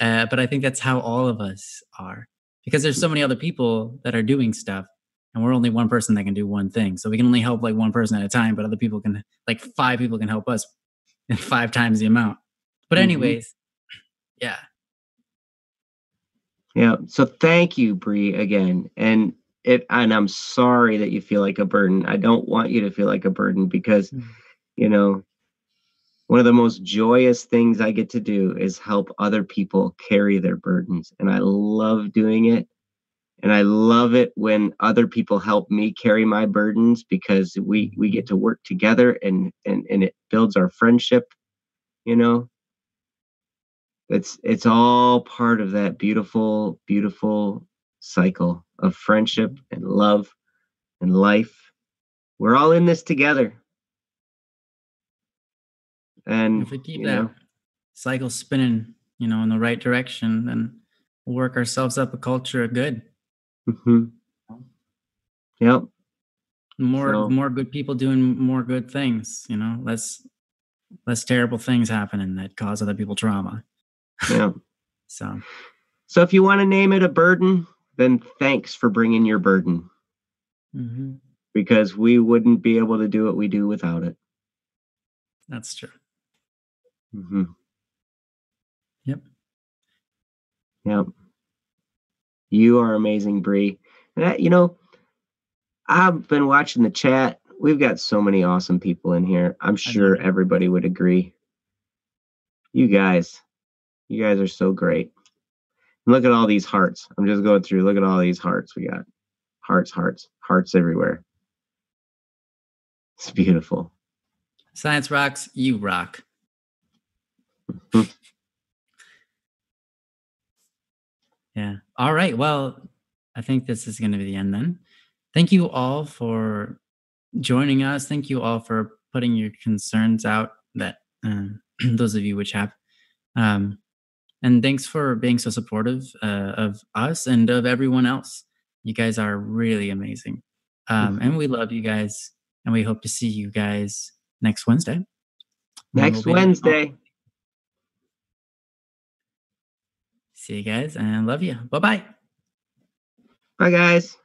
But I think that's how all of us are because there's so many other people that are doing stuff and we're only one person that can do one thing. So we can only help like one person at a time, but other people can, like 5 people can help us in 5 times the amount. But Mm-hmm. anyways, yeah. Yeah. So thank you, Bree, again. And I'm sorry that you feel like a burden. I don't want you to feel like a burden because, Mm. you know, one of the most joyous things I get to do is help other people carry their burdens. And I love doing it. And I love it when other people help me carry my burdens because we get to work together and it builds our friendship, you know. It's all part of that beautiful, beautiful cycle of friendship and love and life. We're all in this together. And, If we keep you that know, cycle spinning, in the right direction, then we'll work ourselves up a culture of good. mhm, yep. More So, more good people doing more good things, less terrible things happening that cause other people trauma. yeah. So So if you want to name it a burden, then thanks for bringing your burden mhm, because we wouldn't be able to do what we do without it. that's true. Mhm, Yep. yep. You are amazing, Bree. And I've been watching the chat. We've got so many awesome people in here. I'm I love sure it. everybody would agree. You guys, you guys are so great. And look at all these hearts. I'm just going through. Look at all these hearts we got. Hearts, hearts, hearts everywhere. It's beautiful. Science rocks, you rock. Hmm. Yeah. All right. Well, I think this is going to be the end then. Thank you all for joining us. Thank you all for putting your concerns out that those of you which have. Um, and thanks for being so supportive of us and of everyone else. You guys are really amazing. And we love you guys. And we hope to see you guys next Wednesday when we'll Next be doing all. Wednesday. See you guys and love you. Bye bye. Bye, guys.